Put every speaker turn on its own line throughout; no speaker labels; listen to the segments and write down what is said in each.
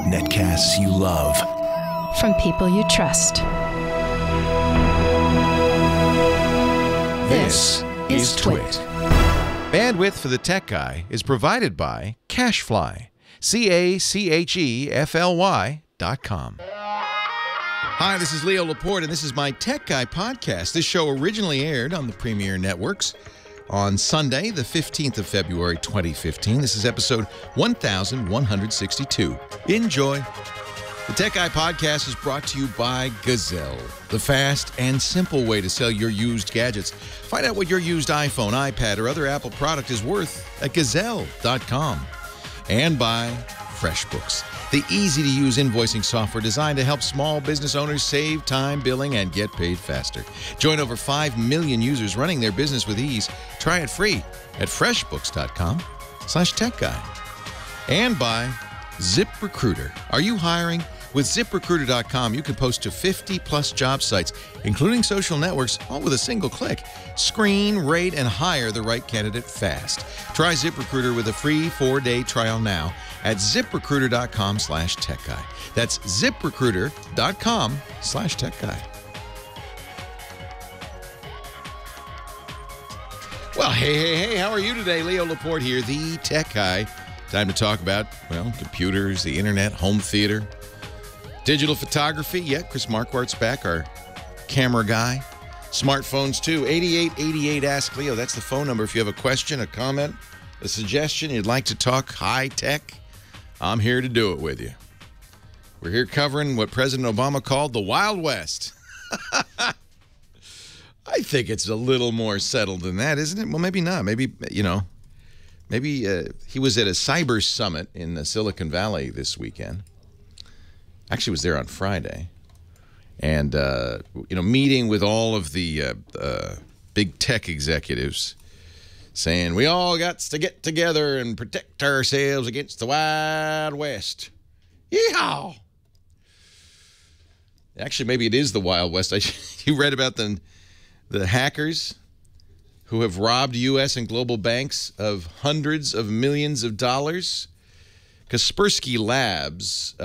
Netcasts you love.
From people you trust.
This is Twit.
Bandwidth for the Tech Guy is provided by CacheFly. CacheFly.com. Hi, this is Leo Laporte, and this is my Tech Guy podcast. This show originally aired on the Premier Networks on Sunday, the 15th of February, 2015. This is episode 1162. Enjoy. The Tech Guy podcast is brought to you by Gazelle, the fast and simple way to sell your used gadgets. Find out what your used iPhone, iPad, or other Apple product is worth at Gazelle.com. And by FreshBooks, the easy-to-use invoicing software designed to help small business owners save time billing and get paid faster. Join over 5 million users running their business with ease. Try it free at freshbooks.com/techguy. And by ZipRecruiter. Are you hiring? With ZipRecruiter.com, you can post to 50-plus job sites, including social networks, all with a single click. Screen, rate, and hire the right candidate fast. Try ZipRecruiter with a free 4-day trial now at ZipRecruiter.com/techguy. That's ZipRecruiter.com/techguy. Well, hey, how are you today? Leo Laporte here, the Tech Guy. Time to talk about, well, computers, the internet, home theater, digital photography. Yeah, Chris Marquardt's back, our camera guy. Smartphones, too. 8888 Ask Leo. That's the phone number. If you have a question, a comment, a suggestion, you'd like to talk high tech, I'm here to do it with you. We're here covering what President Obama called the Wild West. I think it's a little more settled than that, isn't it? Well, maybe not. Maybe, maybe he was at a cyber summit in Silicon Valley this weekend. Actually was there on Friday. And, meeting with all of the big tech executives, saying we all got to get together and protect ourselves against the Wild West. Yeehaw! Actually, maybe it is the Wild West. You read about the hackers who have robbed U.S. and global banks of hundreds of millions of dollars. Kaspersky Labs,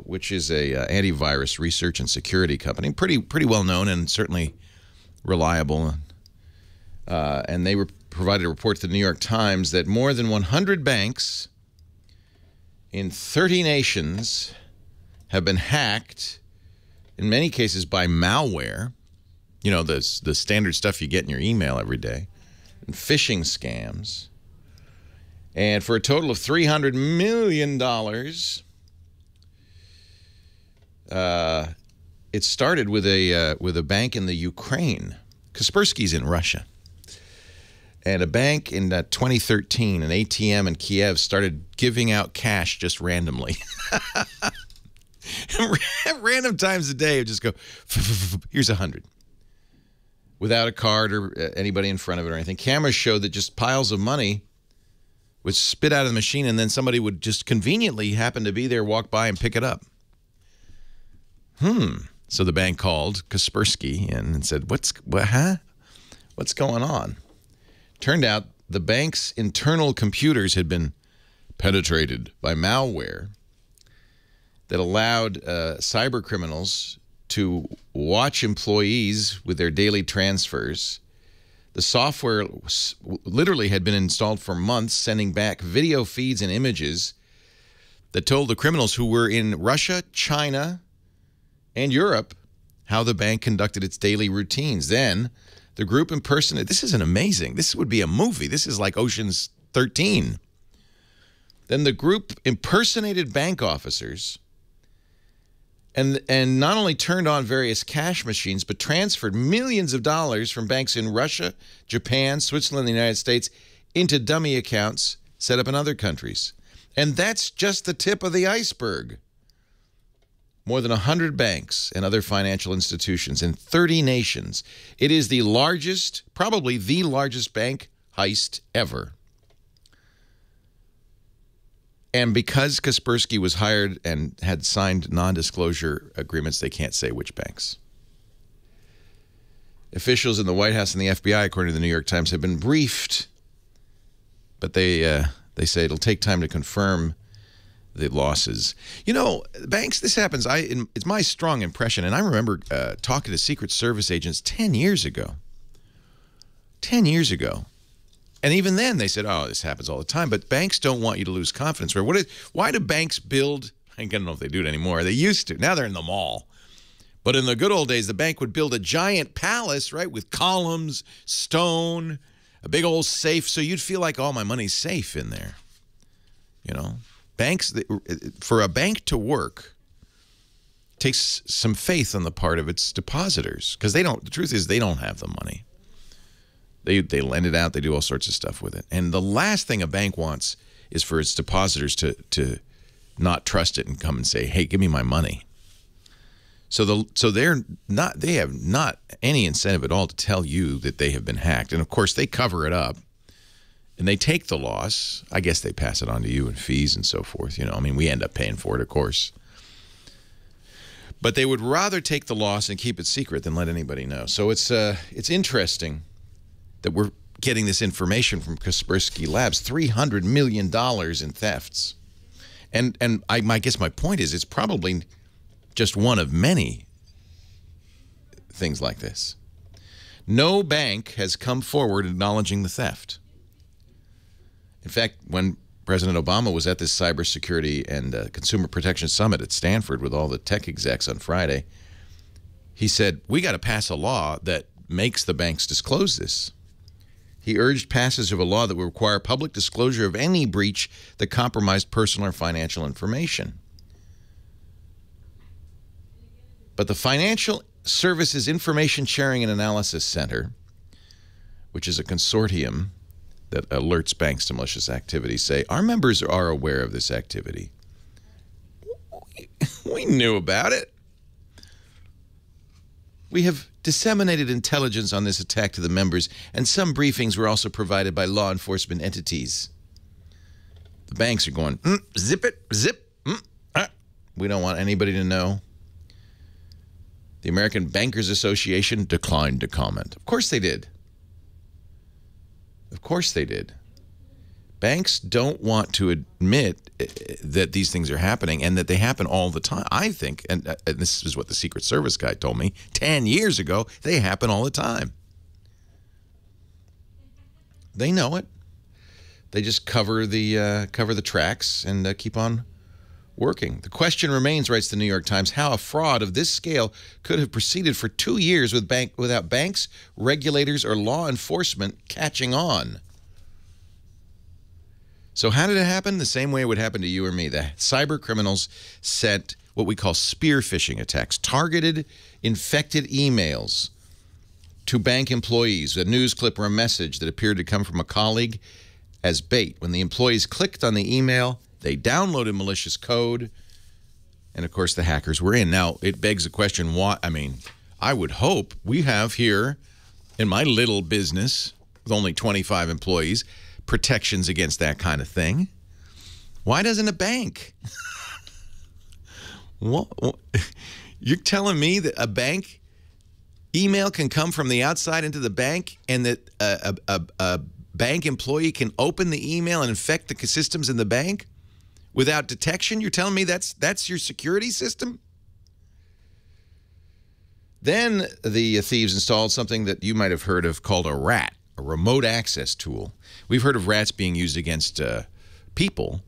which is a antivirus research and security company, pretty well known and certainly reliable, and they provided a report to the New York Times that more than 100 banks in 30 nations have been hacked, in many cases by malware. You know, the standard stuff you get in your email every day, and phishing scams. And for a total of $300 million, it started with a bank in the Ukraine. Kaspersky's in Russia. And a bank in 2013, an ATM in Kiev, started giving out cash just randomly. At random times a day, it would just go, here's 100. Without a card or anybody in front of it or anything. Cameras showed that just piles of money would spit out of the machine, and then somebody would just conveniently happen to be there, walk by, and pick it up. So the bank called Kaspersky and said, What's going on? Turned out the bank's internal computers had been penetrated by malware that allowed cyber criminals to watch employees with their daily transfers. The software literally had been installed for months, sending back video feeds and images that told the criminals who were in Russia, China, and Europe how the bank conducted its daily routines. Then the group impersonated. This isn't amazing. This would be a movie. This is like Ocean's 13. Then the group impersonated bank officers and not only turned on various cash machines, but transferred millions of dollars from banks in Russia, Japan, Switzerland, and the United States into dummy accounts set up in other countries. And that's just the tip of the iceberg. More than 100 banks and other financial institutions in 30 nations. It is the largest, probably the largest bank heist ever. And because Kaspersky was hired and had signed non-disclosure agreements, they can't say which banks. Officials in the White House and the FBI, according to the New York Times, have been briefed, but they They say it'll take time to confirm the losses. You know, banks, this happens. It's my strong impression, and I remember talking to Secret Service agents 10 years ago. 10 years ago. And even then, they said, oh, this happens all the time. But banks don't want you to lose confidence. Why do banks build? I don't know if they do it anymore. They used to. Now they're in the mall. But in the good old days, the bank would build a giant palace, right, with columns, stone, a big old safe, so you'd feel like, oh, my money's safe in there. You know, banks, for a bank to work, takes some faith on the part of its depositors, because the truth is they don't have the money. They lend it out. They do all sorts of stuff with it. And the last thing a bank wants is for its depositors to not trust it and come and say, hey, give me my money. So they have not any incentive at all to tell you that they have been hacked. And, of course, they cover it up. And they take the loss. I guess they pass it on to you in fees and so forth. You know, I mean, we end up paying for it, of course. But they would rather take the loss and keep it secret than let anybody know. So it's interesting that we're getting this information from Kaspersky Labs, $300 million in thefts. And I guess my point is it's probably just one of many things like this. No bank has come forward acknowledging the theft. In fact, when President Obama was at this cybersecurity and consumer protection summit at Stanford with all the tech execs on Friday, he said, we got to pass a law that makes the banks disclose this. He urged passage of a law that would require public disclosure of any breach that compromised personal or financial information. But the Financial Services Information Sharing and Analysis Center, which is a consortium that alerts banks to malicious activity, say, our members are aware of this activity. We knew about it. We have disseminated intelligence on this attack to the members, and some briefings were also provided by law enforcement entities. The banks are going, zip it, zip. We don't want anybody to know. The American Bankers Association declined to comment. Of course they did. Of course they did. Banks don't want to admit that these things are happening and that they happen all the time. I think, and this is what the Secret Service guy told me 10 years ago, they happen all the time. They know it. They just cover the tracks and keep on working. The question remains, writes the New York Times, how a fraud of this scale could have proceeded for 2 years without banks, regulators, or law enforcement catching on. So how did it happen? The same way it would happen to you or me. The cyber criminals sent what we call spear phishing attacks, targeted, infected emails to bank employees, a news clip or a message that appeared to come from a colleague as bait. When the employees clicked on the email, they downloaded malicious code, and of course the hackers were in. Now, it begs the question, what? I mean, I would hope we have here in my little business with only 25 employees protections against that kind of thing. Why doesn't a bank? What? You're telling me that a bank email can come from the outside into the bank and that a bank employee can open the email and infect the systems in the bank without detection? You're telling me that's your security system? Then the thieves installed something that you might have heard of called a RAT, a remote access tool. We've heard of rats being used against people,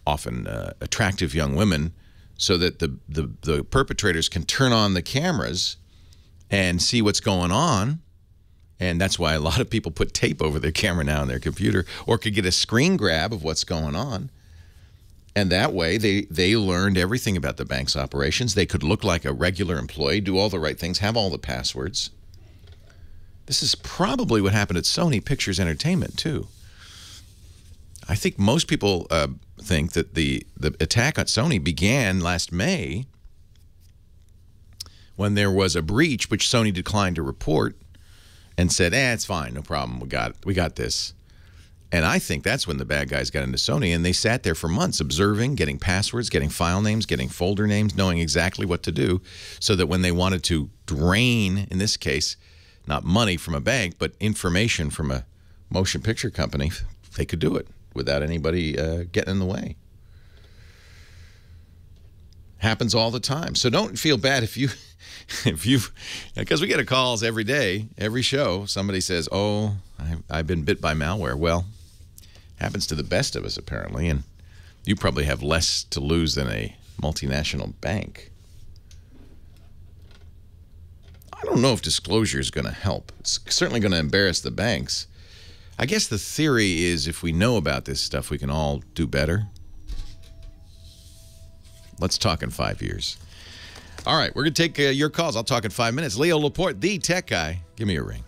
often attractive young women, so that the perpetrators can turn on the cameras and see what's going on. And that's why a lot of people put tape over their camera now on their computer, or could get a screen grab of what's going on. And that way they learned everything about the bank's operations. They could look like a regular employee, do all the right things, have all the passwords. This is probably what happened at Sony Pictures Entertainment, too. I think most people think that the attack on Sony began last May when there was a breach, which Sony declined to report and said, it's fine, no problem, we got this. And I think that's when the bad guys got into Sony, and they sat there for months observing, getting passwords, getting file names, getting folder names, knowing exactly what to do, so that when they wanted to drain, in this case, not money from a bank, but information from a motion picture company, they could do it without anybody getting in the way. Happens all the time. So don't feel bad if you, because we get calls every day, every show. Somebody says, "Oh, I've been bit by malware." Well, happens to the best of us apparently, and you probably have less to lose than a multinational bank. I don't know if disclosure is going to help. It's certainly going to embarrass the banks. I guess the theory is if we know about this stuff, we can all do better. Let's talk in 5 years. All right, we're going to take your calls. I'll talk in 5 minutes. Leo Laporte, the tech guy. Give me a ring.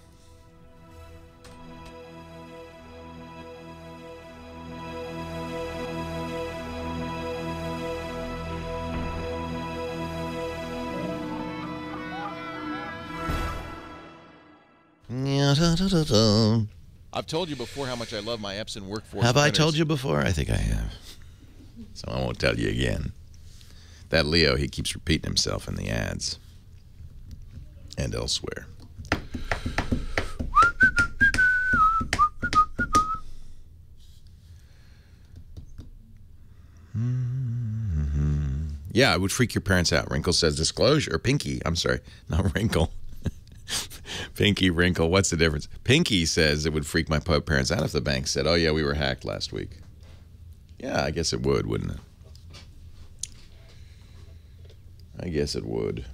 I've told you before how much I love my Epson Workforce.
Have I told you before? I think I have.
So I won't tell you again. That Leo, he keeps repeating himself in the ads and elsewhere. Yeah, it would freak your parents out. Wrinkle says disclosure. Or Pinky, I'm sorry, not Wrinkle. Pinky, Wrinkle, what's the difference? Pinky says it would freak my parents out if the bank said, "Oh yeah, we were hacked last week." Yeah, I guess it would, wouldn't it? I guess it would.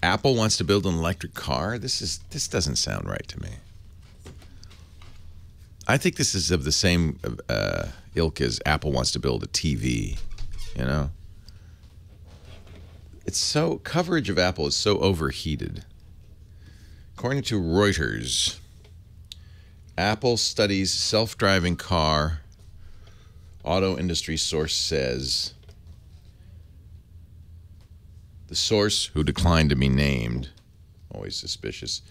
Apple wants to build an electric car. This doesn't sound right to me. I think this is of the same ilk as Apple wants to build a TV, you know? It's so, coverage of Apple is so overheated. According to Reuters, Apple studies self-driving car. Auto industry source says. The source, who declined to be named, always suspicious,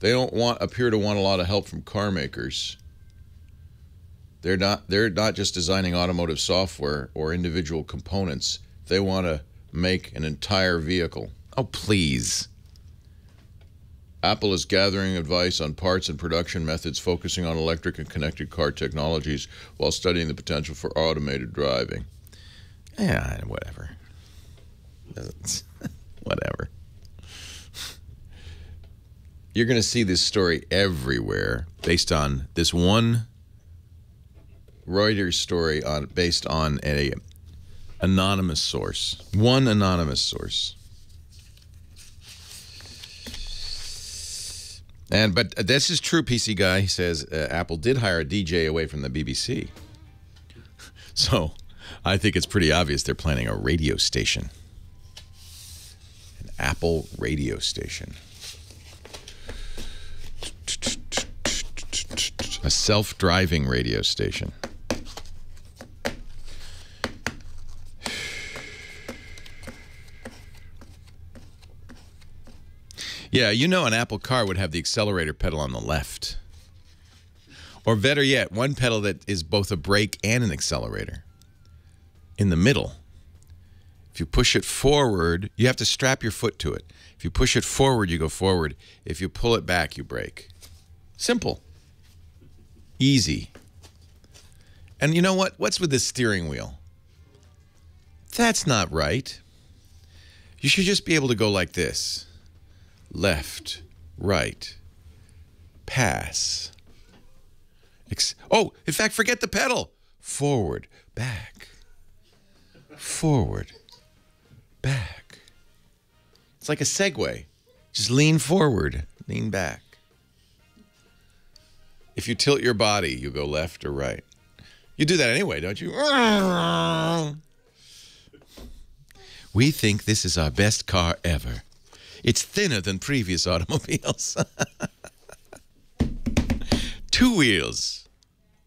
they appear to want a lot of help from car makers. They're not just designing automotive software or individual components. They want to make an entire vehicle. Oh, please. Apple is gathering advice on parts and production methods, focusing on electric and connected car technologies while studying the potential for automated driving. Yeah, whatever. Whatever. You're going to see this story everywhere based on this one Reuters story based on a anonymous source. One anonymous source. But this is true, PC Guy. He says Apple did hire a DJ away from the BBC. So I think it's pretty obvious they're planning a radio station. An Apple radio station. A self-driving radio station. Yeah, you know an Apple car would have the accelerator pedal on the left. Or better yet, one pedal that is both a brake and an accelerator. In the middle. If you push it forward, you have to strap your foot to it. If you push it forward, you go forward. If you pull it back, you brake. Simple. Easy. And you know what? What's with this steering wheel? That's not right. You should just be able to go like this. Left, right, pass. Oh, in fact, forget the pedal. Forward, back, forward, back. It's like a Segway. Just lean forward, lean back. If you tilt your body, you go left or right. You do that anyway, don't you? We think this is our best car ever. It's thinner than previous automobiles. 2 wheels,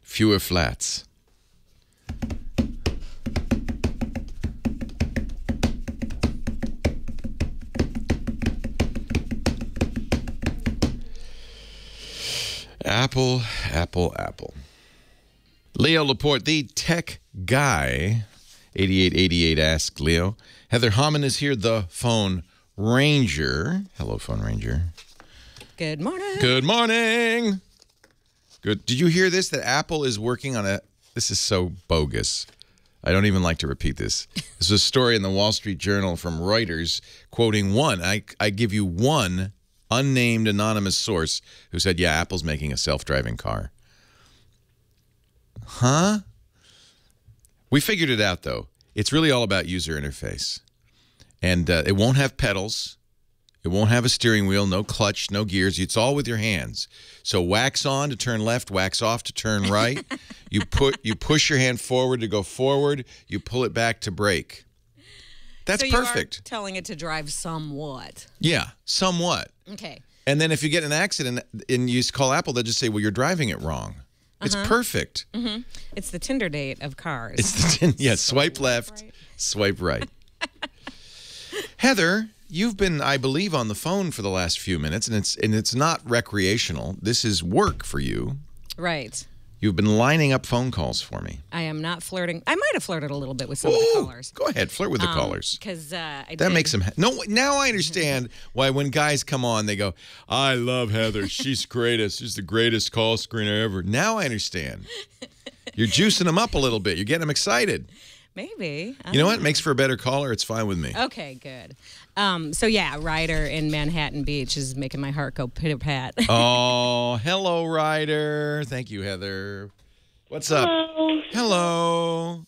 fewer flats. Apple, Apple, Apple. Leo Laporte, the tech guy. 8888 asked Leo. Heather Hammond is here, the phone Ranger. Hello, Phone Ranger.
Good morning.
Good morning. Good. Did you hear this? That Apple is working on a... This is so bogus. I don't even like to repeat this. This is a story in the Wall Street Journal from Reuters quoting one. I give you one unnamed anonymous source who said, yeah, Apple's making a self-driving car. Huh? We figured it out, though. It's really all about user interface. And it won't have pedals. It won't have a steering wheel, no clutch, no gears. It's all with your hands. So wax on to turn left, wax off to turn right. You push your hand forward to go forward. You pull it back to brake. That's perfect.
So you are telling it to drive somewhat.
Yeah, somewhat.
Okay.
And then if you get in an accident and you call Apple, they'll just say, well, you're driving it wrong. It's perfect.
It's the Tinder date of cars.
It's the swipe left, swipe right. Heather, you've been, I believe, on the phone for the last few minutes, and it's not recreational. This is work for you.
Right.
You've been lining up phone calls for me.
I am not flirting. I might have flirted a little bit with some of the callers.
Go ahead, flirt with the callers.
Because
that makes them... No, now I understand why when guys come on, they go, I love Heather. She's greatest. She's the greatest call screener ever. Now I understand. You're juicing them up a little bit. You're getting them excited.
Maybe.
You know what? It makes for a better caller. It's fine with me.
Okay, good. So, yeah, Ryder in Manhattan Beach is making my heart go pitter-pat.
Oh, hello, Ryder. Thank you, Heather. What's up?
Hello.
Hello.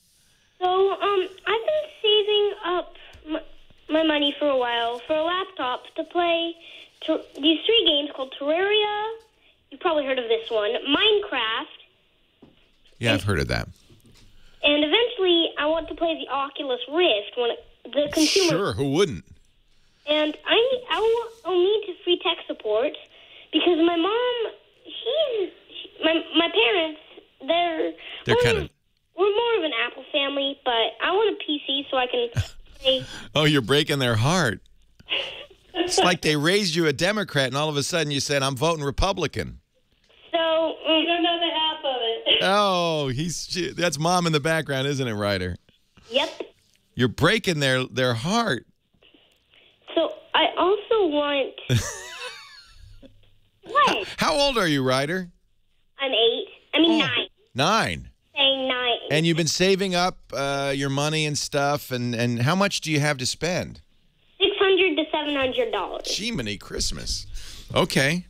So, I've been saving up my money for a while for a laptop to play these 3 games called Terraria. You've probably heard of this one. Minecraft.
Yeah, I've heard of that.
And eventually, I want to play the Oculus Rift when the consumer.
Sure, who wouldn't?
And I'll need free tech support because my mom, my parents,
They're kind of.
We're more of an Apple family, but I want a PC so I can play.
Oh, you're breaking their heart. It's like they raised you a Democrat, and all of a sudden you said, "I'm voting Republican."
So you don't know the half of it.
Oh, that's mom in the background, isn't it, Ryder?
Yep.
You're breaking their heart.
So I also want. What?
How old are you, Ryder?
I'm 8. I mean 9.
9.
Saying 9.
And you've been saving up your money and stuff, and how much do you have to spend?
$600 to $700.
Jiminy Christmas. Okay.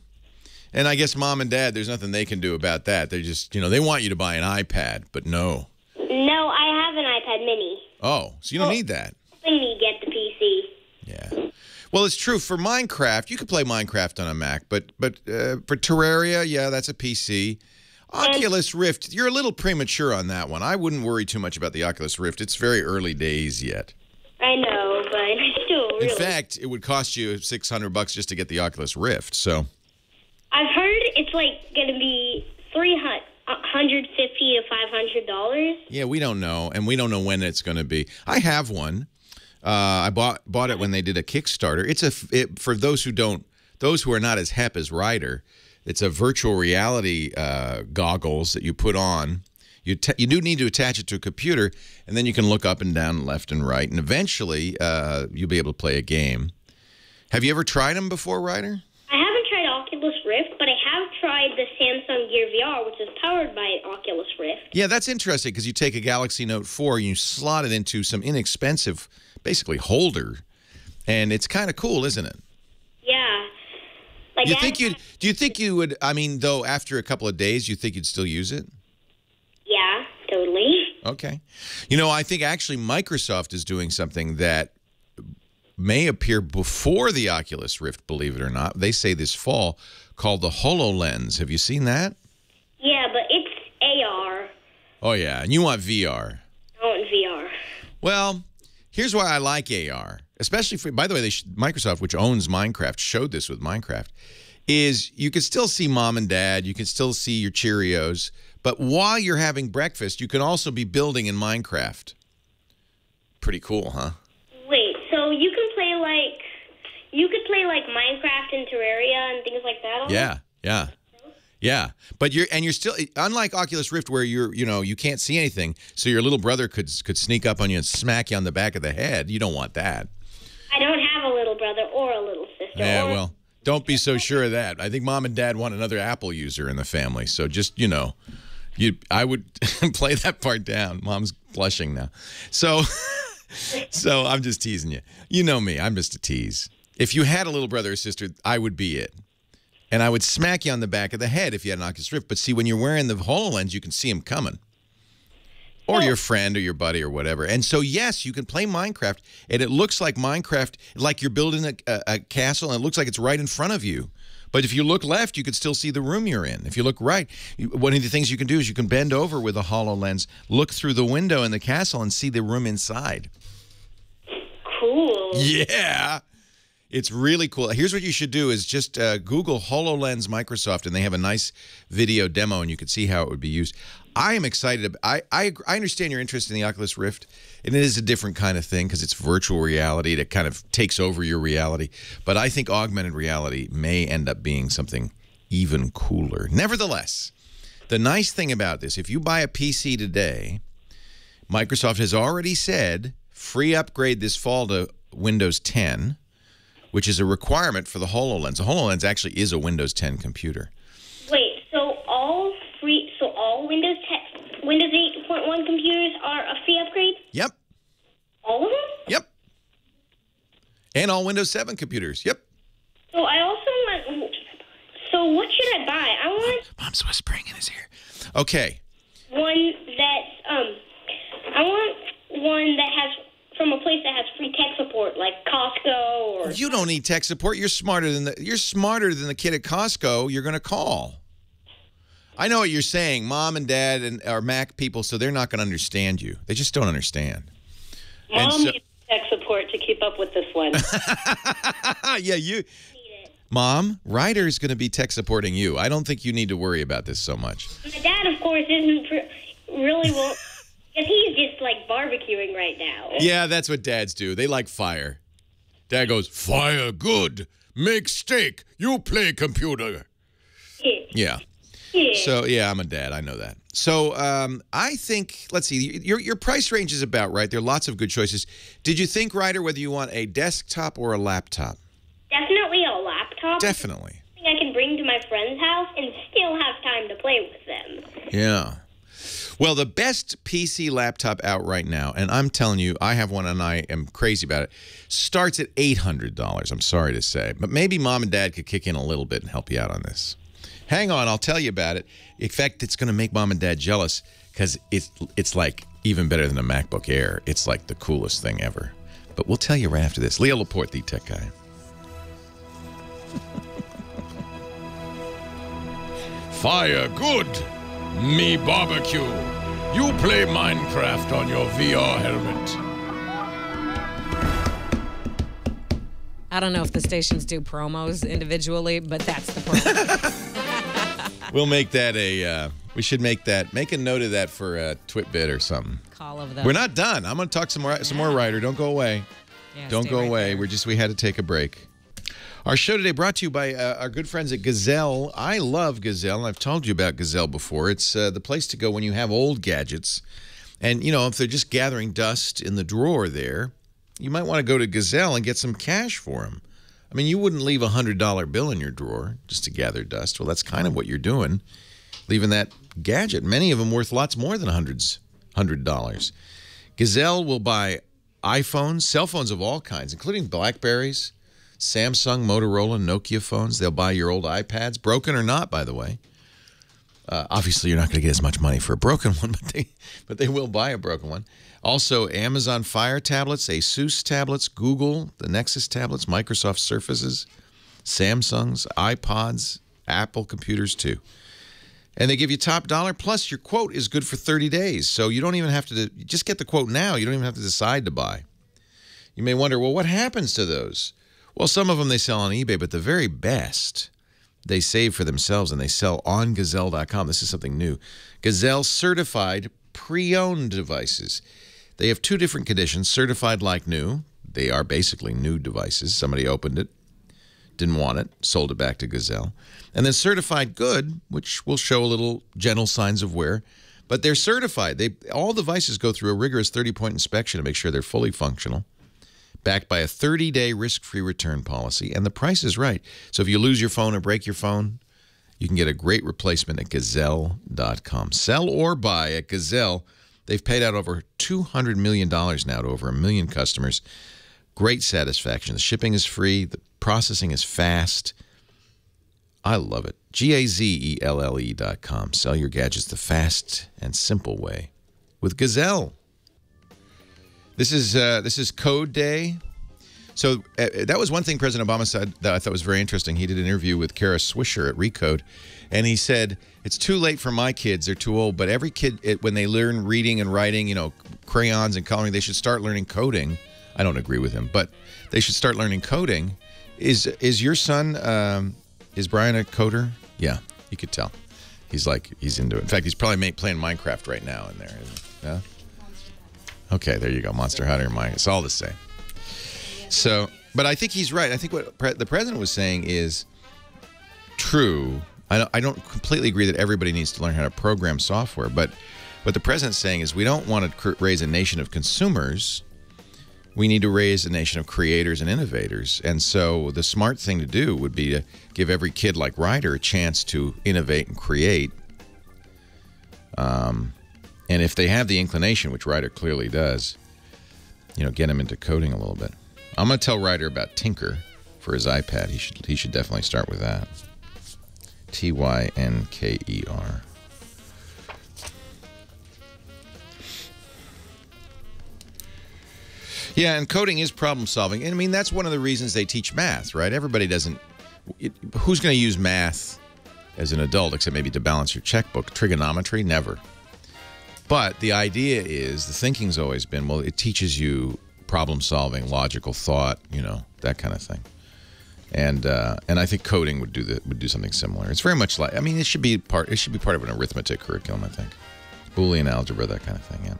And I guess mom and dad, there's nothing they can do about that. They just, they want you to buy an iPad, but no.
No, I have an iPad mini.
Oh, so you don't need that.
I need to get the PC.
Yeah. Well, it's true. For Minecraft, you can play Minecraft on a Mac, but for Terraria, yeah, that's a PC. Oculus Rift, you're a little premature on that one. I wouldn't worry too much about the Oculus Rift. It's very early days yet.
I know, but still really.
In fact, it would cost you $600 just to get the Oculus Rift, so...
I've heard it's going to be $350 to $500.
Yeah, we don't know, and we don't know when it's going to be. I have one. I bought it when they did a Kickstarter. For those who are not as hep as Ryder, it's a virtual reality goggles that you put on. You do need to attach it to a computer, and then you can look up and down, left and right, and eventually you'll be able to play a game. Have you ever tried them before, Ryder?
I haven't tried Oculus Rift, but I have tried the Samsung Gear VR, which is powered by Oculus Rift.
Yeah, that's interesting because you take a Galaxy Note 4 and you slot it into some inexpensive, basically, holder, and it's kind of cool, isn't it?
Yeah.
Do you think you would, though, after a couple of days, you think you'd still use it?
Yeah, totally.
Okay. I think actually Microsoft is doing something that may appear before the Oculus Rift, believe it or not. They say this fall, called the HoloLens. Have you seen that?
Yeah, but it's AR.
Oh, yeah. And you want VR.
I want VR.
Well, here's why I like AR. Especially by the way, Microsoft, which owns Minecraft, showed this with Minecraft, is you can still see mom and dad. You can still see your Cheerios. But while you're having breakfast, you can also be building in Minecraft. Pretty cool, huh?
Wait, so you could play Minecraft and Terraria and things like that?
Yeah. But you're still, unlike Oculus Rift where you can't see anything, so your little brother could sneak up on you and smack you on the back of the head. You don't want that.
I don't have a little brother or a little sister.
Yeah, well, Don't be so sure of that. I think Mom and Dad want another Apple user in the family. So just, I would play that part down. Mom's blushing now. So I'm just teasing you. You know me. I'm just a tease. If you had a little brother or sister, I would be it. And I would smack you on the back of the head if you had an Oculus Rift. But see, when you're wearing the HoloLens, you can see him coming. Or your friend or your buddy or whatever. And so, yes, you can play Minecraft, and it looks like Minecraft, like you're building a castle, and it looks like it's right in front of you. But if you look left, you can still see the room you're in. If you look right, one of the things you can do is you can bend over with a HoloLens, look through the window in the castle, and see the room inside.
Cool.
Yeah. It's really cool. Here's what you should do is just Google HoloLens Microsoft, and they have a nice video demo, and you can see how it would be used. I am excited. I understand your interest in the Oculus Rift, and it is a different kind of thing because it's virtual reality that kind of takes over your reality. But I think augmented reality may end up being something even cooler. Nevertheless, the nice thing about this, if you buy a PC today, Microsoft has already said free upgrade this fall to Windows 10, which is a requirement for the HoloLens. The HoloLens actually is a Windows 10 computer.
Wait, so all Windows 8.1 computers are a free upgrade?
Yep.
All of them?
Yep. And all Windows 7 computers. Yep.
So I also want. So what should I buy? I want
Mom's whispering in his ear. Okay.
one that's I want one that has from a place that has free tech support, like Costco or.
You don't need tech support. You're smarter than the kid at Costco you're going to call. I know what you're saying. Mom and Dad are Mac people, so they're not going to understand you. They just don't understand.
Mom needs tech support to keep up with this one.
Yeah, Mom, Ryder's going to be tech supporting you. I don't think you need to worry about this so much.
My dad, of course, isn't really won't, because he's just like barbecuing right now.
Yeah, that's what dads do. They like fire. Dad goes, fire, good. Make steak. You play computer. Yeah. So, yeah, I'm a dad. I know that. So, I think, let's see, your price range is about right. There are lots of good choices. Did you think, Ryder, whether you want a desktop or a laptop?
Definitely a laptop.
Definitely.
Something I can bring to my friend's house and still have time to play with them.
Yeah. Well, the best PC laptop out right now, and I'm telling you, I have one and I am crazy about it, starts at $800, I'm sorry to say. But maybe Mom and Dad could kick in a little bit and help you out on this. Hang on, I'll tell you about it. In fact, it's going to make Mom and Dad jealous because it's like even better than a MacBook Air. It's like the coolest thing ever. But we'll tell you right after this. Leo Laporte, the tech guy. Fire, good. Me barbecue. You play Minecraft on your VR helmet.
I don't know if the stations do promos individually, but that's the promo.
We'll make that we should make a note of that for a Twitbit or something.
Call of them.
We're not done. I'm going to talk some more, Ryder. Don't go away.
Yeah,
Don't go
right
away.
there.
We had to take a break. Our show today brought to you by our good friends at Gazelle. I love Gazelle, and I've told you about Gazelle before. It's the place to go when you have old gadgets. And, if they're just gathering dust in the drawer there, you might want to go to Gazelle and get some cash for them. I mean, you wouldn't leave a $100 bill in your drawer just to gather dust. Well, that's kind of what you're doing, leaving that gadget. Many of them worth lots more than $100. Gazelle will buy iPhones, cell phones of all kinds, including Blackberries, Samsung, Motorola, Nokia phones. They'll buy your old iPads, broken or not, by the way. Obviously, you're not going to get as much money for a broken one, but they will buy a broken one. Also, Amazon Fire tablets, Asus tablets, Google, the Nexus tablets, Microsoft Surfaces, Samsungs, iPods, Apple computers too. And they give you top dollar, plus your quote is good for 30 days. So you don't even have to, just get the quote now. You don't even have to decide to buy. You may wonder, well, what happens to those? Well, some of them they sell on eBay, but the very best they save for themselves and they sell on Gazelle.com. This is something new. Gazelle certified pre-owned devices. They have two different conditions. Certified like new. They are basically new devices. Somebody opened it, didn't want it, sold it back to Gazelle. And then certified good, which will show a little gentle signs of wear. But they're certified. All devices go through a rigorous 30-point inspection to make sure they're fully functional. backed by a 30-day risk-free return policy, and the price is right. So if you lose your phone or break your phone, you can get a great replacement at Gazelle.com. Sell or buy at Gazelle. They've paid out over $200 million now to over 1 million customers. Great satisfaction. The shipping is free. The processing is fast. I love it. Gazelle.com. Sell your gadgets the fast and simple way with Gazelle. This is Code Day. So that was one thing President Obama said that I thought was very interesting. He did an interview with Kara Swisher at Recode, and he said, it's too late for my kids. They're too old. But every kid, when they learn reading and writing, crayons and coloring, they should start learning coding. I don't agree with him, but they should start learning coding. Is your son, is Brian a coder? Yeah, you could tell. He's into it. In fact, he's probably playing Minecraft right now in there. Yeah? Okay, there you go. Monster Hunter and Minecraft. It's all the same. So, but I think he's right. I think what the president was saying is true. I don't completely agree that everybody needs to learn how to program software, but what the president's saying is we don't want to raise a nation of consumers. We need to raise a nation of creators and innovators. And so the smart thing to do would be to give every kid like Ryder a chance to innovate and create. And if they have the inclination, which Ryder clearly does, get him into coding a little bit. I'm going to tell Ryder about Tinker for his iPad. He should definitely start with that. Tynker. Yeah, and coding is problem solving. And I mean, that's one of the reasons they teach math, right? Everybody doesn't. Who's going to use math as an adult except maybe to balance your checkbook? Trigonometry? Never. But the idea is, the thinking's always been, well, it teaches you problem solving, logical thought, that kind of thing. And I think coding would do something similar. It's very much like, I mean, it should be part of an arithmetic curriculum, I think. Boolean algebra, that kind of thing, yeah.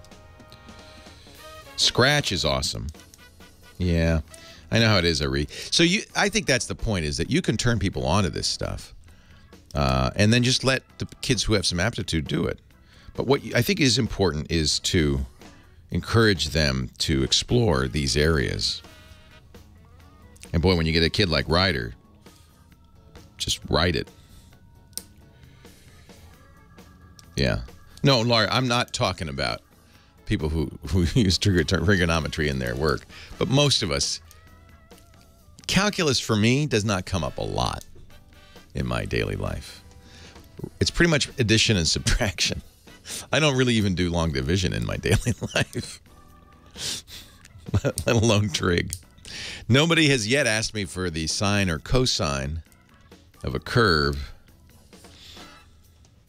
Scratch is awesome. Yeah, I know how it is, Ari. So I think that's the point, is that you can turn people onto this stuff, and then just let the kids who have some aptitude do it. But what I think is important is to encourage them to explore these areas. And boy, when you get a kid like Ryder, just write it. Yeah. No, Laura, I'm not talking about people who use trigonometry in their work. But most of us, calculus for me does not come up a lot in my daily life. It's pretty much addition and subtraction. I don't really even do long division in my daily life, let alone trig. Nobody has yet asked me for the sine or cosine of a curve.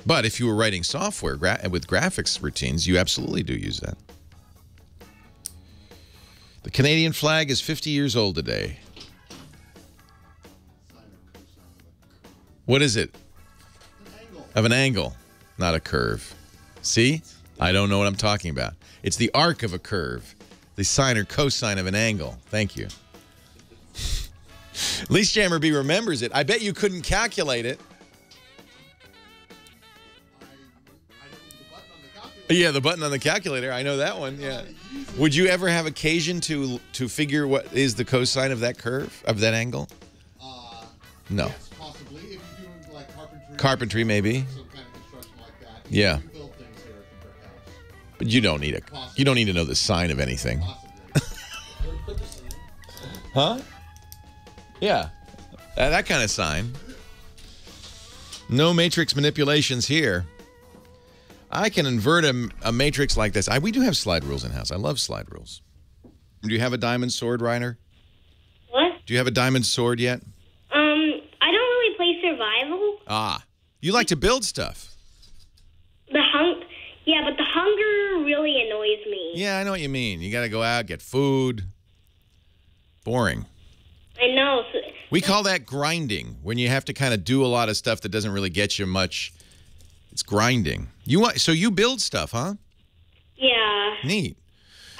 But if you were writing software with graphics routines, you absolutely do use that. The Canadian flag is 50 years old today. What is it? Of an angle, not a curve. See? I don't know what I'm talking about. It's the arc of a curve. The sine or cosine of an angle. Thank you. At least Jammer B remembers it. I bet you couldn't calculate it. Yeah, the button on the calculator. I know that one. Yeah. Would you ever have occasion to figure what is the cosine of that curve, of that angle? No.
Yes, possibly. If you're doing like
carpentry, maybe.
Some kind of construction like that.
Yeah.
You build things here at the brick house.
But you don't need to know the sign of anything.
Possibly.
Huh? Yeah. That kind of sign. No matrix manipulations here. I can invert a matrix like this. We do have slide rules in-house. I love slide rules. Do you have a diamond sword, Ryder?
What?
Do you have a diamond sword yet?
I don't really play survival.
Ah. You like to build stuff.
Yeah, but the hunger really annoys me.
Yeah, I know what you mean. You got to go out, get food. Boring.
I know.
We call that grinding, when you have to kind of do a lot of stuff that doesn't really get you much. It's grinding. So you build stuff, huh?
Yeah.
Neat.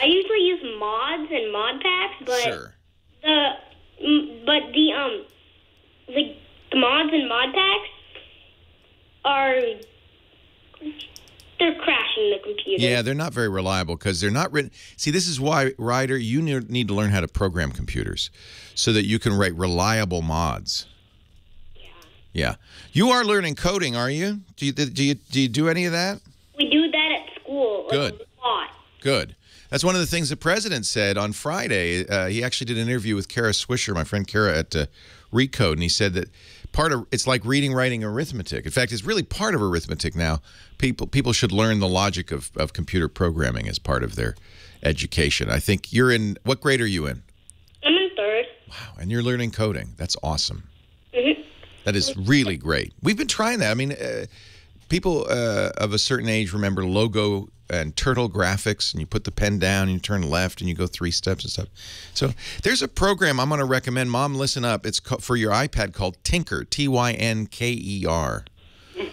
I usually use mods and mod packs, but
Sure.
the mods and mod packs they're crashing the computer.
Yeah, they're not very reliable because they're not written. See, this is why, Ryder, you need to learn how to program computers so that you can write reliable mods. Yeah. You are learning coding, are you? Do you do any of that?
We do that at school.
Good.
A lot.
Good. That's one of the things the president said on Friday. He actually did an interview with Kara Swisher, my friend Kara at Recode, and he said that it's like reading, writing, arithmetic. In fact, it's really part of arithmetic now. People should learn the logic of computer programming as part of their education. I think you're in, what grade are you in?
I'm in 3rd.
Wow, and you're learning coding. That's awesome.
Mm-hmm.
That is really great. We've been trying that. I mean, people of a certain age remember logo and turtle graphics, and you put the pen down, and you turn left, and you go 3 steps and stuff. So there's a program I'm going to recommend. Mom, listen up. It's for your iPad called Tinker, Tynker.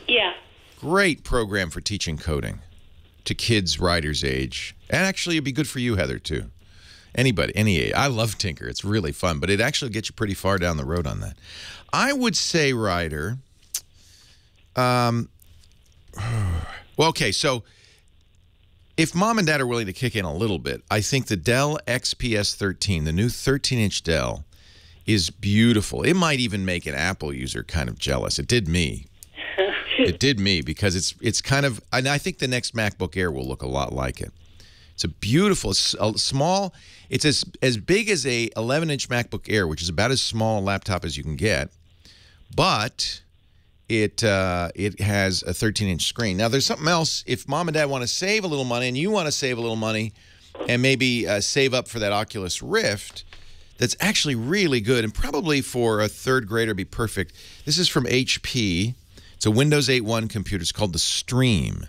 Yeah.
Great program for teaching coding to kids Ryder's age. And actually, it'd be good for you, Heather, too. Anybody, any age. I love Tinker. It's really fun, but it actually gets you pretty far down the road on that. I would say, Ryder, well, okay, so if Mom and Dad are willing to kick in a little bit, I think the Dell XPS 13, the new 13-inch Dell, is beautiful. It might even make an Apple user kind of jealous. It did me. It did me because it's kind of, and I think the next MacBook Air will look a lot like it. It's a beautiful, small, it's as big as a 11-inch MacBook Air, which is about as small a laptop as you can get, but it has a 13-inch screen. Now, there's something else. If Mom and Dad want to save a little money and you want to save a little money and maybe save up for that Oculus Rift, that's actually really good and probably for a 3rd grader be perfect. This is from HP. It's a Windows 8.1 computer. It's called the Stream.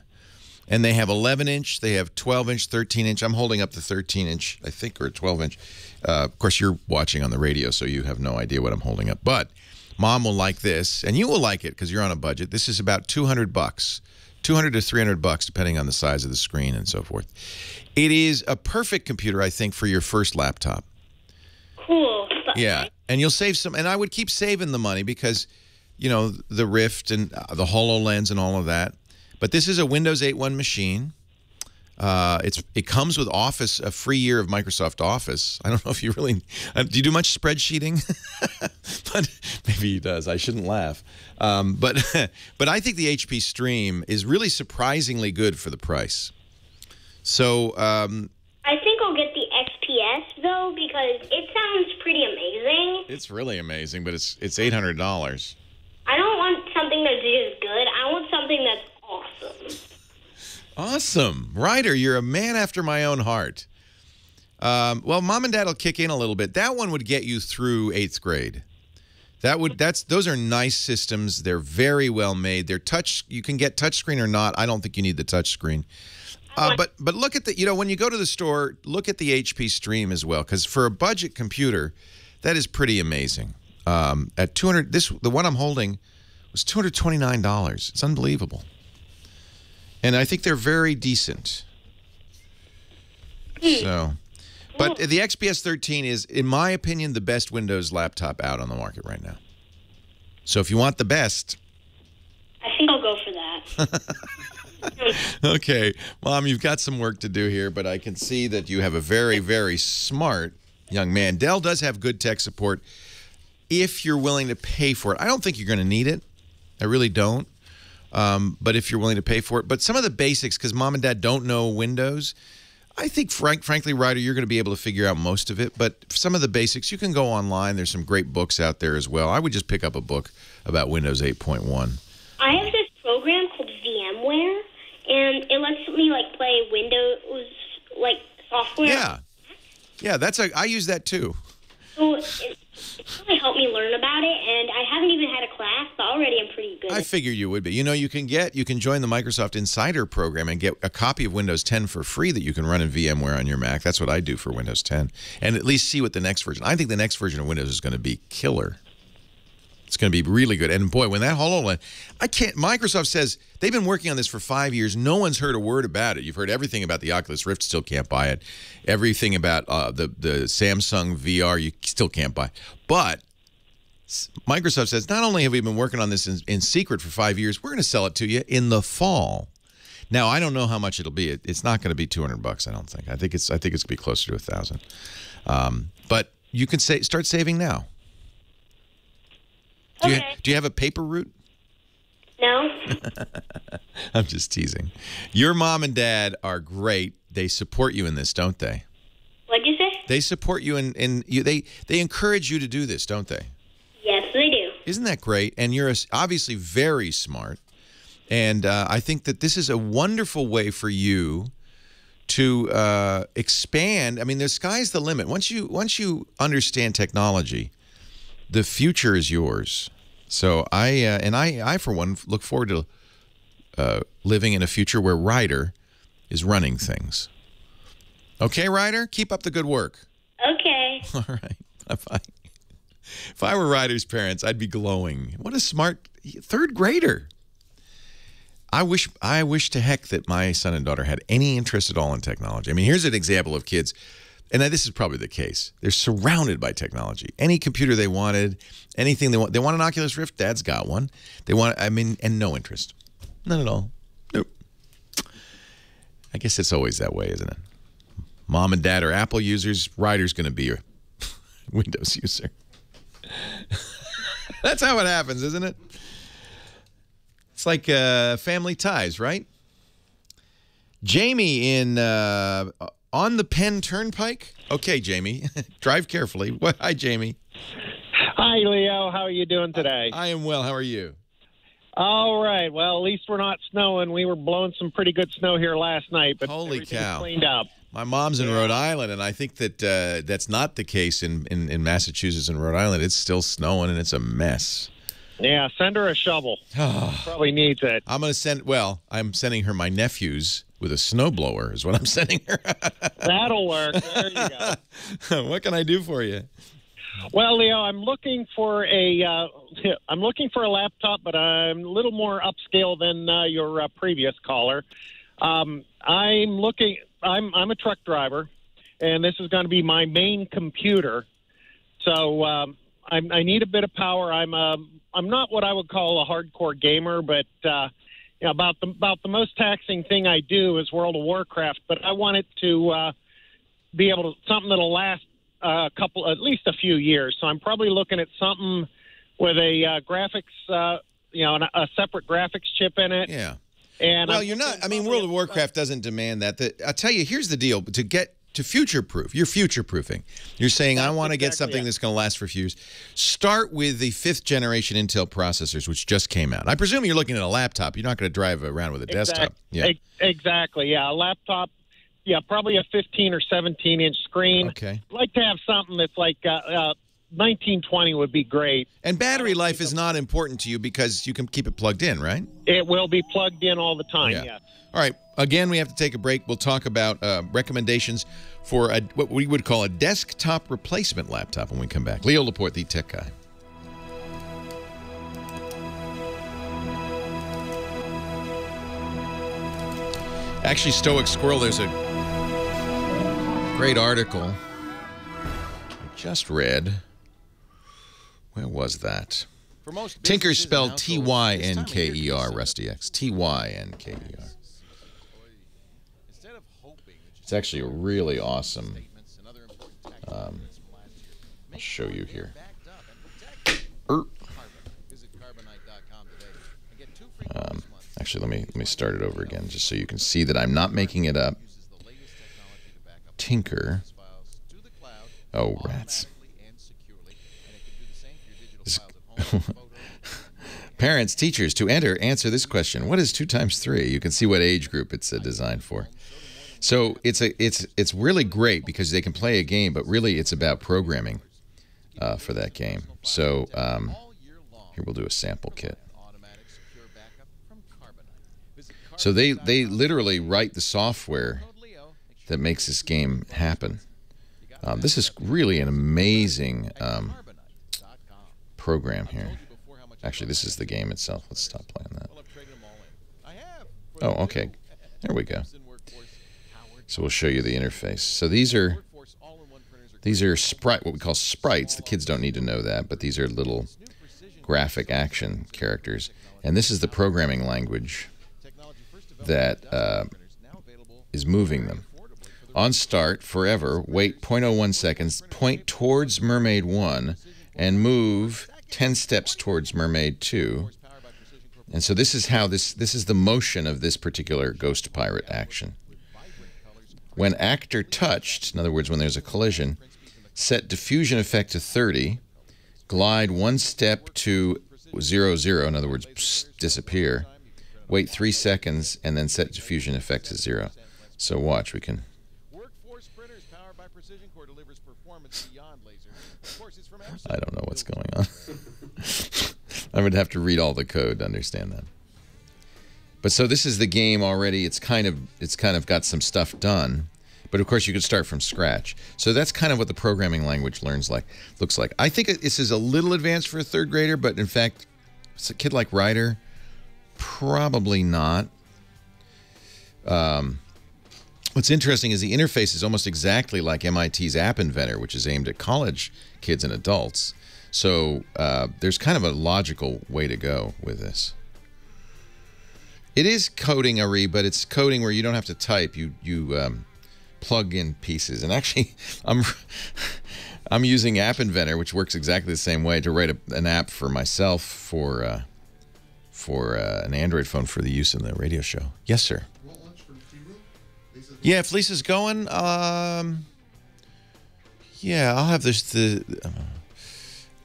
And they have 11-inch, they have 12-inch, 13-inch. I'm holding up the 13-inch, I think, or 12-inch. Of course, you're watching on the radio, so you have no idea what I'm holding up. But Mom will like this, and you will like it because you're on a budget. This is about $200, $200 to $300, depending on the size of the screen and so forth. It is a perfect computer, I think, for your first laptop.
Cool.
Yeah, and you'll save some, and I would keep saving the money because, you know, the Rift and the HoloLens and all of that. But this is a Windows 8.1 machine. It comes with Office, a free year of Microsoft Office. I don't know if you really do you do much spreadsheeting? But maybe he does. I shouldn't laugh. But I think the HP Stream is really surprisingly good for the price. So
I think I'll get the XPS though because it sounds pretty amazing.
it's really amazing, but it's $800.
I don't want something that's just good. I want something that's awesome.
Awesome. Ryder, you're a man after my own heart. Well, Mom and Dad will kick in a little bit. That one would get you through 8th grade. Those are nice systems. They're very well made. They're you can get touchscreen or not. I don't think you need the touchscreen. But look at when you go to the store, look at the HP Stream as well, because for a budget computer, that is pretty amazing. At $200, the one I'm holding was $229. It's unbelievable. And I think they're very decent. So, but the XPS 13 is, in my opinion, the best Windows laptop out on the market right now. So if you want the best,
I think I'll go for that.
okay, Mom, you've got some work to do here, but I can see that you have a very, very smart young man. Dell does have good tech support if you're willing to pay for it. I don't think you're going to need it. I really don't. But if you're willing to pay for it. But some of the basics, because Mom and Dad don't know Windows, I think, frankly, Ryder, you're going to be able to figure out most of it. But some of the basics, you can go online. There's some great books out there as well. I would just pick up a book about Windows 8.1.
I have this program called VMware, and it lets me, like, play Windows, like, software.
Yeah. Yeah, I use that, too.
So it's really helped me learn about it, and I haven't even had a class, but already I'm pretty good.
I figured you would be. You know, you can join the Microsoft Insider program and get a copy of Windows 10 for free that you can run in VMware on your Mac. That's what I do for Windows 10. And at least see what the next version. I think the next version of Windows is going to be killer. It's going to be really good. And boy, when that HoloLens, Microsoft says they've been working on this for 5 years. No one's heard a word about it. You've heard everything about the Oculus Rift, still can't buy it. Everything about the Samsung VR, you still can't buy. But Microsoft says, not only have we been working on this in secret for 5 years, we're going to sell it to you in the fall. Now I don't know how much it'll be. It's not going to be $200. I don't think. I think it's going to be closer to 1,000. But you can start saving now. Do you have a paper route?
No.
I'm just teasing. Your mom and dad are great. They support you in this, don't they?
What'd you say?
They support you in you. They encourage you to do this, don't they?
Yes, they do.
Isn't that great? And you're obviously very smart. And I think that this is a wonderful way for you to expand. I mean, the sky's the limit. Once you understand technology, the future is yours. So I for one look forward to living in a future where Ryder is running things. Okay, Ryder, keep up the good work.
Okay.
All right. If I were Ryder's parents, I'd be glowing. What a smart third grader. I wish to heck that my son and daughter had any interest at all in technology. I mean, here's an example of kids, and this is probably the case. They're surrounded by technology. Any computer they wanted, anything they want. They want an Oculus Rift. Dad's got one. And no interest. None at all. Nope. I guess it's always that way, isn't it? Mom and dad are Apple users. Ryder's going to be a Windows user. That's how it happens, isn't it? It's like family ties, right? Jamie in on the Penn Turnpike. Okay, Jamie, drive carefully. Hi, Jamie.
Hi, Leo. How are you doing today?
I am well. How are you?
All right. Well, at least we're not snowing. We were blowing some pretty good snow here last night, but
holy cow,
cleaned up.
My mom's in Rhode Island, and I think that that's not the case in Massachusetts and Rhode Island. It's still snowing, and it's a mess.
Yeah, send her a shovel. Probably needs it.
I'm sending her my nephews with a snowblower is what I'm sending her.
That'll work. There you go.
What can I do for you?
Well, Leo, I'm looking for a laptop, but I'm a little more upscale than your previous caller. I'm a truck driver, and this is going to be my main computer. So I need a bit of power. I'm not what I would call a hardcore gamer, but about the most taxing thing I do is World of Warcraft. But I want it to be able to something that'll last at least a few years. So I'm probably looking at something with a graphics, a separate graphics chip in it.
Yeah.
And
you're not. I mean, World of Warcraft doesn't demand that. I'll tell you. Here's the deal. To get to future-proof, you're future-proofing. You're saying, I want to get something that's going to last for a few years. Start with the 5th-generation Intel processors, which just came out. I presume you're looking at a laptop. You're not going to drive around with a desktop. Yeah.
Exactly. Yeah, a laptop. Yeah, probably a 15 or 17-inch screen.
Okay.
I'd like to have something that's like 1920 would be great.
And battery life is not important to you because you can keep it plugged in, right?
It will be plugged in all the time,
yeah.
Yes.
All right. Again, we have to take a break. We'll talk about recommendations for what we would call a desktop replacement laptop when we come back. Leo Laporte, the tech guy. Actually, Stoic Squirrel, there's a great article I just read. Where was that? Tinker spelled Tynker, Rusty X. Tynker. It's actually a really awesome. I'll show you here. Actually, let me start it over again, just so you can see that I'm not making it up. Tinker. Oh, rats. Parents, teachers, to answer this question. What is 2 times 3? You can see what age group it's designed for. So it's really great because they can play a game, but really it's about programming for that game. So here we'll do a sample kit. So they literally write the software that makes this game happen. This is really an amazing program here. Actually, this is the game itself. Let's stop playing that. Oh, okay. There we go. So we'll show you the interface. So these are what we call sprites. The kids don't need to know that, but these are little graphic action characters. And this is the programming language that is moving them. On start, forever, wait 0.01 seconds, point towards Mermaid 1, and move 10 steps towards Mermaid 2. And so this is how this is the motion of this particular ghost pirate action. When actor touched, in other words, when there's a collision, set diffusion effect to 30, glide 1 step to 0, 0, in other words, disappear, wait 3 seconds, and then set diffusion effect to 0. So watch, we can... I don't know what's going on. I would have to read all the code to understand that. But so this is the game already. It's kind of got some stuff done, but of course you could start from scratch. So that's kind of what the programming language looks like. I think this is a little advanced for a third grader, but in fact, it's a kid like Ryder, probably not. What's interesting is the interface is almost exactly like MIT's App Inventor, which is aimed at college kids and adults. So there's kind of a logical way to go with this. It is coding, Ari, but it's coding where you don't have to type. You plug in pieces. And actually, I'm using App Inventor, which works exactly the same way, to write an app for myself for an Android phone for the use in the radio show. Yes, sir. Yeah, if Lisa's going, yeah, I'll have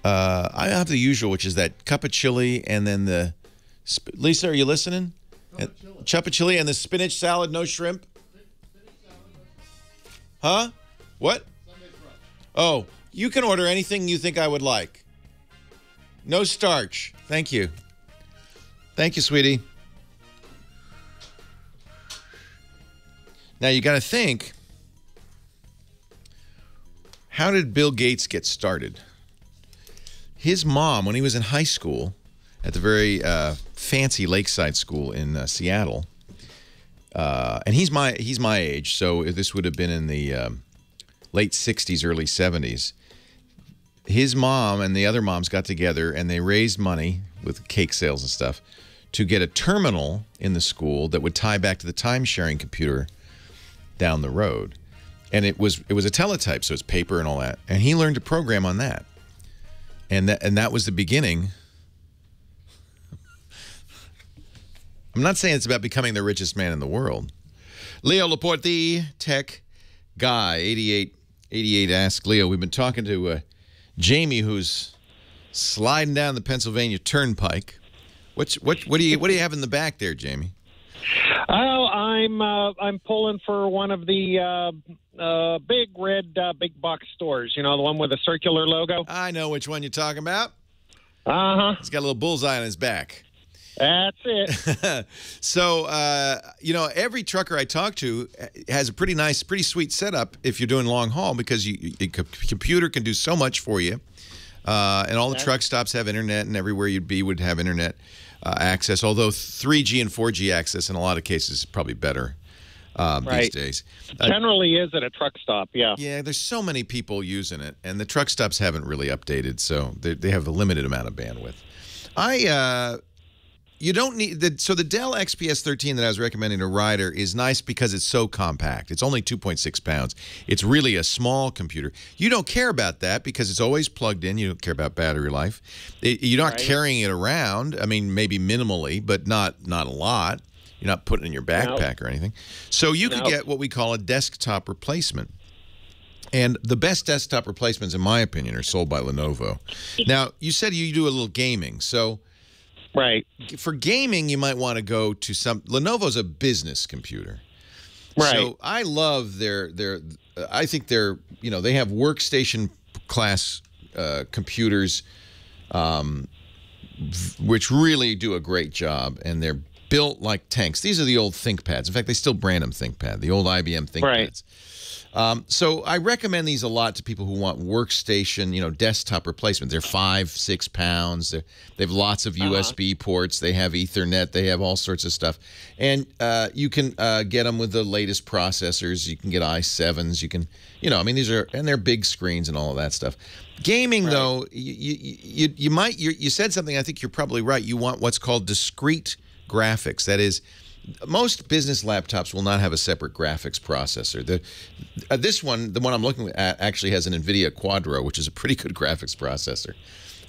I have the usual, which is that cup of chili and then the... Lisa, are you listening? Cup of chili and the spinach salad, no shrimp? Huh? What? Oh, you can order anything you think I would like. No starch. Thank you. Thank you, sweetie. Now, you got to think, how did Bill Gates get started? His mom, when he was in high school, at the very fancy Lakeside School in Seattle, and he's my age, so this would have been in the late 60s, early 70s. His mom and the other moms got together, and they raised money with cake sales and stuff to get a terminal in the school that would tie back to the time-sharing computer down the road. And it was a teletype, so it's paper and all that. And he learned to program on that. And that was the beginning. I'm not saying it's about becoming the richest man in the world. Leo Laporte, the tech guy, 88 Ask Leo. We've been talking to Jamie, who's sliding down the Pennsylvania Turnpike. What do you have in the back there, Jamie?
Oh, I'm pulling for one of the big red big box stores. You know, the one with the circular logo.
I know which one you're talking about.
He's
got a little bullseye on his back.
That's it.
So, you know, every trucker I talk to has a pretty nice, pretty sweet setup if you're doing long haul, because a computer can do so much for you. And all the truck stops have internet, and everywhere you'd be would have internet access, although 3G and 4G access in a lot of cases is probably better these days.
Generally is at a truck stop, yeah.
Yeah, there's so many people using it, and the truck stops haven't really updated, so they have a limited amount of bandwidth. You don't need so the Dell XPS 13 that I was recommending to Ryder is nice because it's so compact. It's only 2.6 pounds. It's really a small computer. You don't care about that because it's always plugged in. You don't care about battery life. You're not carrying it around. I mean, maybe minimally, but not a lot. You're not putting it in your backpack or anything. So you could get what we call a desktop replacement. And the best desktop replacements, in my opinion, are sold by Lenovo. Now, you said you do a little gaming, so...
Right.
For gaming, you might want to go to some... Lenovo's a business computer.
Right.
So I love I think they're, you know, they have workstation class computers which really do a great job, and they're built like tanks. These are the old ThinkPads. In fact, they still brand them ThinkPad, the old IBM ThinkPads. Right. So I recommend these a lot to people who want workstation, you know, desktop replacement. They're 5-6 pounds. They have lots of USB ports. They have Ethernet. They have all sorts of stuff. And you can get them with the latest processors. You can get i7s. You can, you know, I mean, these are, and they're big screens and all of that stuff. Gaming, though, you said something, I think you're probably right. You want what's called discrete graphics. That is, most business laptops will not have a separate graphics processor. This one, the one I'm looking at, actually has an NVIDIA Quadro, which is a pretty good graphics processor.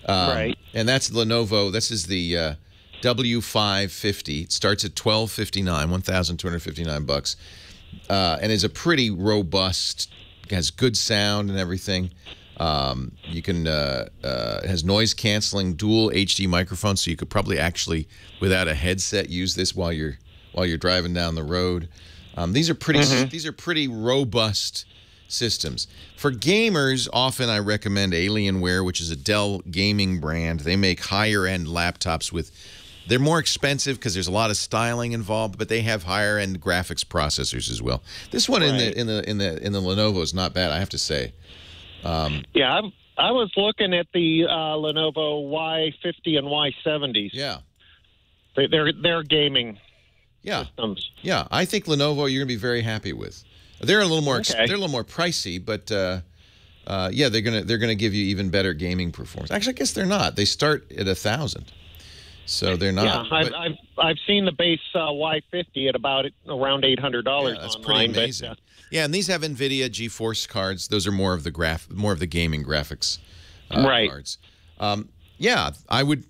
Right.
And that's Lenovo. This is the W550. It starts at $1,259, $1,259, and is a pretty robust. Has good sound and everything. You can it has noise canceling dual HD microphones, so you could probably actually, without a headset, use this while you're driving down the road. These are pretty robust systems. For gamers, often I recommend Alienware, which is a Dell gaming brand. They make higher end laptops with. They're more expensive because there's a lot of styling involved, but they have higher end graphics processors as well. This one in the Lenovo is not bad, I have to say.
Yeah, I was looking at the Lenovo Y50 and Y70s.
Yeah,
they're gaming.
Yeah,
systems.
Yeah. I think Lenovo you're gonna be very happy with. They're a little more they're a little more pricey, but yeah, they're gonna give you even better gaming performance. Actually, I guess they're not. They start at $1,000. So they're not.
Yeah, I've seen the base Y50 at around $800
yeah, that's
online.
Pretty amazing. Yeah, and these have NVIDIA GeForce cards. Those are more of the gaming graphics cards. Yeah, I would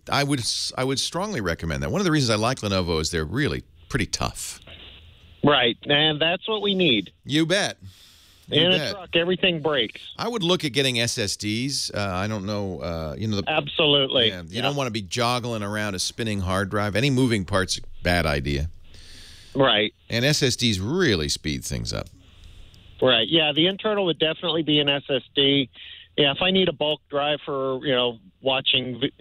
strongly recommend that. One of the reasons I like Lenovo is they're really pretty tough.
Right, and that's what we need.
You bet.
In a truck, everything breaks.
I would look at getting SSDs. I don't know,
absolutely.
Yeah, you don't want to be joggling around a spinning hard drive. Any moving parts, bad idea.
Right.
And SSDs really speed things up.
Right. Yeah, the internal would definitely be an SSD. Yeah, if I need a bulk drive for watching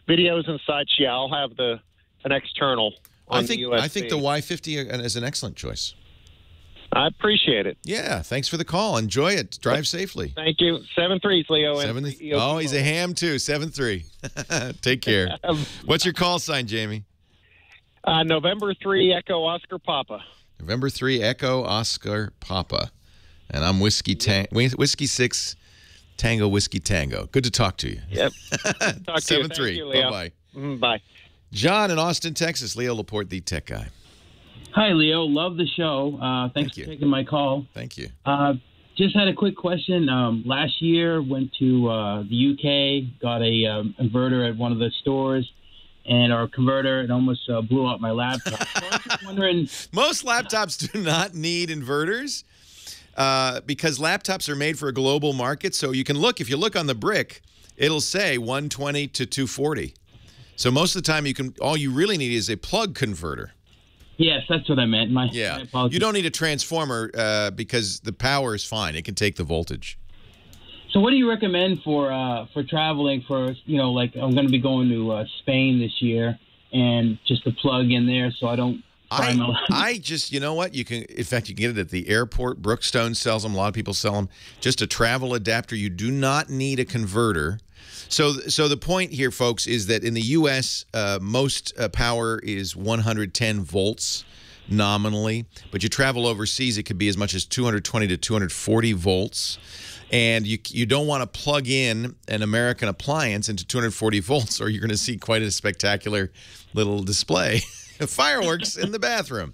videos and such, yeah, I'll have an external on the USB.
I think the Y50 is an excellent choice.
I appreciate it.
Yeah, thanks for the call. Enjoy it. Drive safely.
Thank you. 7-3's Leo.
Oh, he's a ham too. 7-3. Take care. What's your call sign, Jamie?
November 3 Echo Oscar Papa.
November 3 Echo Oscar Papa. And I'm Whiskey 6 Tango Whiskey Tango. Good to talk to you.
Yep. Talk to
7-3.
you, Leo.
Bye-bye.
Bye.
John in Austin, Texas. Leo Laporte, the tech guy.
Hi, Leo. Love the show. Thanks for taking my call.
Thank you.
Just had a quick question. Last year, went to the UK, got a inverter at one of the stores, and our converter, it almost blew up my laptop. So I'm just wondering...
Most laptops do not need inverters because laptops are made for a global market. So you can look, if you look on the brick, it'll say 120 to 240. So most of the time, all you really need is a plug converter.
Yes, that's what I meant. My apologies.
You don't need a transformer because the power is fine. It can take the voltage.
So what do you recommend for traveling for, like I'm going to be going to Spain this year and just to plug in there so I don't I
just, you know what? In fact, you can get it at the airport. Brookstone sells them. A lot of people sell them. Just a travel adapter. You do not need a converter. So the point here, folks, is that in the U.S., most power is 110 volts nominally. But you travel overseas, it could be as much as 220 to 240 volts. And you don't want to plug in an American appliance into 240 volts, or you're going to see quite a spectacular little display of fireworks in the bathroom.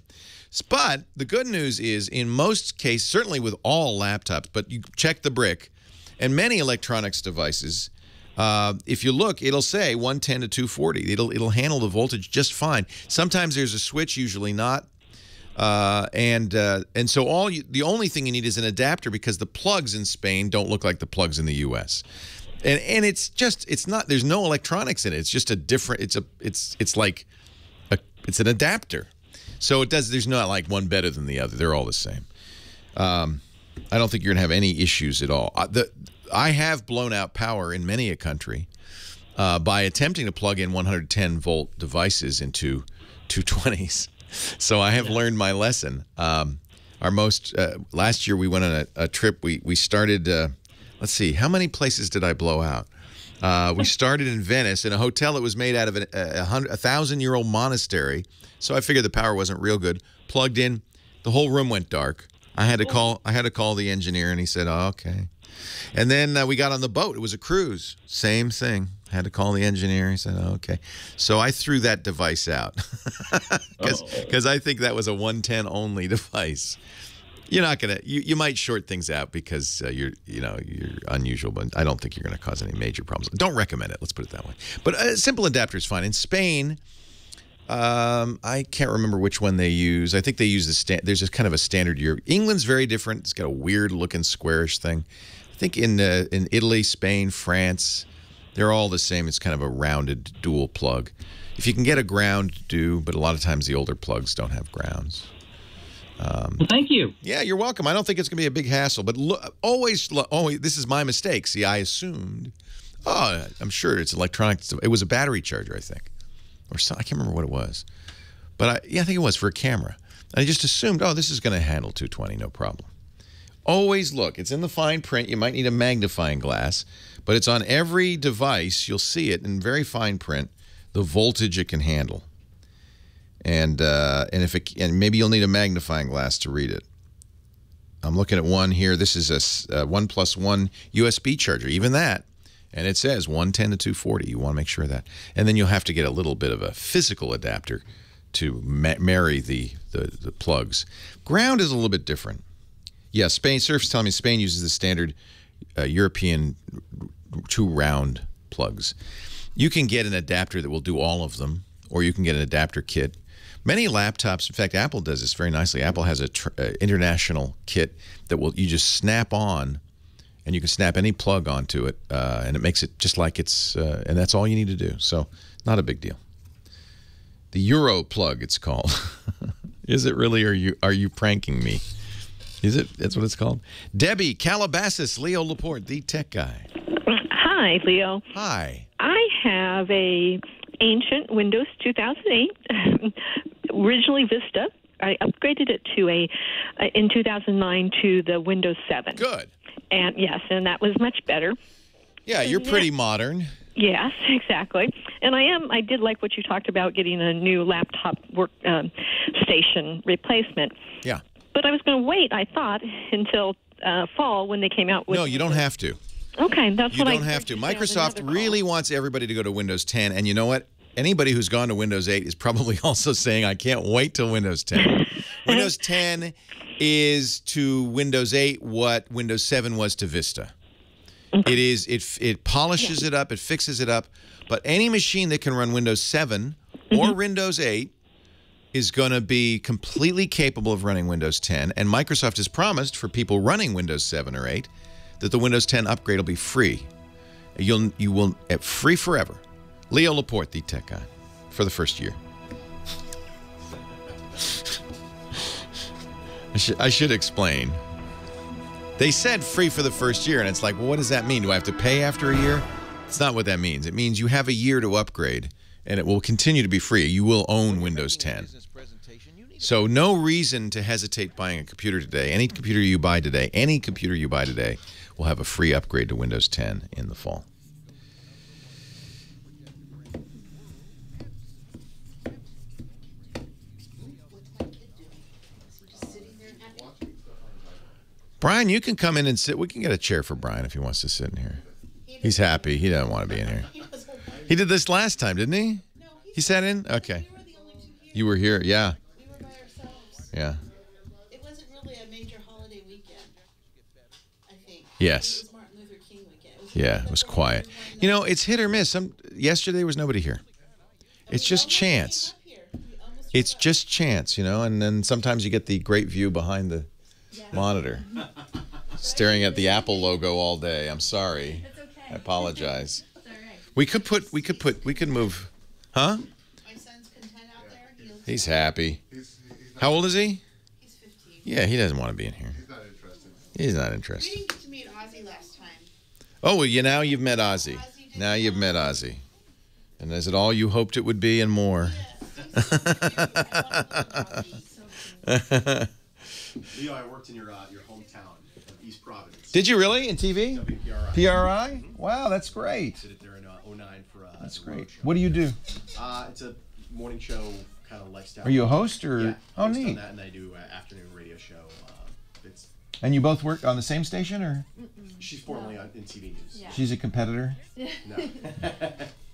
But the good news is, in most cases, certainly with all laptops, but you check the brick, and many electronics devices, if you look, it'll say 110 to 240. It'll handle the voltage just fine. Sometimes there's a switch, usually not. And so the only thing you need is an adapter because the plugs in Spain don't look like the plugs in the U.S. And it's not. There's no electronics in it. It's just a different. It's an adapter. So there's not like one better than the other. They're all the same. I don't think you're gonna have any issues at all. I have blown out power in many a country by attempting to plug in 110 volt devices into 220s. So I have learned my lesson. Last year we went on a trip. We started. Let's see, how many places did I blow out? We started in Venice in a hotel that was made out of a 1,000-year-old monastery. So I figured the power wasn't real good. Plugged in, the whole room went dark. I had to call the engineer, and he said, "Oh, okay." And then we got on the boat. It was a cruise. Same thing. Had to call the engineer. He said, oh, okay. So I threw that device out because I think that was a 110 only device. You're not gonna. You might short things out because you're unusual, but I don't think you're gonna cause any major problems. Don't recommend it. Let's put it that way. But a simple adapter is fine. In Spain, I can't remember which one they use. I think they use there's just kind of a standard year. England's very different. It's got a weird looking squarish thing. I think in Italy, Spain, France, they're all the same. It's kind of a rounded dual plug. If you can get a ground, do. But a lot of times the older plugs don't have grounds.
Well, thank you.
Yeah, you're welcome. I don't think it's going to be a big hassle, but always, this is my mistake. See, I assumed, I'm sure it's electronic. It was a battery charger, I think, or I can't remember what it was, but I think it was for a camera. I just assumed, this is going to handle 220, no problem. Always look. It's in the fine print. You might need a magnifying glass, but it's on every device. You'll see it in very fine print, the voltage it can handle. And maybe you'll need a magnifying glass to read it. I'm looking at one here. This is a 1+1 USB charger, even that. And it says 110 to 240. You want to make sure of that. And then you'll have to get a little bit of a physical adapter to marry the plugs. Ground is a little bit different. Yeah, Surf's telling me Spain uses the standard European 2 round plugs. You can get an adapter that will do all of them, or you can get an adapter kit. Many laptops, in fact, Apple does this very nicely. Apple has an international kit that you just snap on, and you can snap any plug onto it, and it makes it just like it's, and that's all you need to do. So, not a big deal. The Euro plug, it's called. Is it really, or are you pranking me? Is it? That's what it's called. Debbie, Calabasas, Leo Laporte, the tech guy.
Hi, Leo.
Hi.
I have a ancient Windows 2008, originally Vista. I upgraded it to in 2009 to the Windows 7.
Good.
And yes, and that was much better.
Yeah, you're pretty modern.
Yes, exactly. And I did like what you talked about, getting a new laptop workstation replacement.
Yeah.
But I was going to wait, I thought, until fall when they came out with...
No, you don't have to.
Okay, that's what I...
You don't have to. Microsoft really wants everybody to go to Windows 10, and you know what? Anybody who's gone to Windows 8 is probably also saying, I can't wait till Windows 10. Windows 10 is to Windows 8 what Windows 7 was to Vista.
Okay.
It polishes it up, it fixes it up, but any machine that can run Windows 7 or Windows 8 is going to be completely capable of running Windows 10, and Microsoft has promised for people running Windows 7 or 8 that the Windows 10 upgrade will be free. You will free forever. Leo Laporte, the tech guy, for the first year. I should explain. They said free for the first year, and it's like, well, what does that mean? Do I have to pay after a year? It's not what that means. It means you have a year to upgrade, and it will continue to be free. You will own Windows 10. So no reason to hesitate buying a computer today. Any computer you buy today will have a free upgrade to Windows 10 in the fall. Brian, you can come in and sit. We can get a chair for Brian if he wants to sit in here. He's happy. He doesn't want to be in here. He did this last time, didn't he? He sat in? Okay. You were here, yeah.
We were by ourselves.
Yeah.
It wasn't really a major holiday weekend, I think.
Yes.
It was Martin Luther King weekend.
Yeah, it was quiet. You know, it's hit or miss. Yesterday there was nobody here. It's just chance. It's just chance, you know, and then sometimes you get the great view behind the monitor. Staring at the Apple logo all day. I'm sorry.
It's okay.
I apologize.
It's all right.
We could move. Huh?
My son's content out there.
He's happy. How old is he?
He's 15.
Yeah, he doesn't want to be in here.
He's not interested.
He's not
We
interested.
didn't get to meet Ozzy last time.
Oh, well, now you've met Ozzy. Now you've met Ozzy. And is it all you hoped it would be and more?
Leo, I worked in your hometown of East Providence.
Did you really? In TV?
WPRI.
PRI? Wow, that's great.
Did it there in 09 for
That's
the
great.
road show.
What do you do?
It's a morning show kind of lifestyle.
Are you a host or?
Yeah,
Oh,
based on
neat.
that, and I do afternoon radio show. It's
And you both work on the same station, or?
She's formerly in TV news.
Yeah.
She's a competitor?
No.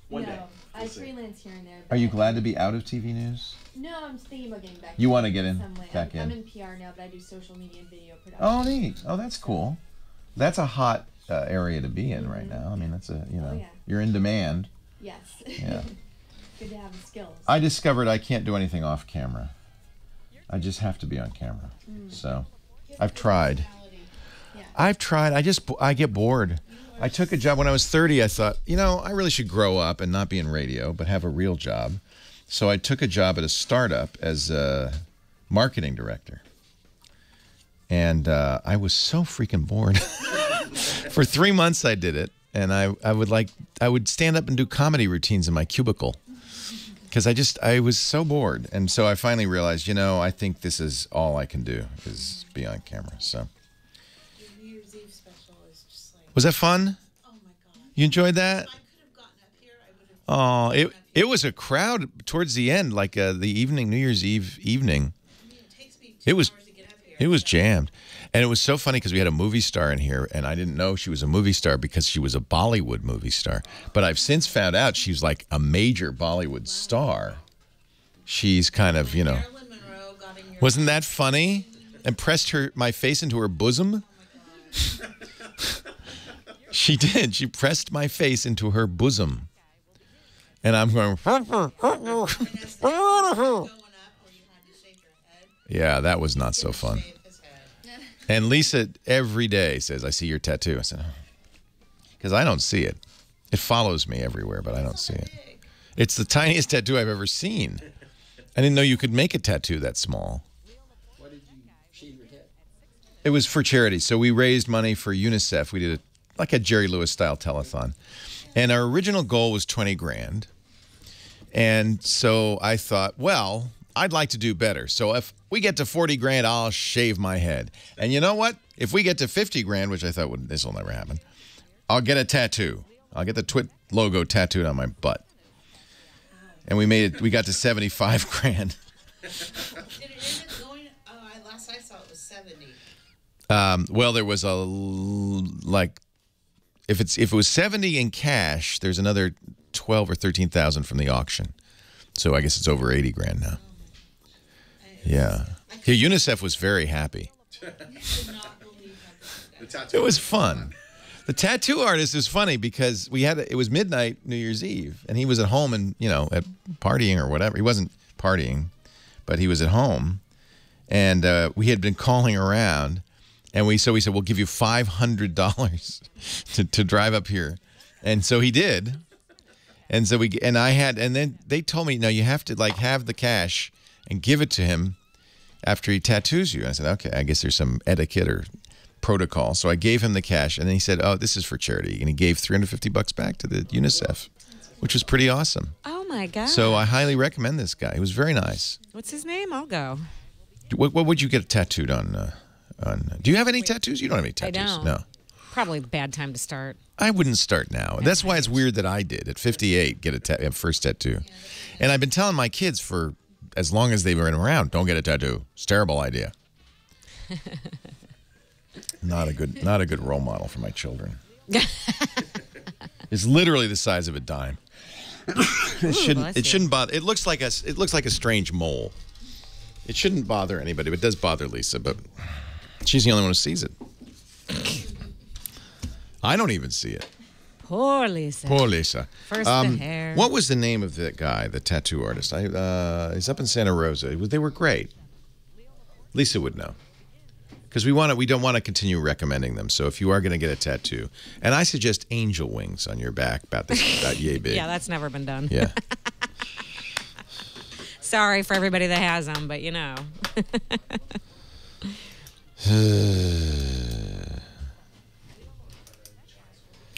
One day.
I freelance here and there.
Are you glad to be out of TV news?
No, I'm thinking about getting back.
You want to get in,
some way.
back
I'm
in?
in PR now, but I do social media and video production.
Oh, neat. Oh, that's cool. That's a hot area to be in right now. I mean, that's you're in demand.
Yes.
Yeah.
Good to have the skills.
I discovered I can't do anything off camera. I just have to be on camera. So, I've tried. I've tried. I get bored. I took a job when I was 30. I thought, I really should grow up and not be in radio, but have a real job. So I took a job at a startup as a marketing director. And I was so freaking bored. For 3 months I did it. And I would stand up and do comedy routines in my cubicle. Because I was so bored. And so I finally realized, I think this is all I can do is be on camera. So.
Your New Year's Eve special is just like...
Was that fun?
Oh my God.
You enjoyed that?
If I could have gotten up here, I would have...
Oh, it was a crowd towards the end, like the evening, New Year's Eve evening.
I mean, it takes me 2
It was
hours to get up here.
it was jammed. And it was so funny because we had a movie star in here, and I didn't know she was a movie star because she was a Bollywood movie star. But I've since found out she's like a major Bollywood star. She's kind of,
Marilyn Monroe got in your...
Wasn't that funny? And pressed my face into her bosom. She did. She pressed my face into her bosom. And I'm going... Yeah, that was not so fun. And Lisa every day says, I see your tattoo. I said, because I don't see it. It follows me everywhere, but I don't see it. It's the tiniest tattoo I've ever seen. I didn't know you could make a tattoo that small.
Why did you shave your head?
It was for charity. So we raised money for UNICEF. We did like a Jerry Lewis style telethon. And our original goal was 20 grand. And so I thought, well, I'd like to do better. So if we get to 40 grand, I'll shave my head. And you know what? If we get to 50 grand, which I thought this will never happen, I'll get a tattoo. I'll get the Twit logo tattooed on my butt. And we got to 75 grand.
Did it end up going... last I saw it was 70.
Well, there was if it was 70 in cash, there's another 12 or 13,000 from the auction. So I guess it's over 80 grand now. Yeah. UNICEF was very happy. It was fun. The tattoo artist is funny because it was midnight New Year's Eve, and he was at home and, at partying or whatever. He wasn't partying, but he was at home. And we had been calling around, and we said, we'll give you $500 to drive up here. And so he did. And so then they told me, no, you have to have the cash and give it to him after he tattoos you. And I said, okay, I guess there's some etiquette or protocol. So I gave him the cash, and then he said, oh, this is for charity. And he gave $350 back to the UNICEF, which was pretty awesome.
Oh my God.
So I highly recommend this guy. He was very nice.
What's his name? I'll go.
What would you get tattooed on? Do you have any tattoos? You don't have any tattoos.
I don't.
No.
Probably a bad time to start.
I wouldn't start now. That's why it's weird that I did at 58 get a first tattoo. And I've been telling my kids for as long as they've been around, don't get a tattoo. It's a terrible idea. Not a good role model for my children. It's literally the size of a dime. It shouldn't bother. It looks like a strange mole. It shouldn't bother anybody, but it does bother Lisa, but she's the only one who sees it. I don't even see it.
Poor Lisa.
Poor Lisa.
First the hair.
What was the name of that guy, the tattoo artist? He's up in Santa Rosa. They were great. Lisa would know. Because we don't want to continue recommending them. So if you are going to get a tattoo, and I suggest angel wings on your back about yay big.
Yeah, that's never been done.
Yeah.
Sorry for everybody that has them, but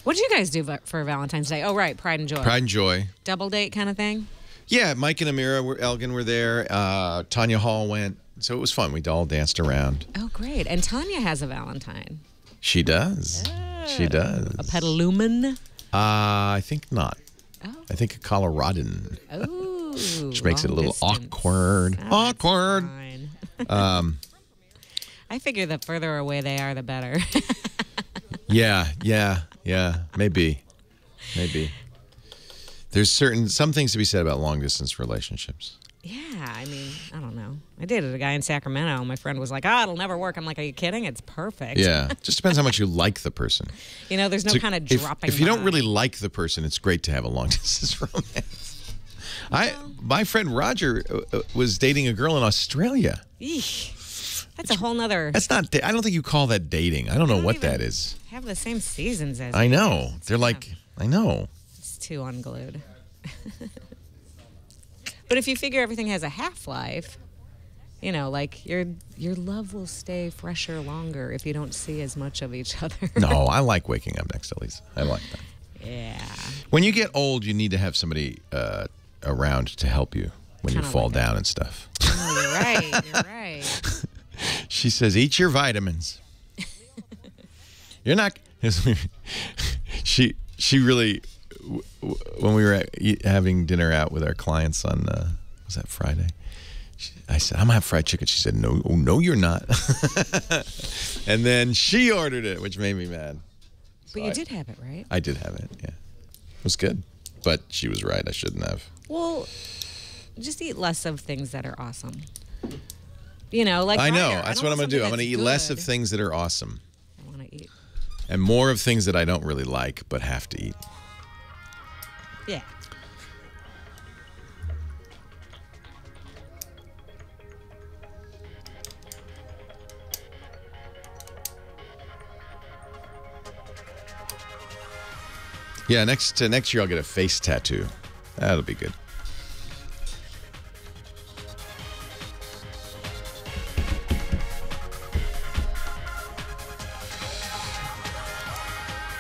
What did you guys do for Valentine's Day? Oh, right, Pride and Joy.
Pride and Joy.
Double date kind of thing?
Yeah, Mike and Amira Elgin were there. Tanya Hall went. So it was fun. We all danced around.
Oh, great. And Tanya has a Valentine.
She does. She does.
A Petalumen?
I think not.
Oh.
I think a Coloradan.
Oh.
Which makes it a little awkward. Awkward.
I figure the further away they are, the better.
Yeah. Maybe. There's some things to be said about long distance relationships.
Yeah, I mean, I don't know. I dated a guy in Sacramento. My friend was like, it'll never work. I'm like, are you kidding? It's perfect.
Yeah. Just depends how much you like the person.
You know, there's no kind of dropping.
If you don't really like the person, it's great to have a long distance romance. My friend Roger was dating a girl in Australia.
Eesh. That's a whole nother.
That's not. I don't think you call that dating. I don't know what that is.
Have the same seasons as.
I know. They're like. I know.
It's too unglued. But if you figure everything has a half-life, you know, like your love will stay fresher longer if you don't see as much of each other.
No, I like waking up next to Lisa. I like that.
Yeah.
When you get old, you need to have somebody around to help you when you fall down and stuff.
Oh, you're right. You're right.
She says, eat your vitamins. You're not. She really. When we were having dinner out with our clients on, was that Friday? I said, I'm going to have fried chicken. She said, no, no, you're not. And then she ordered it, which made me mad.
But you did have it, right?
I did have it, yeah. It was good. But she was right. I shouldn't have.
Well, just eat less of things that are awesome. You know, like
I know.
Ryder.
That's what I'm going to do. I'm going to eat less of things that are awesome.
I want to eat.
And more of things that I don't really like but have to eat.
Yeah.
Yeah, next year I'll get a face tattoo. That'll be good.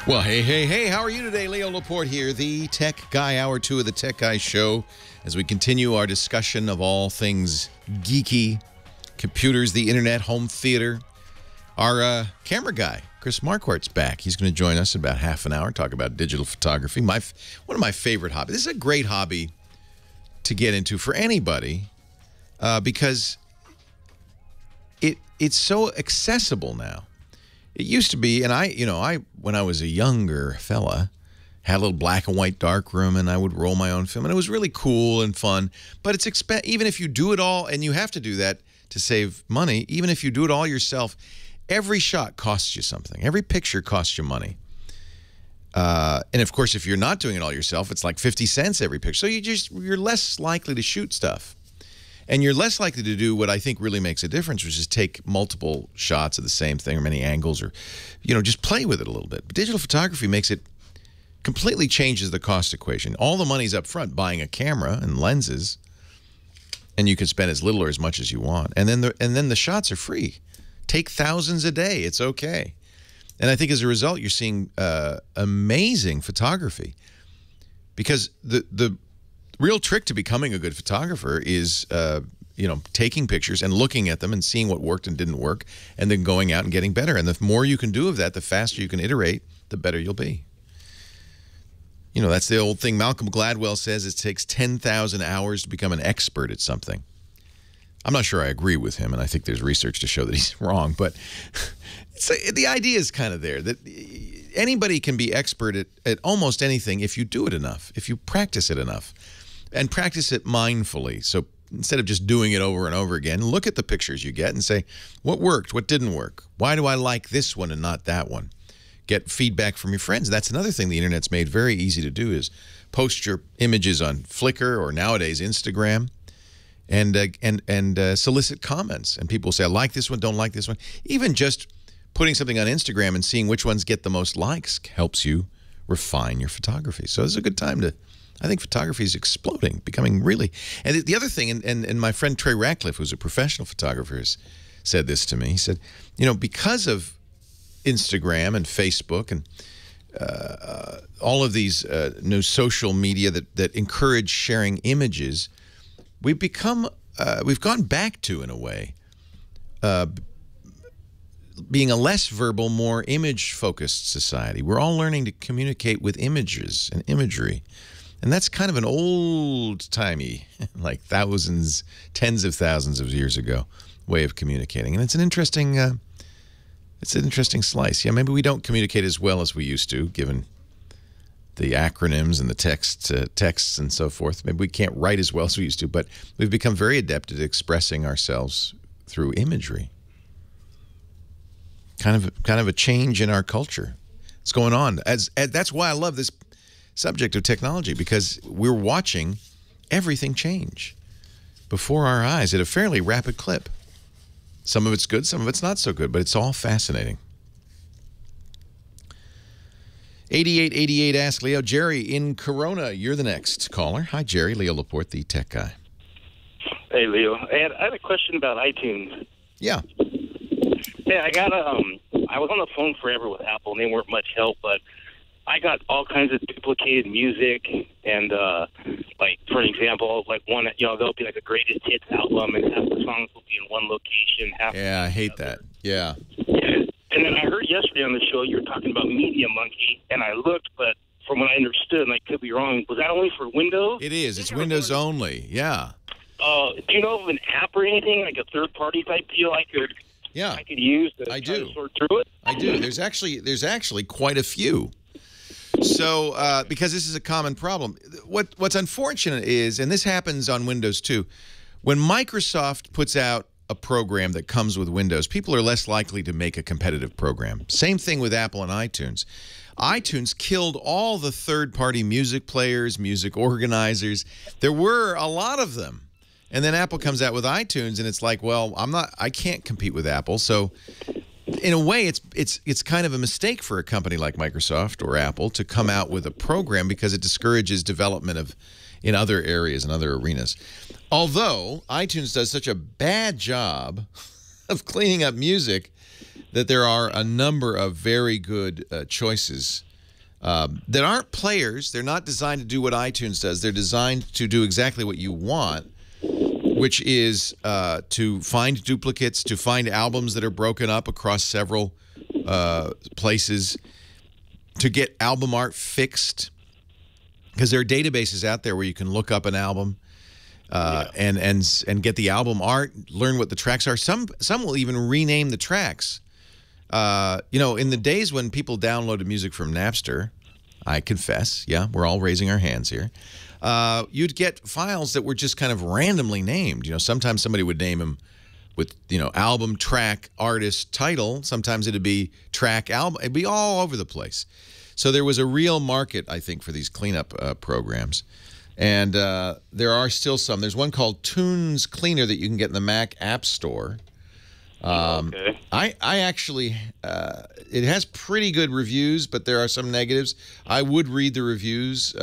Well, hey, how are you today? Leo Laporte here, the Tech Guy, Hour 2 of the Tech Guy Show, as we continue our discussion of all things geeky, computers, the internet, home theater. Our camera guy, Chris Marquardt's back. He's going to join us in about half an hour, talk about digital photography. One of my favorite hobbies. This is a great hobby to get into for anybody because it's so accessible now. It used to be, and I when I was a younger fella, had a little black and white dark room, and I would roll my own film, and it was really cool and fun. But it's even if you do it all, and you have to do that to save money, even if you do it all yourself, every shot costs you something. Every picture costs you money. And of course, if you're not doing it all yourself, it's like 50 cents every picture. So you're less likely to shoot stuff. And you're less likely to do what I think really makes a difference, which is take multiple shots of the same thing or many angles or, just play with it a little bit. But digital photography completely changes the cost equation. All the money's up front, buying a camera and lenses, and you can spend as little or as much as you want. And then the shots are free. Take thousands a day. It's okay. And I think as a result, you're seeing amazing photography. Because the real trick to becoming a good photographer is, taking pictures and looking at them and seeing what worked and didn't work, and then going out and getting better. And the more you can do of that, the faster you can iterate, the better you'll be. That's the old thing Malcolm Gladwell says, it takes 10,000 hours to become an expert at something. I'm not sure I agree with him, and I think there's research to show that he's wrong, but the idea is kind of there, that anybody can be expert at almost anything if you do it enough, if you practice it enough, and practice it mindfully. So instead of just doing it over and over again, look at the pictures you get and say, what worked, what didn't work? Why do I like this one and not that one? Get feedback from your friends. That's another thing the internet's made very easy to do, is post your images on Flickr or nowadays Instagram, and solicit comments. And people say, I like this one, don't like this one. Even just putting something on Instagram and seeing which ones get the most likes helps you refine your photography. So it's a good time I think photography is exploding, becoming really. And the other thing, and my friend Trey Ratcliffe, who's a professional photographer, said this to me. He said, because of Instagram and Facebook and all of these new social media that encourage sharing images, we've gone back to, in a way, being a less verbal, more image-focused society. We're all learning to communicate with images and imagery. And that's kind of an old-timey, like tens of thousands of years ago, way of communicating, and it's an interesting slice. Yeah, maybe we don't communicate as well as we used to, given the acronyms and the texts and so forth. Maybe we can't write as well as we used to, but we've become very adept at expressing ourselves through imagery. Kind of a change in our culture. It's going on. That's why I love this subject of technology, because we're watching everything change before our eyes at a fairly rapid clip. Some of it's good, some of it's not so good, but it's all fascinating. 8888 Ask Leo. Jerry in Corona, you're the next caller. Hi, Jerry. Leo Laporte, the tech guy.
Hey, Leo. I had a question about iTunes.
Yeah.
Yeah, I was on the phone forever with Apple, and they weren't much help, but I got all kinds of duplicated music, and like, for example, like one, there'll be like a greatest hits album, and half the songs will be in one location.
Yeah, I hate that. Yeah.
And then I heard yesterday on the show you were talking about Media Monkey, and I looked, but from what I understood, and I could be wrong, was that only for Windows?
It is. It's Windows only. Yeah.
Do you know of an app or anything, like a third-party type deal I could use to try to sort through it?
I do. There's actually quite a few. So, because this is a common problem, what's unfortunate is, and this happens on Windows too, when Microsoft puts out a program that comes with Windows, people are less likely to make a competitive program. Same thing with Apple and iTunes. iTunes killed all the third-party music players, music organizers. There were a lot of them. And then Apple comes out with iTunes, and it's like, well, I can't compete with Apple. So in a way, it's kind of a mistake for a company like Microsoft or Apple to come out with a program, because it discourages development in other areas and other arenas. Although iTunes does such a bad job of cleaning up music that there are a number of very good choices that aren't players. They're not designed to do what iTunes does. They're designed to do exactly what you want, which is to find duplicates, to find albums that are broken up across several places, to get album art fixed, because there are databases out there where you can look up an album and get the album art, learn what the tracks are. Some will even rename the tracks. In the days when people downloaded music from Napster, I confess, yeah, we're all raising our hands here. You'd get files that were just kind of randomly named. Sometimes somebody would name them with, album, track, artist, title. Sometimes it'd be track, album. It'd be all over the place. So there was a real market, I think, for these cleanup programs. And there are still some. There's one called Tunes Cleaner that you can get in the Mac App Store.
Okay.
I actually, it has pretty good reviews, but there are some negatives. I would read the reviews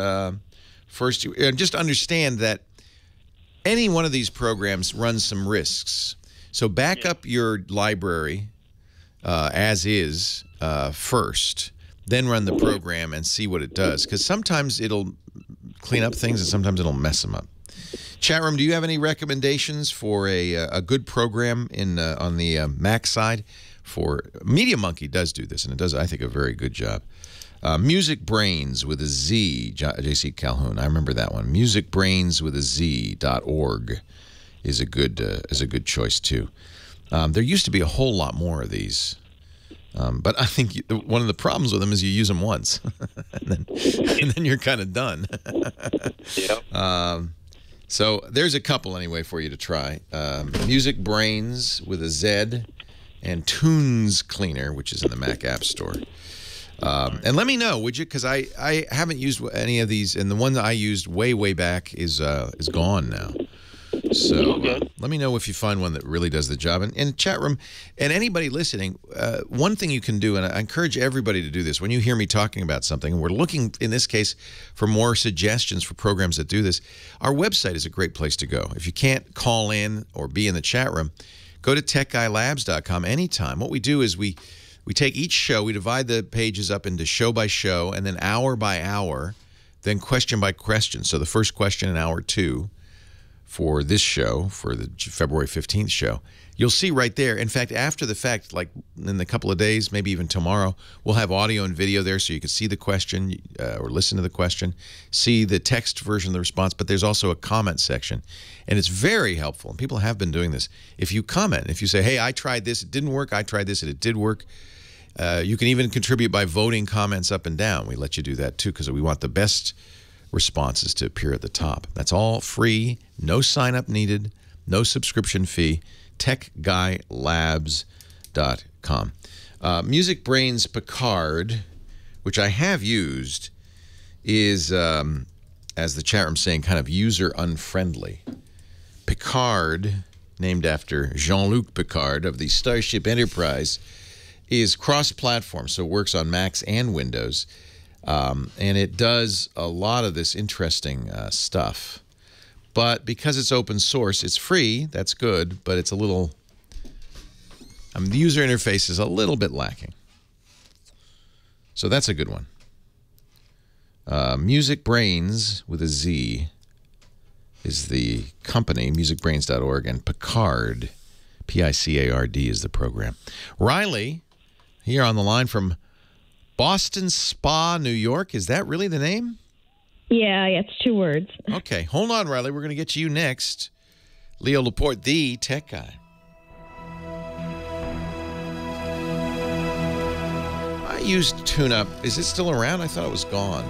first, and just understand that any one of these programs runs some risks. So back up your library as is first, then run the program and see what it does, because sometimes it'll clean up things and sometimes it'll mess them up. Chat room, do you have any recommendations for a good program on the Mac side? For Media Monkey does do this, and it does, I think, a very good job. Music Brains with a Z, J.C. Calhoun. I remember that one. Musicbrains with a Z.org is a good choice too. There used to be a whole lot more of these. But I think one of the problems with them is you use them once, and then you're kind of done.
Yep.
So there's a couple anyway for you to try. Music Brains with a Z, and Tunes Cleaner, which is in the Mac App Store. And let me know, would you? Because I haven't used any of these, and the one that I used way back is gone now. So let me know if you find one that really does the job. And chat room, and anybody listening, one thing you can do, and I encourage everybody to do this, when you hear me talking about something, and we're looking, in this case, for more suggestions for programs that do this, our website is a great place to go. If you can't call in or be in the chat room, go to techguylabs.com anytime. What we do is we take each show, we divide the pages up into show by show, and then hour by hour, then question by question. So the first question in hour 2, for this show, for the February 15th show. You'll see right there. In fact, after the fact, like in a couple of days, maybe even tomorrow, we'll have audio and video there so you can see the question or listen to the question, see the text version of the response, but there's also a comment section. And it's very helpful. And people have been doing this. If you comment, if you say, hey, I tried this, it didn't work, I tried this, and it did work, you can even contribute by voting comments up and down. We let you do that too because we want the best responses to appear at the top. That's all free, no sign up needed, no subscription fee. TechGuyLabs.com. Music Brains Picard, which I have used, is, as the chat room's saying, kind of user unfriendly. Picard, named after Jean-Luc Picard of the Starship Enterprise, is cross-platform, so it works on Macs and Windows, and it does a lot of this interesting stuff. But because it's open source, it's free. That's good, but it's a little, the user interface is a little bit lacking. So that's a good one. Music Brains with a Z is the company, musicbrains.org, and Picard, P-I-C-A-R-D, is the program. Riley, here on the line from Boston Spa, New York. Is that really the name?
Yeah, it's 2 words.
Okay, hold on, Riley. We're going to get to you next. Leo Laporte, the tech guy. I used TuneUp. Is it still around? I thought it was gone.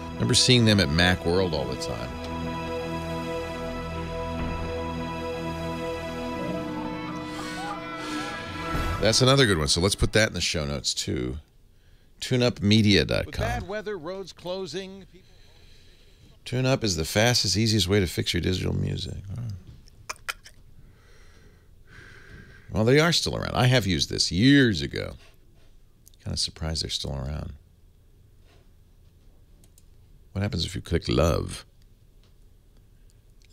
I remember seeing them at Macworld all the time. That's another good one. So let's put that in the show notes, too. TuneUpMedia.com.
Bad weather, roads closing.
TuneUp is the fastest, easiest way to fix your digital music. Well, they are still around. I have used this years ago. Kind of surprised they're still around. What happens if you click love?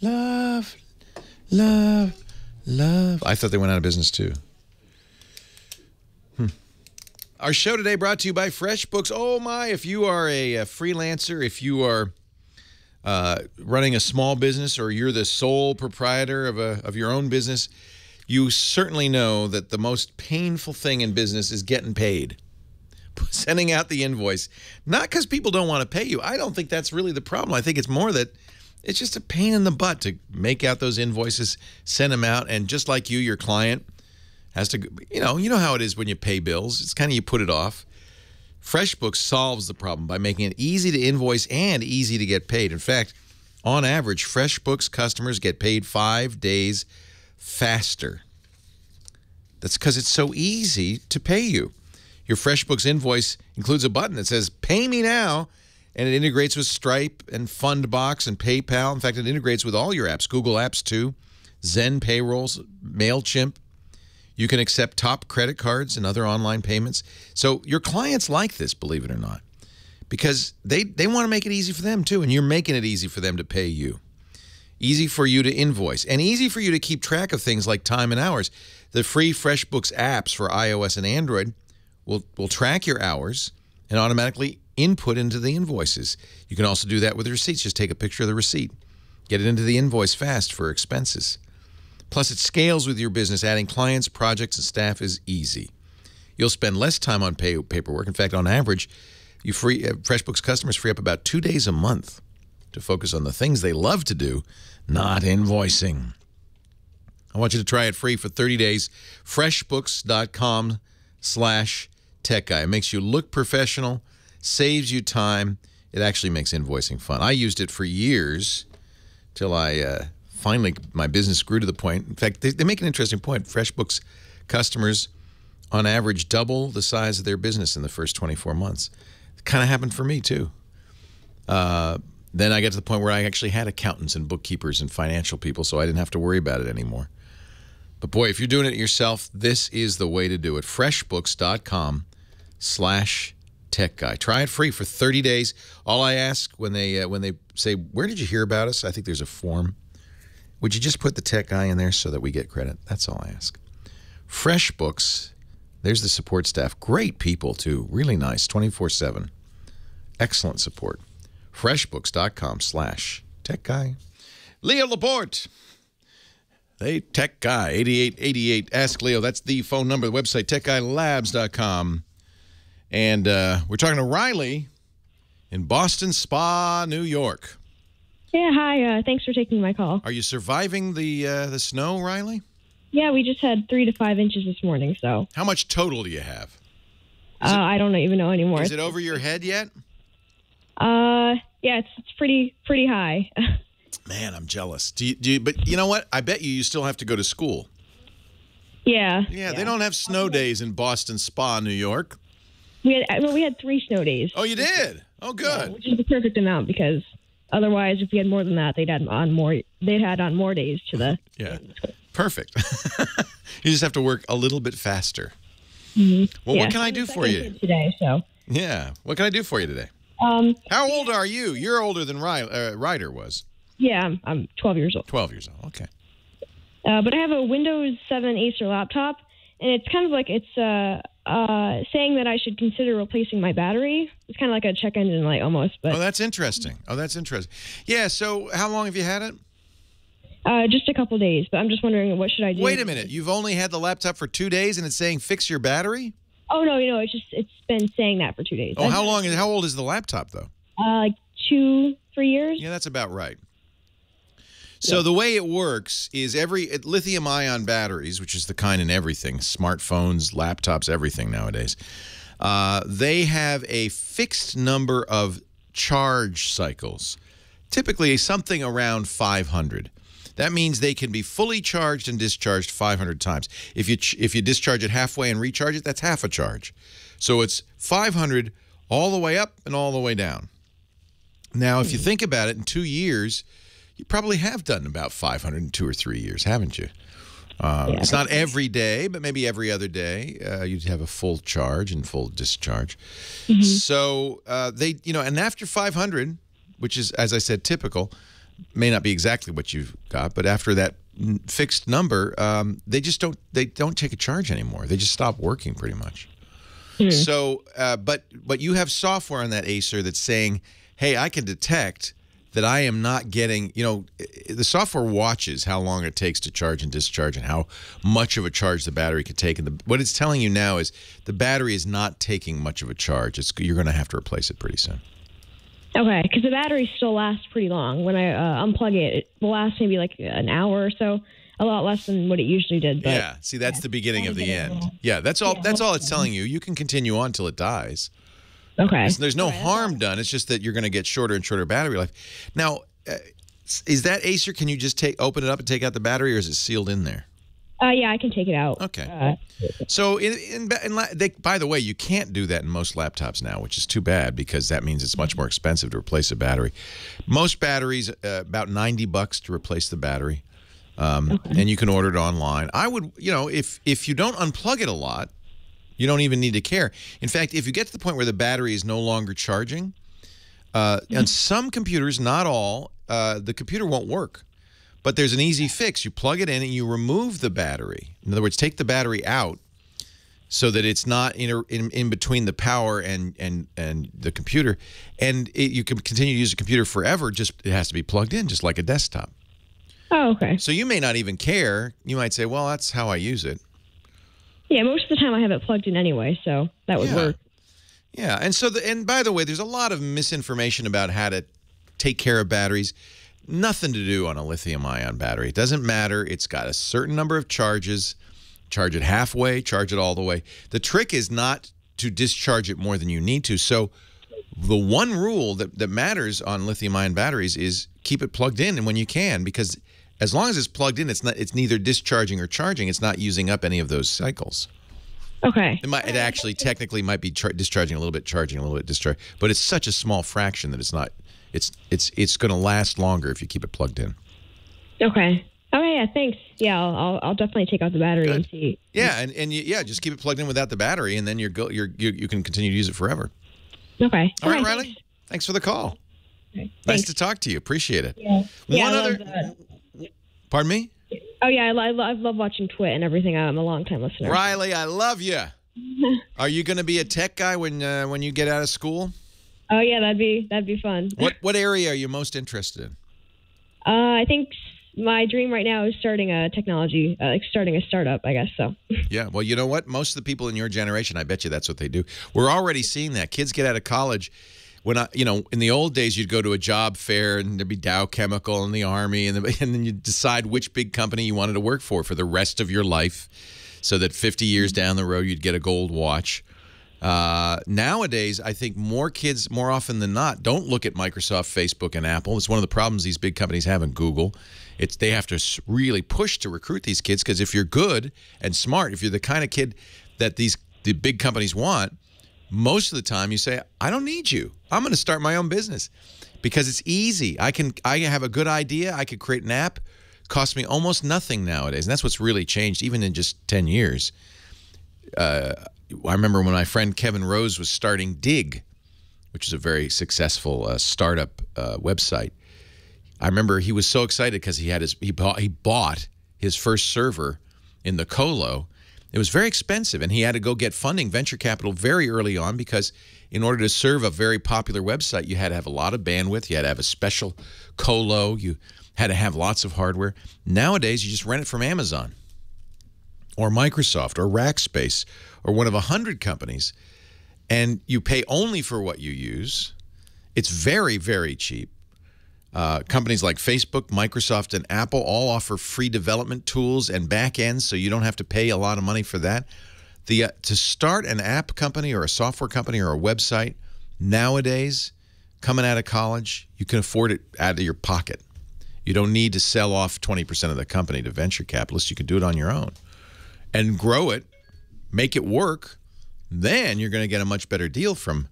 Love, love, love. I thought they went out of business, too. Our show today brought to you by FreshBooks. Oh, my, if you are a freelancer, if you are running a small business or you're the sole proprietor of your own business, you certainly know that the most painful thing in business is getting paid. Sending out the invoice. Not because people don't want to pay you. I don't think that's really the problem. I think it's more that it's just a pain in the butt to make out those invoices, send them out, and just like you, your client has to, you know how it is when you pay bills. It's kind of you put it off. FreshBooks solves the problem by making it easy to invoice and easy to get paid. In fact, on average, FreshBooks customers get paid 5 days faster. That's because it's so easy to pay you. Your FreshBooks invoice includes a button that says, Pay Me Now, and it integrates with Stripe and Fundbox and PayPal. In fact, it integrates with all your apps, Google Apps too, Zen Payrolls, MailChimp. You can accept top credit cards and other online payments. So your clients like this, believe it or not, because they want to make it easy for them too, and you're making it easy for them to pay you. Easy for you to invoice, and easy for you to keep track of things like time and hours. The free FreshBooks apps for iOS and Android will track your hours and automatically input into the invoices. You can also do that with receipts. Just take a picture of the receipt. Get it into the invoice fast for expenses. Plus, it scales with your business. Adding clients, projects, and staff is easy. You'll spend less time on paperwork. In fact, on average, FreshBooks customers free up about 2 days a month to focus on the things they love to do, not invoicing. I want you to try it free for 30 days. FreshBooks.com/TechGuy. It makes you look professional, saves you time. It actually makes invoicing fun. I used it for years till I finally, my business grew to the point. In fact, they make an interesting point. FreshBooks customers, on average, double the size of their business in the first 24 months. It kind of happened for me, too. Then I got to the point where I actually had accountants and bookkeepers and financial people, so I didn't have to worry about it anymore. But, boy, if you're doing it yourself, this is the way to do it. FreshBooks.com/TechGuy. Try it free for 30 days. All I ask when they say, where did you hear about us? I think there's a form. Would you just put the tech guy in there so that we get credit? That's all I ask. FreshBooks, there's the support staff. Great people, too. Really nice, 24/7. Excellent support. FreshBooks.com/TechGuy. Leo Laporte. Hey, Tech Guy, 8888. Ask Leo. That's the phone number, the website, techguylabs.com. And we're talking to Riley in Boston Spa, New York.
Yeah, hi. Thanks for taking my call.
Are you surviving the snow, Riley?
Yeah, we just had 3 to 5 inches this morning, so.
How much total do you have?
I don't even know anymore.
Is it over your head yet?
Yeah, it's pretty high.
Man, I'm jealous. But you know what? I bet you still have to go to school.
Yeah.
Yeah, they don't have snow days in Boston Spa, New York.
We had 3 snow days.
Oh, you did? Oh, good.
Yeah, which is the perfect amount because otherwise, if we had more than that, they'd add on more days to the.
Yeah. Perfect. You just have to work a little bit faster.
Mm-hmm.
Well, what can I do for you
today? So.
Yeah. What can I do for you today? How old are you? You're older than Ryder was.
Yeah, I'm 12 years old.
12 years old. Okay.
But I have a Windows 7 Acer laptop, and it's kind of like it's saying that I should consider replacing my battery. It's kind of like a check engine light almost. But
that's interesting. Yeah. So how long have you had it?
Just a couple days, but I'm just wondering what should I do.
Wait a minute. You've only had the laptop for 2 days, and it's saying fix your battery?
Oh no, it's been saying that for 2 days.
Oh, how old is the laptop though?
Like 2-3 years.
Yeah, that's about right. So the way it works is lithium-ion batteries, which is the kind in everything, smartphones, laptops, everything nowadays, they have a fixed number of charge cycles, typically something around 500. That means they can be fully charged and discharged 500 times. If you discharge it halfway and recharge it, that's half a charge. So it's 500 all the way up and all the way down. Now, if you think about it, in 2 years, you probably have done about 500 in 2 or 3 years, haven't you? It's not every day, but maybe every other day you'd have a full charge and full discharge. Mm-hmm. So and after 500, which is, as I said, typical, may not be exactly what you've got, but after that fixed number, they don't take a charge anymore. They just stop working pretty much. Mm-hmm. So, but you have software on that Acer that's saying, hey, I can detect that I am not getting, the software watches how long it takes to charge and discharge and how much of a charge the battery can take. And what it's telling you now is the battery is not taking much of a charge. You're going to have to replace it pretty soon.
Okay, because the battery still lasts pretty long. When I unplug it, it will last maybe like an hour or so. A lot less than what it usually did. But
yeah, see, that's the beginning of the end. Yeah, that's all it's telling you. You can continue on till it dies.
Okay.
There's no harm done. It's just that you're going to get shorter and shorter battery life. Now, is that Acer, can you just open it up and take out the battery, or is it sealed in there?
Yeah, I can take it out.
Okay. So, by the way, you can't do that in most laptops now, which is too bad because that means it's much more expensive to replace a battery. Most batteries, about $90 to replace the battery, and you can order it online. I would, if you don't unplug it a lot, you don't even need to care. In fact, if you get to the point where the battery is no longer charging, on some computers, not all, the computer won't work. But there's an easy fix. You plug it in and you remove the battery. In other words, take the battery out so that it's not in between the power and the computer. And you can continue to use the computer forever, just it has to be plugged in, just like a desktop.
Oh, okay.
So you may not even care. You might say, well, that's how I use it.
Yeah, most of the time I have it plugged in anyway, so that would work.
Yeah, and by the way, there's a lot of misinformation about how to take care of batteries. Nothing to do on a lithium-ion battery. It doesn't matter. It's got a certain number of charges. Charge it halfway, charge it all the way. The trick is not to discharge it more than you need to. So the one rule that matters on lithium-ion batteries is keep it plugged in and when you can, because as long as it's plugged in, it's neither discharging or charging. It's not using up any of those cycles.
Okay.
It actually technically might be discharging a little bit, charging a little bit, discharging, but it's such a small fraction that it's not. It's going to last longer if you keep it plugged in.
Okay. Okay. Yeah. Thanks. Yeah. I'll definitely take out the battery and see.
Yeah, and just keep it plugged in without the battery, and then you can continue to use it forever.
Okay.
All right, Riley. Thanks for the call.
Okay.
Nice to talk to you. Appreciate it.
Yeah.
One other. Pardon me?
Oh yeah, I love watching Twit and everything. I'm a long time listener.
Riley, I love you. Are you going to be a tech guy when you get out of school?
Oh yeah, that'd be fun.
What area are you most interested in?
I think my dream right now is starting a technology, starting a startup, I guess so.
Yeah, well, you know what? Most of the people in your generation, I bet you that's what they do. We're already seeing that. Kids get out of college. In the old days, you'd go to a job fair and there'd be Dow Chemical and the Army, and then you'd decide which big company you wanted to work for the rest of your life, so that 50 years down the road, you'd get a gold watch. Nowadays, I think more kids, more often than not, don't look at Microsoft, Facebook, and Apple. It's one of the problems these big companies have in Google. They have to really push to recruit these kids, because if you're good and smart, if you're the kind of kid that the big companies want, most of the time you say, I don't need you. I'm going to start my own business because it's easy. I have a good idea. I could create an app. Costs me almost nothing nowadays. And that's what's really changed, even in just 10 years. I remember when my friend Kevin Rose was starting Dig, which is a very successful startup website. I remember he was so excited because he bought his first server in the colo. It was very expensive, and he had to go get funding, venture capital, very early on, because in order to serve a very popular website, you had to have a lot of bandwidth. You had to have a special colo. You had to have lots of hardware. Nowadays, you just rent it from Amazon or Microsoft or Rackspace or one of 100 companies, and you pay only for what you use. It's very, very cheap. Companies like Facebook, Microsoft, and Apple all offer free development tools and back-ends, so you don't have to pay a lot of money for that. To start an app company or a software company or a website nowadays, coming out of college, you can afford it out of your pocket. You don't need to sell off 20% of the company to venture capitalists. You can do it on your own and grow it, make it work. Then you're going to get a much better deal from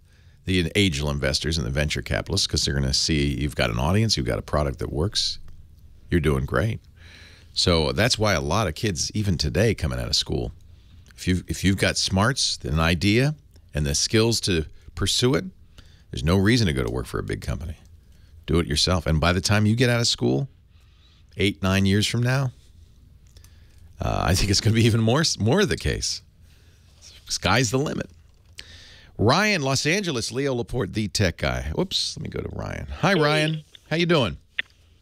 the angel investors and the venture capitalists, because they're going to see you've got an audience, you've got a product that works, you're doing great. So that's why a lot of kids, even today, coming out of school, if you've got smarts, an idea, and the skills to pursue it, there's no reason to go to work for a big company. Do it yourself. And by the time you get out of school, 8, 9 years from now, I think it's going to be even more the case. Sky's the limit. Ryan, Los Angeles, Leo Laporte, the tech guy. Whoops, let me go to Ryan. Hi, hey. Ryan. How you doing?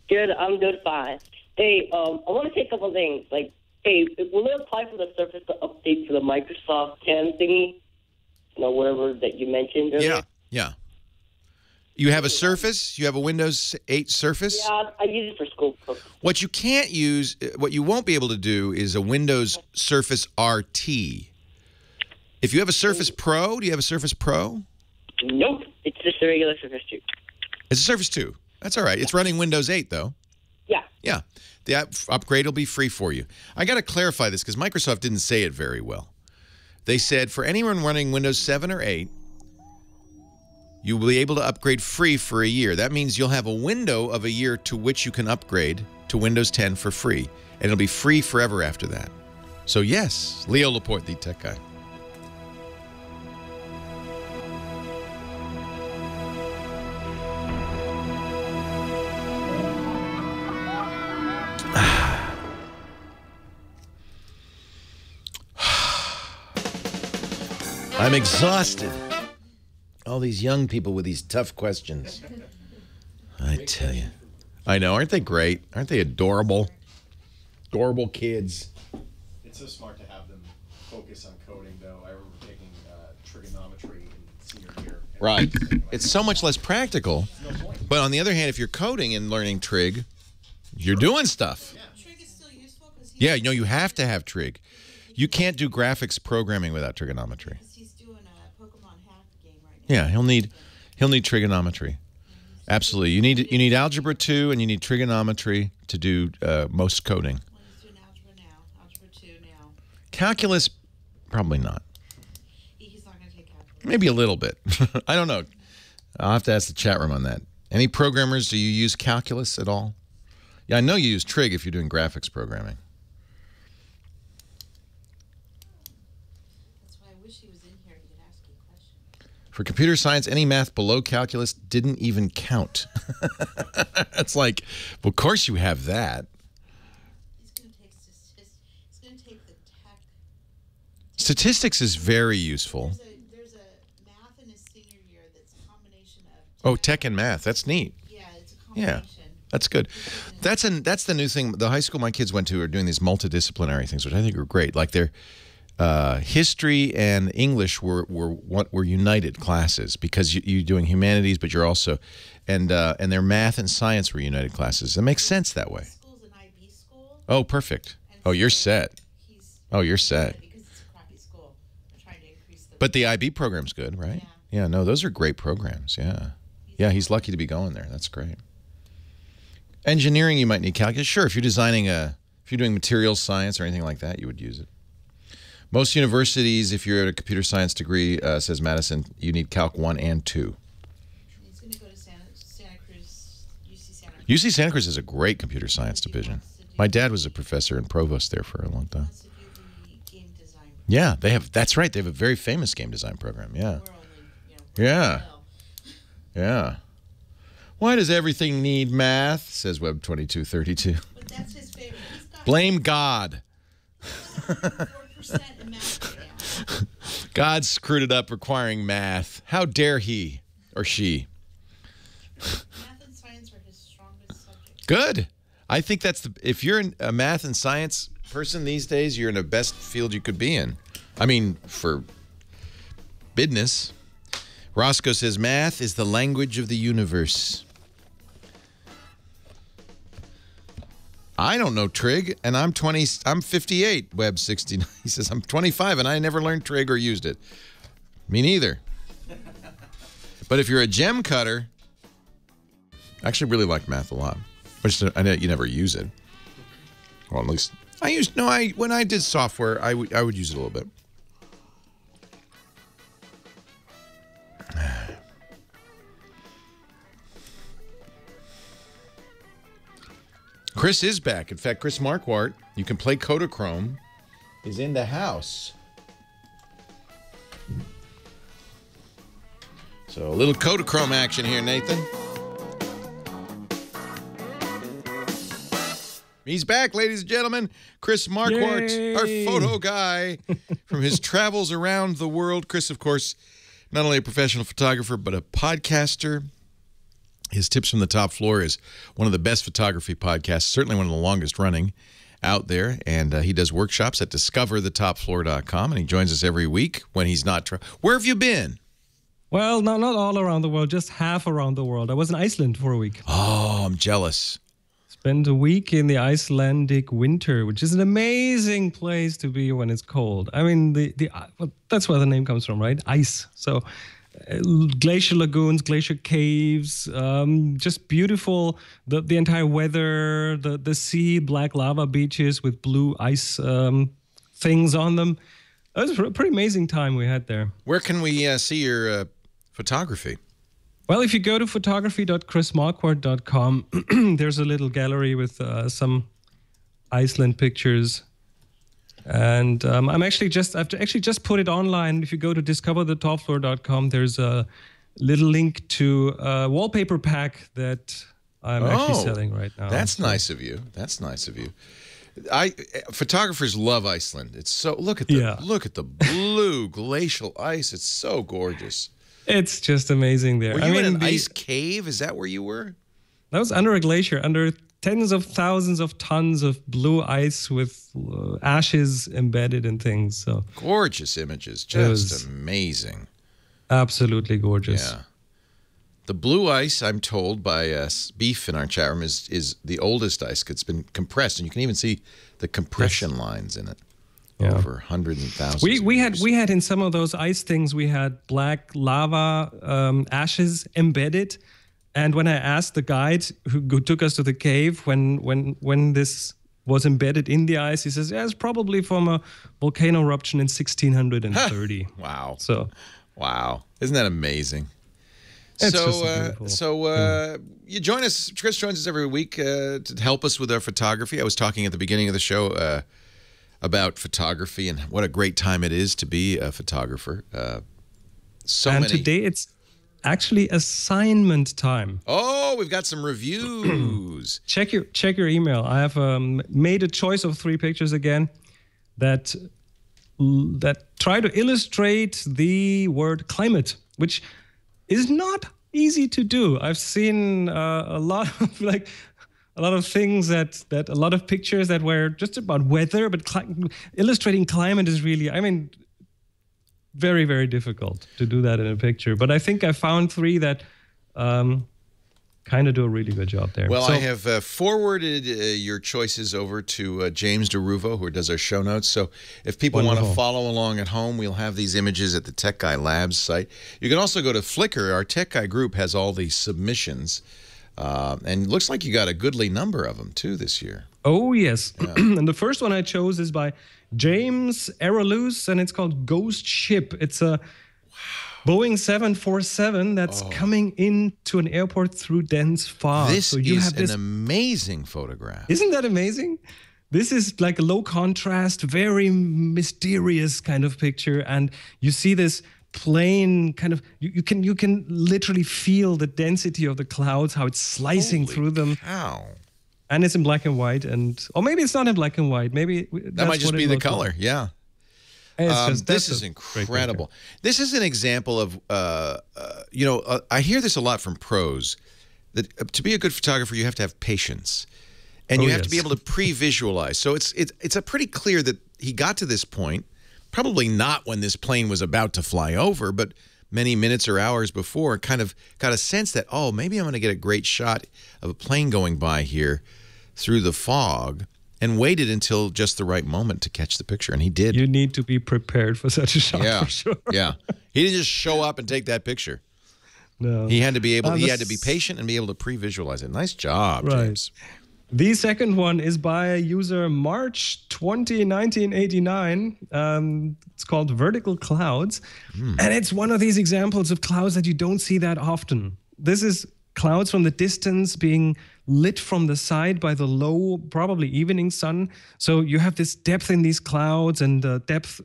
Good. I'm doing fine. Hey, I want to say a couple of things. Like, hey, will it apply for the Surface to update to the Microsoft 10 thingy? Whatever that you mentioned earlier?
Yeah. You have a Surface? You have a Windows 8 Surface?
Yeah, I use it for school.
What you can't use, what you won't be able to do is a Windows Surface RT. If you have a Surface Pro, do you have a Surface Pro?
Nope. It's just a regular Surface 2.
It's a Surface 2. That's all right. It's running Windows 8, though.
Yeah.
Yeah. The upgrade will be free for you. I got to clarify this because Microsoft didn't say it very well. They said for anyone running Windows 7 or 8, you will be able to upgrade free for a year. That means you'll have a window of a year to which you can upgrade to Windows 10 for free. And it'll be free forever after that. So, yes, Leo Laporte, the tech guy. I'm exhausted. All these young people with these tough questions. I tell you. I know. Aren't they great? Aren't they adorable? Adorable kids.
It's so smart to have them focus on coding, though. I remember taking trigonometry in senior year.
Right. It's so much less practical. But on the other hand, if you're coding and learning trig, you're doing stuff.
Yeah. Trig is still useful.
Yeah, you have to have trig. You can't do graphics programming without trigonometry. Yeah, he'll need trigonometry. Absolutely. You need algebra 2 and you need trigonometry to do most coding.
He's doing algebra now. Algebra 2 now.
Calculus, probably not.
He's not going to take calculus.
Maybe a little bit. I don't know. I'll have to ask the chat room on that. Any programmers, do you use calculus at all? Yeah, I know you use trig if you're doing graphics programming. For computer science, any math below calculus didn't even count. It's like, well, of course you have that.
He's going to take statistics. He's going to take the tech.
Statistics is very useful.
There's a math in his senior year that's a combination of tech.
Oh, tech and math. That's neat.
Yeah, it's a combination.
Yeah, That's good. That's the new thing. The high school my kids went to are doing these multidisciplinary things, which I think are great. Like their history and English were united classes because you're doing humanities, but you're also and their math and science were united classes. It makes sense that way. Oh, perfect. Oh, you're set. Oh, you're set. But the IB program's good, right? Yeah, no, those are great programs. Yeah. Yeah, he's lucky to be going there. That's great. Engineering, you might need calculus. Sure, if you're doing materials science or anything like that, you would use it. Most universities, if you're at a computer science degree, says Madison, you need Calc 1 and 2.
He's going to go to Santa Cruz, UC Santa Cruz.
UC Santa Cruz is a great computer science division. My dad was a professor and provost there for a long time. Yeah, they have. That's right. They have a very famous game design program. Yeah. Yeah. Yeah. Why does everything need math? Says Web 2232.
But that's his favorite.
Blame God.
4% in math right now.
God screwed it up requiring math. How dare he or she?
Math and science are his strongest subjects.
Good. I think that's if you're a math and science person these days, you're in the best field you could be in. I mean, for business. Roscoe says math is the language of the universe. I don't know trig, and I'm 58, Web 69. He says, I'm 25, and I never learned trig or used it. Me neither. But if you're a gem cutter, I actually really like math a lot. I know you never use it. Well, at least when I did software, I would use it a little bit. Chris is back. In fact, Chris Marquardt, you can play Kodachrome, is in the house. So a little Kodachrome action here, Nathan. He's back, ladies and gentlemen. Chris Marquardt, our photo guy from his travels around the world. Chris, of course, not only a professional photographer, but a podcaster. His Tips from the Top Floor is one of the best photography podcasts, certainly one of the longest running out there. And he does workshops at discoverthetopfloor.com, and he joins us every week when he's not Where have you been?
Well, not all around the world, just half around the world. I was in Iceland for a week.
Oh, I'm jealous.
Spent a week in the Icelandic winter, which is an amazing place to be when it's cold. I mean, well, that's where the name comes from, right? Ice. So glacier lagoons, glacier caves, just beautiful. The entire weather, the sea, black lava beaches with blue ice things on them. It was a pretty amazing time we had there.
Where can we see your photography?
Well, if you go to photography.chrismarquardt.com, there's a little gallery with some Iceland pictures. And I've actually just put it online. If you go to discoverthetopfloor.com, there's a little link to a wallpaper pack that I'm actually selling right now.
That's nice of you. That's nice of you. Photographers love Iceland. It's so look at the blue glacial ice. It's so gorgeous.
It's just amazing there.
Were you in an ice cave? Is that where you were?
That was under a glacier, under tens of thousands of tons of blue ice with ashes embedded in things. So
gorgeous images, just amazing.
Absolutely gorgeous.
Yeah. The blue ice, I'm told by Beef in our chat room, is the oldest ice. It's been compressed, and you can even see the compression lines in it. Yeah. Over hundreds and thousands.
We had in some of those ice things, we had black lava ashes embedded. And when I asked the guide who took us to the cave when this was embedded in the ice, he says, yeah, it's probably from a volcano eruption in 1630.
Wow.
So,
wow. Isn't that amazing?
It's
you join us, Chris joins us every week to help us with our photography. I was talking at the beginning of the show about photography and what a great time it is to be a photographer.
Today it's actually assignment time.
Oh, we've got some reviews.
Check your email. I have made a choice of 3 pictures again that try to illustrate the word climate, which is not easy to do. I've seen a lot of things that a lot of pictures that were just about weather, but illustrating climate is really, I mean, very, very difficult to do that in a picture. But I think I found 3 that kind of do a really good job there.
Well, I have forwarded your choices over to James DeRuvo, who does our show notes. So if people want to follow along at home, we'll have these images at the Tech Guy Labs site. You can also go to Flickr. Our Tech Guy group has all these submissions. And it looks like you got a goodly number of them, too, this year.
Oh, yes. Yeah. And the first one I chose is by James Araloos, and it's called Ghost Ship. It's a Boeing 747 that's coming into an airport through dense fog.
This is an amazing photograph.
Isn't that amazing? This is like a low contrast, very mysterious kind of picture, and you see this plane kind of, you can literally feel the density of the clouds, how it's slicing through them.
Wow.
And it's in black and white, or maybe it's not in black and white. Maybe
that might just be the color. Like. Yeah. This is incredible. This is an example of, I hear this a lot from pros, that to be a good photographer, you have to have patience. And you have to be able to pre-visualize. So it's a pretty clear that he got to this point, probably not when this plane was about to fly over, but many minutes or hours before, kind of got a sense that, oh, maybe I'm going to get a great shot of a plane going by here through the fog, and waited until just the right moment to catch the picture, and he did.
You need to be prepared for such a shot, for sure.
Yeah. He didn't just show up and take that picture.
No.
He had to be able. He had to be patient and be able to pre-visualize it. Nice job, James.
The second one is by user March 20, 1989. It's called Vertical Clouds, and it's one of these examples of clouds that you don't see that often. This is clouds from the distance being lit from the side by the low, probably evening sun. So you have this depth in these clouds, and depth,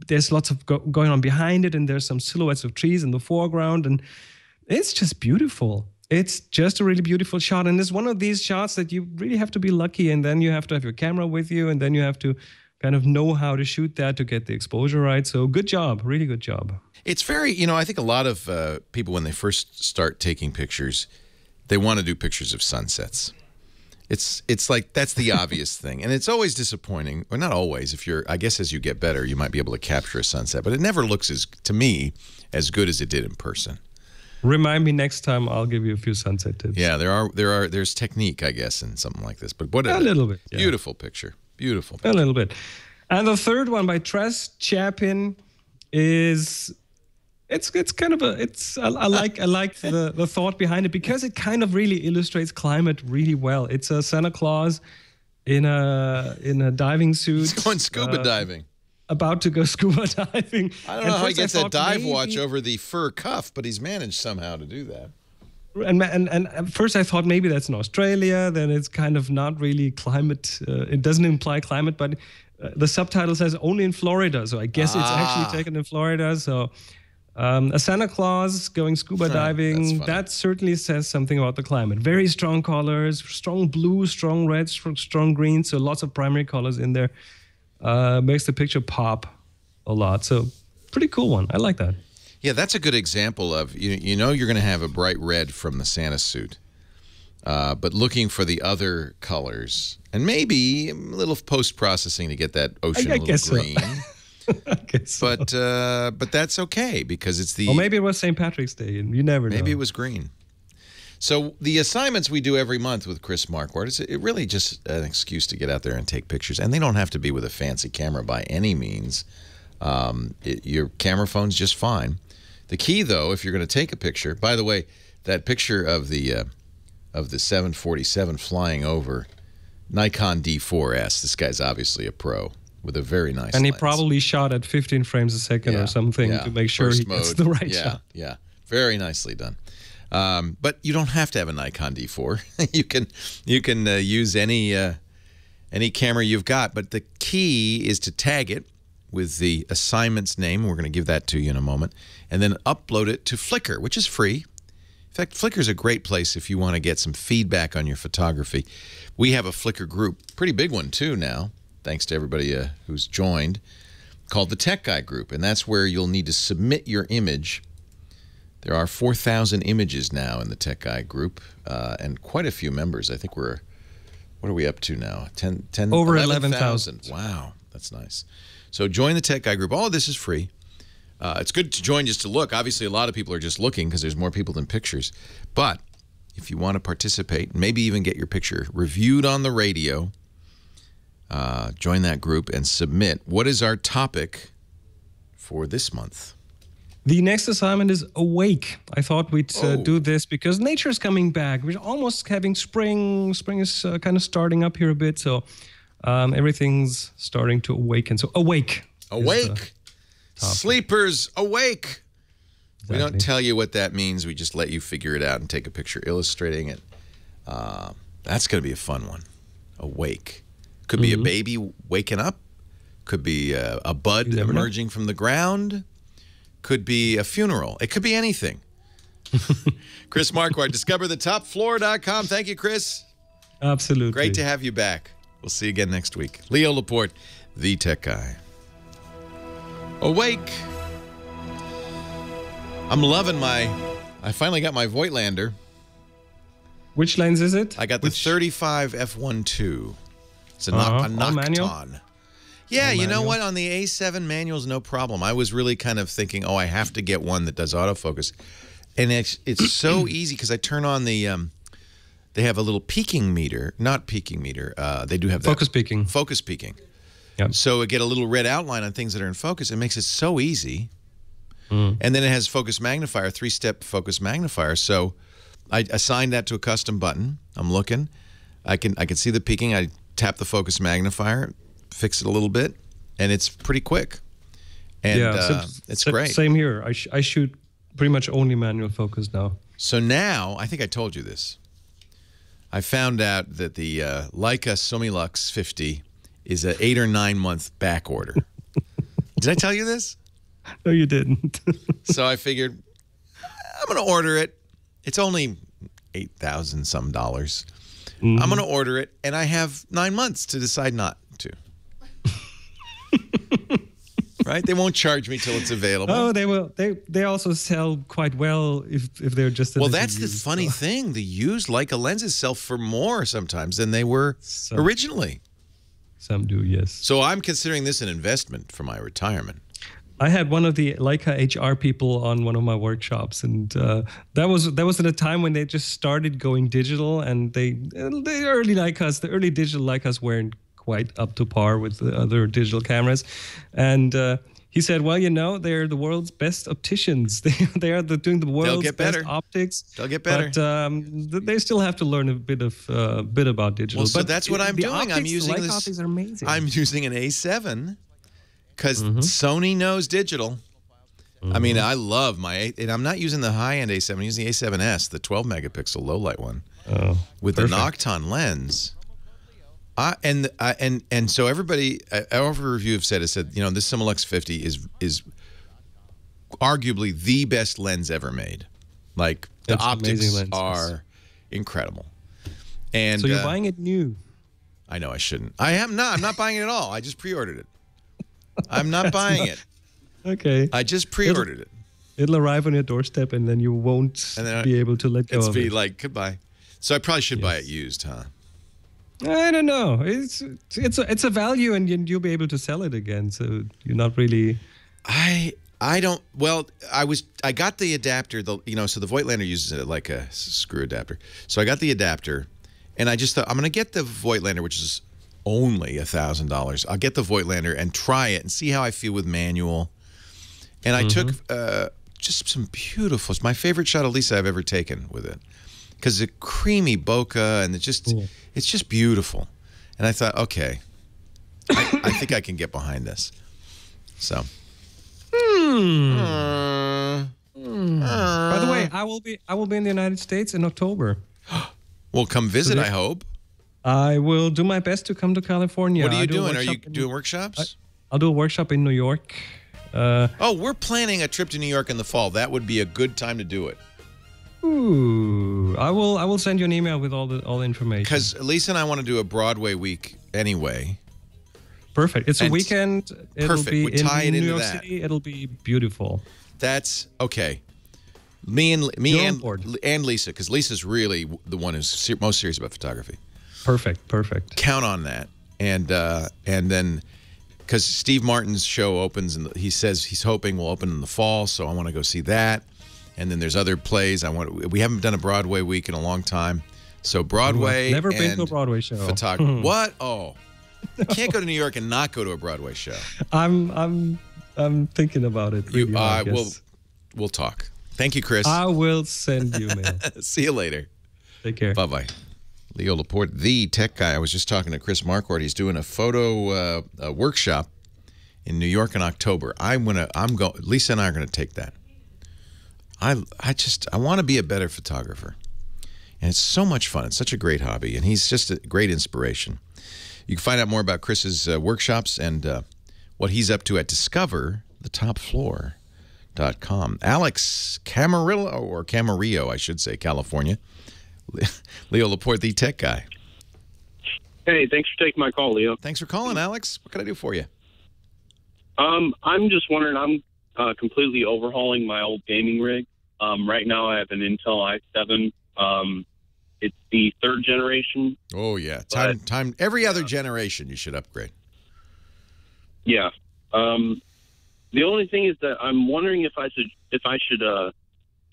there's lots of going on behind it, and there's some silhouettes of trees in the foreground, and it's just beautiful. It's just a really beautiful shot, and it's one of these shots that you really have to be lucky, and then you have to have your camera with you, and then you have to kind of know how to shoot that to get the exposure right. So good job, really good job.
It's very, I think a lot of people, when they first start taking pictures, they want to do pictures of sunsets. It's like that's the obvious thing, and it's always disappointing. Or not always. I guess as you get better, you might be able to capture a sunset, but it never looks to me as good as it did in person.
Remind me next time. I'll give you a few sunset tips.
Yeah, there's technique, I guess, in something like this. But what
a little bit. Yeah.
Beautiful picture. Beautiful picture.
A little bit. And the third one by Tress Chapin is. It's kind of I like the thought behind it, because it kind of really illustrates climate really well. It's a Santa Claus in a diving suit.
He's going scuba diving.
About to go scuba diving.
I don't know how he gets that dive watch over the fur cuff, but he's managed somehow to do that.
And at first I thought maybe that's in Australia. Then it's kind of not really climate. It doesn't imply climate, but the subtitle says only in Florida. So I guess it's actually taken in Florida. So. A Santa Claus going scuba diving, that certainly says something about the climate. Very strong colors, strong blue, strong red, strong green, so lots of primary colors in there. Makes the picture pop a lot. So pretty cool one. I like that.
Yeah, that's a good example of, you're going to have a bright red from the Santa suit, but looking for the other colors, and maybe a little post-processing to get that ocean a little green. So. But that's okay, because it's the.
Or maybe it was St. Patrick's Day, and you never know.
Maybe it was green. So the assignments we do every month with Chris Marquardt, it really just an excuse to get out there and take pictures, and they don't have to be with a fancy camera by any means. Your camera phone's just fine. The key, though, if you're going to take a picture. By the way, that picture of the 747 flying over, Nikon D4S. This guy's obviously a pro. With a very nice
And he
lens.
Probably shot at 15 frames a second or something to make sure he gets the right shot.
Yeah, very nicely done. But you don't have to have a Nikon D4. you can use any camera you've got. But the key is to tag it with the assignment's name. We're going to give that to you in a moment. And then upload it to Flickr, which is free. In fact, Flickr is a great place if you want to get some feedback on your photography. We have a Flickr group, pretty big one too now, thanks to everybody who's joined, called the Tech Guy Group. And that's where you'll need to submit your image. There are 4,000 images now in the Tech Guy Group, and quite a few members. I think we're what are we up to now? 10
Over
11,000. Wow, that's nice. So join the Tech Guy group. All of this is free. It's good to join just to look. Obviously, a lot of people are just looking because there's more people than pictures. But if you want to participate, maybe even get your picture reviewed on the radio, join that group and submit. What is our topic for this month?
The next assignment is awake. I thought we'd do this because nature is coming back. We're almost having spring. Spring is kind of starting up here a bit, so everything's starting to awaken. So awake.
Awake. Sleepers, awake.
Exactly.
We don't tell you what that means. We just let you figure it out and take a picture illustrating it. That's going to be a fun one. Awake. Could be a baby waking up. Could be a bud emerging from the ground. Could be a funeral. It could be anything. Chris Marquardt, discoverthetopfloor.com. Thank you, Chris.
Absolutely.
Great to have you back. We'll see you again next week. Leo Laporte, the Tech Guy. Awake. I'm loving I finally got my Voigtlander.
Which lens is it?
I got the 35 f1.2. It's a Nocton. Yeah, you know what? On the A7 manuals, no problem. I was really kind of thinking, oh, I have to get one that does autofocus. And it's so easy because I turn on the, they have a little peaking meter, not peaking meter. They do have that.
Focus peaking.
Focus peaking.
Yep.
So I get a little red outline on things that are in focus. It makes it so easy. And then it has focus magnifier, 3-step focus magnifier. So I assigned that to a custom button. I'm looking. I can see the peaking. I tap the focus magnifier, fix it a little bit, and it's pretty quick. And it's great.
Same here. I shoot pretty much only manual focus now.
So now, I think I told you this. I found out that the Leica Somilux 50 is an 8 or 9 month back order. Did I tell you this?
No, you didn't.
So I figured I'm going to order it. It's only $8,000 some dollars. I'm going to order it, and I have 9 months to decide not to. Right? They won't charge me till it's available.
Oh, they will. They also sell quite well if they're just.
Well, that's the funny thing. The used Leica lenses sell for more sometimes than they were originally.
Some do, yes.
So I'm considering this an investment for my retirement.
I had one of the Leica HR people on one of my workshops, and that was at a time when they just started going digital, and the early digital Leicas weren't quite up to par with the other digital cameras, and he said, "Well, you know, they're the world's best opticians. They are doing the world's best optics.
They'll get better,
but they still have to learn a bit about digital."
Well, so
but
that's what I'm doing. I'm using
Leica optics are amazing.
I'm using an A7 because Sony knows digital. I mean, I love and I'm not using the high-end A7. I'm using the A7S, the 12 megapixel low light one, with the Nocton lens. And so everybody, every review have said, you know, this Somilux 50 is arguably the best lens ever made. Like the optics are incredible. And
so you're buying it new.
I know I shouldn't. I am not. I'm not buying it at all. I just pre-ordered it. I'm not buying it.
Okay.
I just pre-ordered it.
It'll arrive on your doorstep, and then you won't be able to let go of it.
It's be like goodbye. So I probably should buy it used, huh?
I don't know. It's a value, and you'll be able to sell it again. So you're not really.
I don't. Well, I got the adapter. So the Voigtlander uses it like a screw adapter. So I got the adapter, and I just thought I'm going to get the Voigtlander, which is only $1,000. I'll get the Voigtlander and try it and see how I feel with manual. And I took just some beautiful. It's my favorite shot of Lisa I've ever taken with it, because the creamy bokeh and it's just beautiful. And I thought, okay, I think I can get behind this. So.
By the way, I will be in the United States in October.
Well, come visit. I hope.
I will do my best to come to California.
What are you doing? Are you doing workshops?
I'll do a workshop in New York.
We're planning a trip to New York in the fall. That would be a good time to do it.
Ooh, I will send you an email with all the information.
Because Lisa and I want to do a Broadway week anyway.
Perfect. It's a weekend. It'll be
we tie
in
it
New
into
York
that.
City. It'll be beautiful.
That's okay. Me and Lisa, because Lisa's really the one who's most serious about photography.
Perfect.
Count on that. And then, because Steve Martin's show opens, and he says he's hoping will open in the fall, so I want to go see that. And then there's other plays. We haven't done a Broadway week in a long time. So Broadway.
Never been to a Broadway show.
Photography. What? Oh, you can't go to New York and not go to a Broadway show.
I'm thinking about it. Really,
we'll talk. Thank you, Chris.
I will send you mail.
See you later.
Take care.
Bye-bye. Leo Laporte, the tech guy. I was just talking to Chris Marquardt. He's doing a photo workshop in New York in October. Lisa and I are going to take that. I want to be a better photographer. And it's so much fun. It's such a great hobby. And he's just a great inspiration. You can find out more about Chris's workshops and what he's up to at discoverthetopfloor.com. Alex Camarillo, I should say, California. Leo Laporte, the tech guy.
Hey, thanks for taking my call, Leo.
Thanks for calling, Alex. What can I do for you?
I'm just wondering, I'm completely overhauling my old gaming rig. Right now I have an Intel i7. It's the 3rd generation.
Oh, yeah. Time. Every other generation you should upgrade.
Yeah. The only thing is that I'm wondering if I should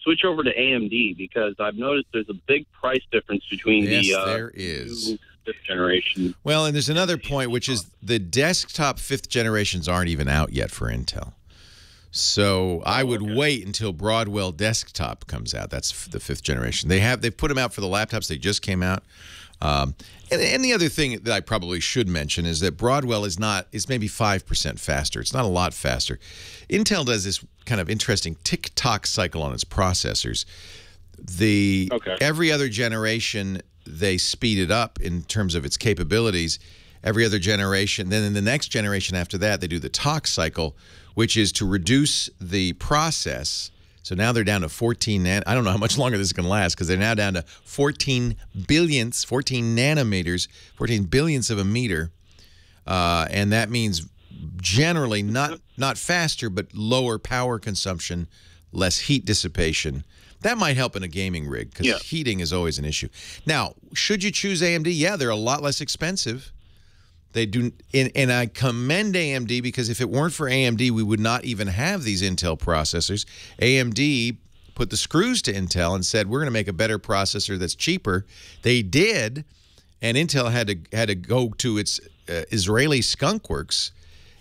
switch over to AMD, because I've noticed there's a big price difference between
there is.
5th generation.
Well, and there's another point, which is the desktop 5th generations aren't even out yet for Intel. So I would wait until Broadwell Desktop comes out. That's the 5th generation. They've put them out for the laptops. They just came out. And the other thing that I probably should mention is that Broadwell is maybe 5% faster. It's not a lot faster. Intel does this kind of interesting tick-tock cycle on its processors. Every other generation, they speed it up in terms of its capabilities. Every other generation, then in the next generation after that, they do the tock cycle, which is to reduce the process. So now they're down to 14 I don't know how much longer this is going to last, because they're now down to 14 nanometers, 14 billionths of a meter. And that means generally not faster, but lower power consumption, less heat dissipation. That might help in a gaming rig, because heating is always an issue. Now, should you choose AMD? Yeah, they're a lot less expensive. They do, and I commend AMD, because if it weren't for AMD, we would not even have these Intel processors. AMD put the screws to Intel and said, we're going to make a better processor that's cheaper. They did, and Intel had to go to its Israeli skunkworks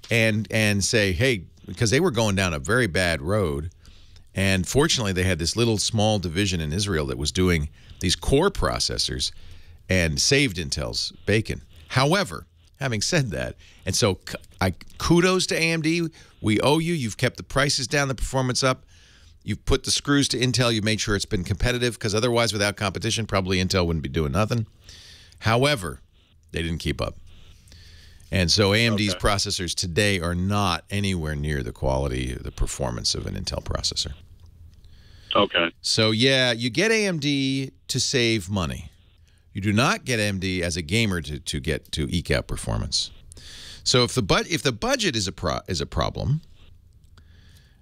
and say, hey, because they were going down a very bad road. And fortunately, they had this little small division in Israel that was doing these core processors and saved Intel's bacon. However, having said that, and so kudos to AMD. We owe you. You've kept the prices down, the performance up. You've put the screws to Intel. You've made sure it's been competitive, because otherwise, without competition, probably Intel wouldn't be doing nothing. However, they didn't keep up. And so AMD's processors today are not anywhere near the quality, the performance of an Intel processor.
Okay.
So, yeah, you get AMD to save money. You do not get AMD as a gamer to eke out performance. So if the budget is a problem,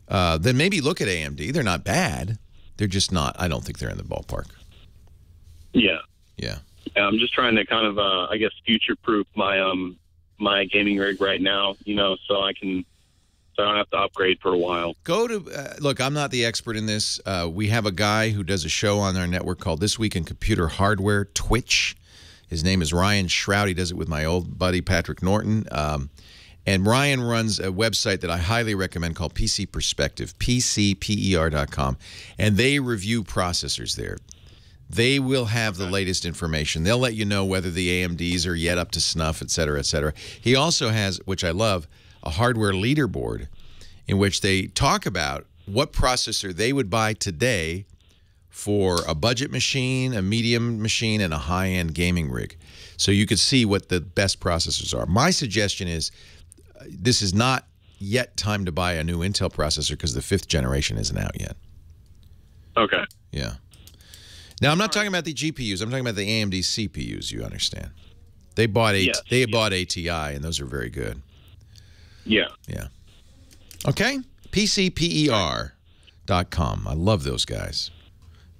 then maybe look at AMD. They're not bad. They're just not. I don't think they're in the ballpark.
Yeah.
Yeah.
I'm just trying to kind of I guess future-proof my my gaming rig right now, so I don't have to upgrade for a while.
Go to look, I'm not the expert in this. We have a guy who does a show on our network called This Week in Computer Hardware, Twitch. His name is Ryan Shroud. He does it with my old buddy Patrick Norton. And Ryan runs a website that I highly recommend called PC Perspective, PCPER.com. And they review processors there. They will have the latest information. They'll let you know whether the AMDs are yet up to snuff, et cetera, et cetera. He also has, which I love, a hardware leaderboard in which they talk about what processor they would buy today for a budget machine, a medium machine, and a high-end gaming rig. So you could see what the best processors are. My suggestion is this is not yet time to buy a new Intel processor, because the 5th generation isn't out yet.
Okay.
Yeah. Now, I'm not talking about the GPUs. I'm talking about the AMD CPUs, you understand. They bought ATI, and those are very good.
Yeah.
Yeah. Okay? PCPER.com. I love those guys.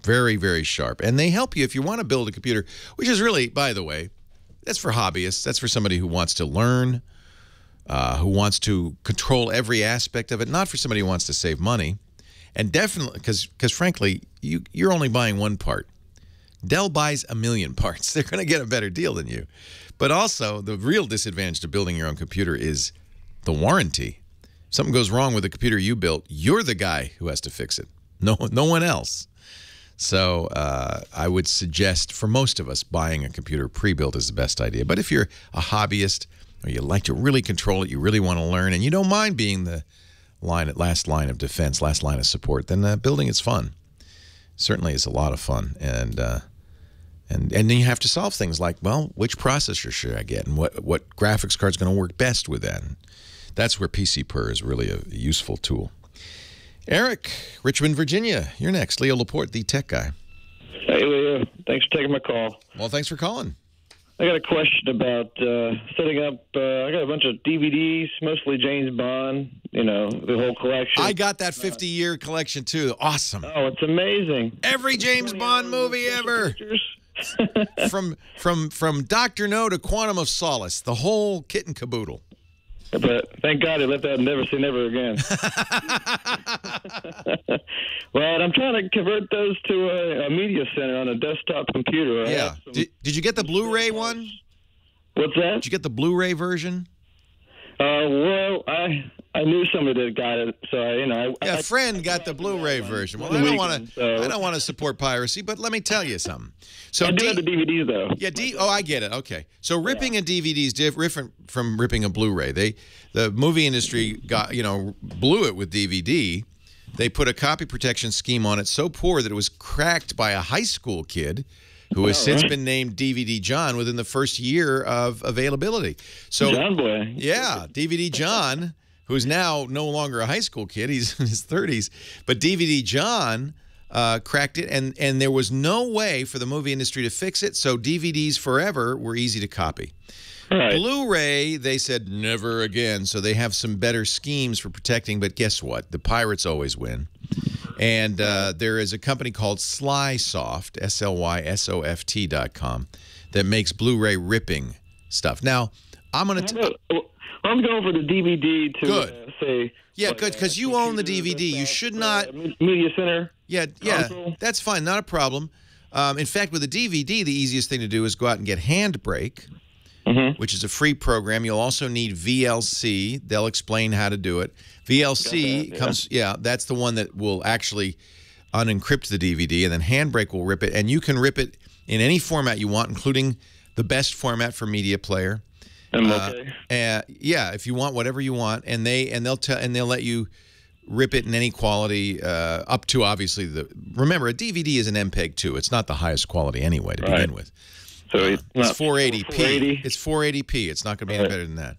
Very, very sharp. And they help you if you want to build a computer, which is really, by the way, That's for hobbyists. That's for somebody who wants to learn, who wants to control every aspect of it, not for somebody who wants to save money. And definitely, because frankly, you're only buying one part. Dell buys a million parts. They're going to get a better deal than you. But also, the real disadvantage to building your own computer is the warranty. If something goes wrong with the computer you built, you're the guy who has to fix it. No one else. So I would suggest for most of us, buying a computer pre-built is the best idea. But if you're a hobbyist or you like to really control it, you really want to learn, and you don't mind being the last line of defense, last line of support, then building is fun. Certainly is a lot of fun. And then you have to solve things like, well, which processor should I get, and what graphics card's going to work best with that? And that's where PCPer is really a useful tool. Eric, Richmond, Virginia, you're next. Leo Laporte, the tech guy.
Hey, Leo. Thanks for taking my call.
Well, thanks for calling.
I got a question about setting up. I got a bunch of DVDs, mostly James Bond, the whole collection.
I got that 50-year collection, too. Awesome.
Oh, it's amazing.
Every James Bond movie ever. From Dr. No to Quantum of Solace, the whole kit and caboodle.
But thank God they let that Never Say Never again. Well, I'm trying to convert those to a media center on a desktop computer.
Yeah. Did you get the Blu-ray one?
What's that?
Did you get the Blu-ray version?
Well, I knew somebody that got it, so
a friend got the Blu-ray version. Well, I don't want to support piracy, but let me tell you something. So
I do have the DVDs though.
Yeah, I get it. Okay, so ripping a DVD is different from ripping a Blu-ray. The movie industry blew it with DVD. They put a copy protection scheme on it so poor that it was cracked by a high school kid who has since been named DVD John within the first year of availability. So,
John boy.
Yeah, DVD John, who's now no longer a high school kid. He's in his 30s. But DVD John cracked it, and there was no way for the movie industry to fix it, so DVDs forever were easy to copy.
Right.
Blu-ray, they said never again, so they have some better schemes for protecting, but guess what? The pirates always win. And there is a company called Slysoft, SLYSOFT.com, that makes Blu-ray ripping stuff. Now, I'm going to...
I'm going for the DVD to
say... Yeah, good, because you own the DVD. You should not...
Media Center.
Yeah, that's fine. Not a problem. In fact, with a DVD, the easiest thing to do is go out and get Handbrake, which is a free program. You'll also need VLC. They'll explain how to do it. VLC comes, that's the one that will actually unencrypt the DVD, and then Handbrake will rip it. And you can rip it in any format you want, including the best format for media player. Yeah, if you want whatever you want, and they'll let you rip it in any quality up to obviously remember a DVD is an MPEG 2. It's not the highest quality anyway to begin with.
So
it's 480p. It's 480p. It's not going to be any better than that.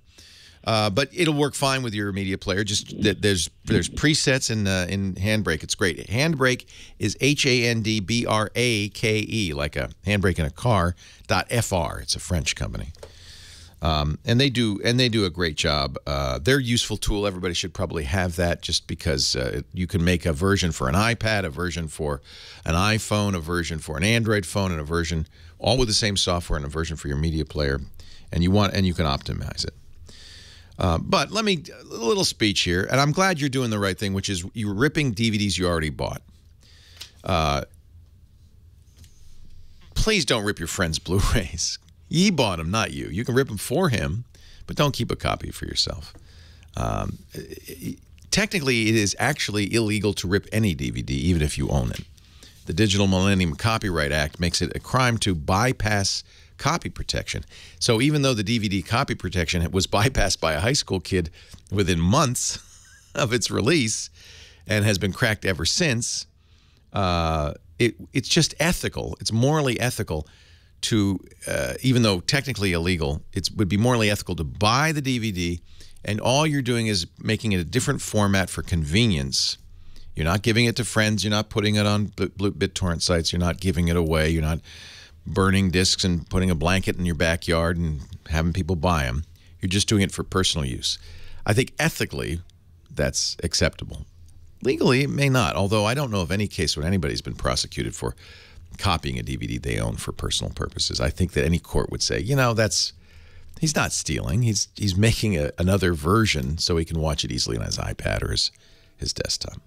But it'll work fine with your media player. Just that there's presets in Handbrake. It's great. Handbrake is HANDBRAKE, like a handbrake in a car. .fr. It's a French company. And they do a great job. They're a useful tool. Everybody should probably have that, just because you can make a version for an iPad, a version for an iPhone, a version for an Android phone, and a version all with the same software, and a version for your media player, and you can optimize it. But a little speech here, and I'm glad you're doing the right thing, which is you're ripping DVDs you already bought. Please don't rip your friend's Blu-rays. He bought them, not you. You can rip them for him, but don't keep a copy for yourself. Technically, it is actually illegal to rip any DVD, even if you own it. The Digital Millennium Copyright Act makes it a crime to bypass copy protection. So even though the DVD copy protection was bypassed by a high school kid within months of its release and has been cracked ever since, it's just ethical. It's morally ethical to, even though technically illegal, it would be morally ethical to buy the DVD, and all you're doing is making it a different format for convenience. You're not giving it to friends. You're not putting it on BitTorrent sites. You're not giving it away. You're not burning discs and putting a blanket in your backyard and having people buy them. You're just doing it for personal use. I think ethically, that's acceptable. Legally, it may not, although I don't know of any case where anybody's been prosecuted for copying a DVD they own for personal purposes. I think that any court would say, he's not stealing. He's making another version so he can watch it easily on his iPad or his desktop.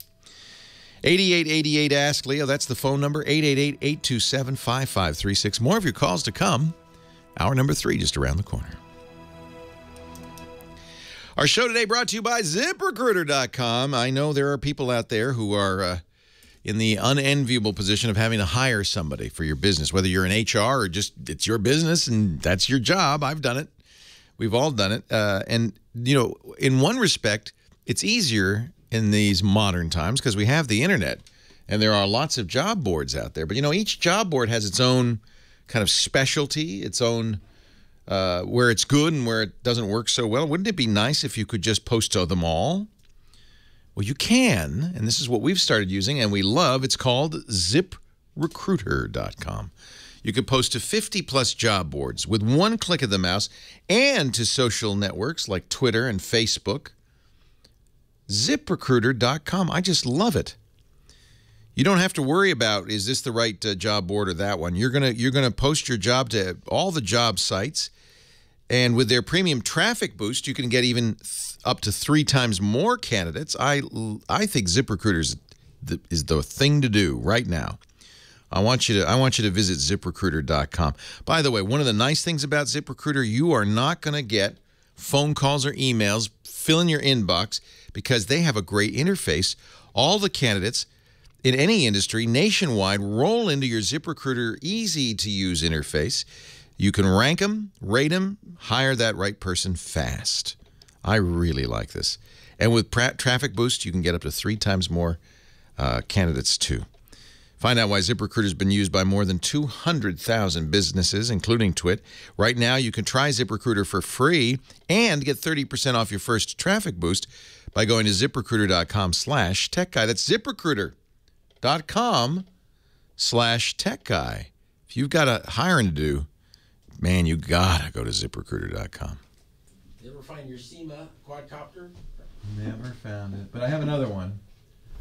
8888 Ask Leo, that's the phone number, 888-827-5536. More of your calls to come. Hour number 3 just around the corner. Our show today brought to you by ZipRecruiter.com. I know there are people out there who are in the unenviable position of having to hire somebody for your business, whether you're in HR or just it's your business and that's your job. I've done it. We've all done it. And, in one respect, it's easier in these modern times because we have the internet and there are lots of job boards out there. But, each job board has its own kind of specialty, its own where it's good and where it doesn't work so well. Wouldn't it be nice if you could just post to them all? Well, you can, and this is what we've started using and we love. It's called ZipRecruiter.com. You could post to 50-plus job boards with one click of the mouse and to social networks like Twitter and Facebook. ZipRecruiter.com. I just love it. You don't have to worry about, is this the right job board or that one? You're gonna post your job to all the job sites, and with their premium traffic boost, you can get even up to 3 times more candidates. I think ZipRecruiter is the thing to do right now. I want you to visit ZipRecruiter.com. By the way, one of the nice things about ZipRecruiter, you are not going to get phone calls or emails filling your inbox because they have a great interface. All the candidates in any industry nationwide roll into your ZipRecruiter easy-to-use interface. You can rank them, rate them, hire that right person fast. I really like this. And with Traffic Boost, you can get up to 3 times more candidates, too. Find out why ZipRecruiter has been used by more than 200,000 businesses, including Twit. Right now, you can try ZipRecruiter for free and get 30% off your first Traffic Boost by going to ZipRecruiter.com/TechGuy. That's ZipRecruiter.com/TechGuy. If you've got a hiring to do, man, you gotta go to ZipRecruiter.com.
You ever find your SEMA quadcopter?
Never found it, but I have another one.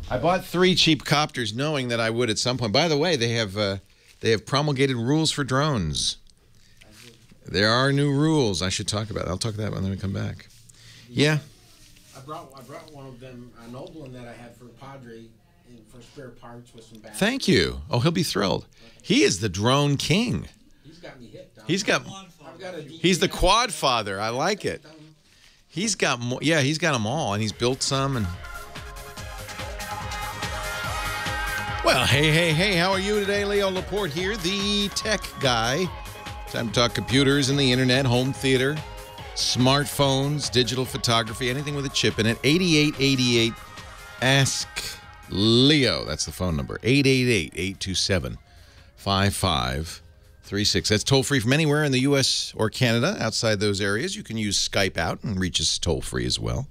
I bought 3 cheap copters knowing that I would at some point. By the way, they have promulgated rules for drones. There are new rules. I should talk about it. I'll talk about that when I come back. Yeah.
I brought one of them, an old one that I had for Padre for spare parts with some batteries.
Thank you. Oh, he'll be thrilled. He is the drone king.
He's got me hit.
He's the quad father. I like it. He's got more. Yeah, he's got them all, and he's built some. And well, hey, how are you today? Leo Laporte here, the tech guy. Time to talk computers and the internet, home theater, smartphones, digital photography, anything with a chip in it. 8888 Ask Leo. That's the phone number. 888-827-5536. That's toll free from anywhere in the U.S. or Canada. Outside those areas, you can use Skype out and reach us toll free as well.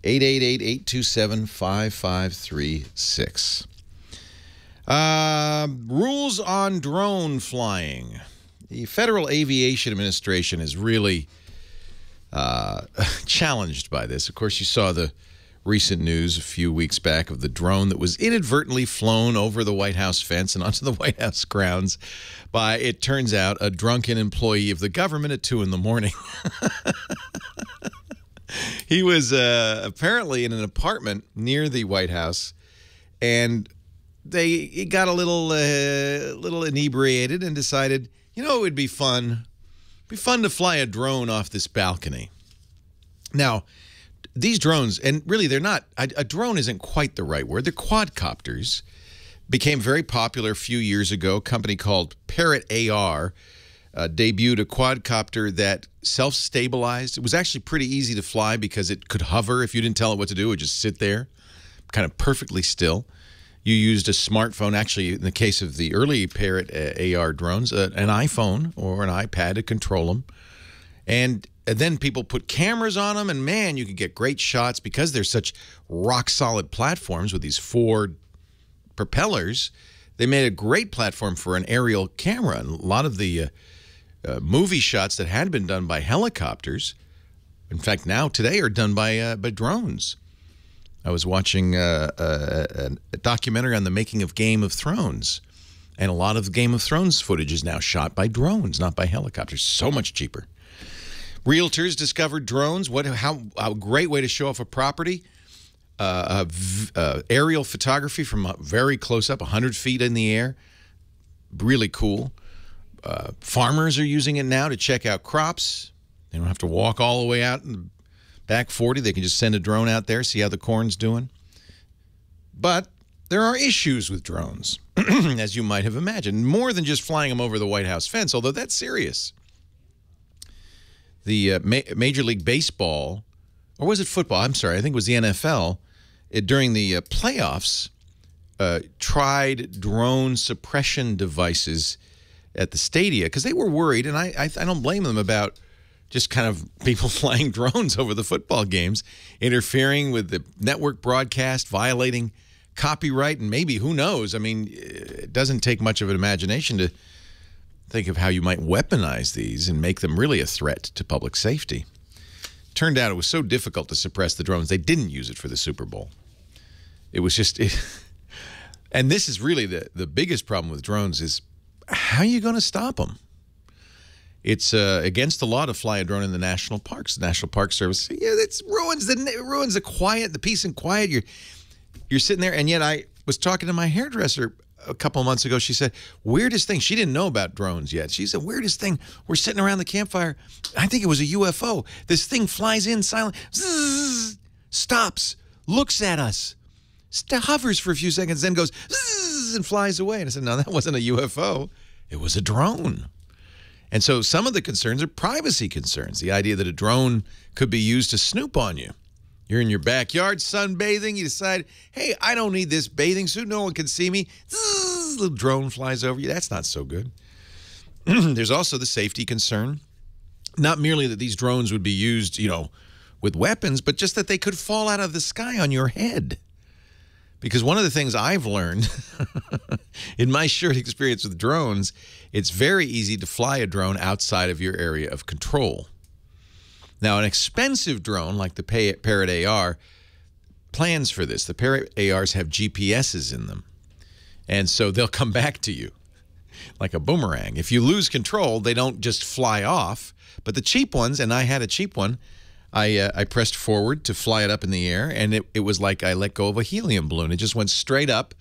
888-827-5536. Rules on drone flying. The Federal Aviation Administration is really challenged by this. Of course, you saw the recent news a few weeks back of the drone that was inadvertently flown over the White House fence and onto the White House grounds by, it turns out, a drunken employee of the government at 2 in the morning. He was apparently in an apartment near the White House, and he got a little inebriated and decided, it would be fun. It'd be fun to fly a drone off this balcony. Now, these drones, and really they're not, a drone isn't quite the right word. They're quadcopters. Became very popular a few years ago. A company called Parrot AR debuted a quadcopter that self-stabilized. It was actually pretty easy to fly because it could hover. If you didn't tell it what to do, it would just sit there, kind of perfectly still. You used a smartphone, actually, in the case of the early Parrot AR drones, an iPhone or an iPad to control them. And then people put cameras on them, and man, you could get great shots because they're such rock-solid platforms with these 4 propellers. They made a great platform for an aerial camera. And a lot of the movie shots that had been done by helicopters, in fact, now today are done by drones. I was watching a documentary on the making of Game of Thrones And a lot of Game of Thrones footage is now shot by drones, not by helicopters. So much cheaper. Realtors discovered drones. How a great way to show off a property. Aerial photography from very close up, 100 feet in the air. Really cool. Farmers are using it now to check out crops. They don't have to walk all the way out in the back 40. They can just send a drone out there, see how the corn's doing. But there are issues with drones, as you might have imagined. More than just flying them over the White House fence, although that's serious. The Major League Baseball, or was it football? I'm sorry, I think it was the NFL, during the playoffs, tried drone suppression devices at the stadia because they were worried, and I don't blame them about just kind of people flying drones over the football games, interfering with the network broadcast, violating copyright, and maybe, who knows? I mean, it doesn't take much of an imagination to think of how you might weaponize these and make them really a threat to public safety. Turned out it was so difficult to suppress the drones, they didn't use it for the Super Bowl. It was just... And this is really the biggest problem with drones is, how are you going to stop them? It's against the law to fly a drone in the national parks. The National Park Service, yeah, it ruins the quiet, the peace and quiet. You're sitting there, and yet I was talking to my hairdresser a couple of months ago. She said, weirdest thing. She didn't know about drones yet. She said, weirdest thing. We're sitting around the campfire. I think it was a UFO. This thing flies in silent, zzz, stops, looks at us, hovers for a few seconds, then goes zzz, and flies away. And I said, no, that wasn't a UFO. It was a drone. And so some of the concerns are privacy concerns. The idea that a drone could be used to snoop on you. You're in your backyard sunbathing. You decide, hey, I don't need this bathing suit. No one can see me. Zzz, little drone flies over you. That's not so good. There's also the safety concern. Not merely that these drones would be used, with weapons, but just that they could fall out of the sky on your head. Because one of the things I've learned in my short experience with drones, it's very easy to fly a drone outside of your area of control. Now, an expensive drone like the Parrot AR plans for this. The Parrot ARs have GPSs in them, and so they'll come back to you like a boomerang. If you lose control, they don't just fly off. But the cheap ones, and I had a cheap one, I pressed forward to fly it up in the air, and it was like I let go of a helium balloon. It just went straight up.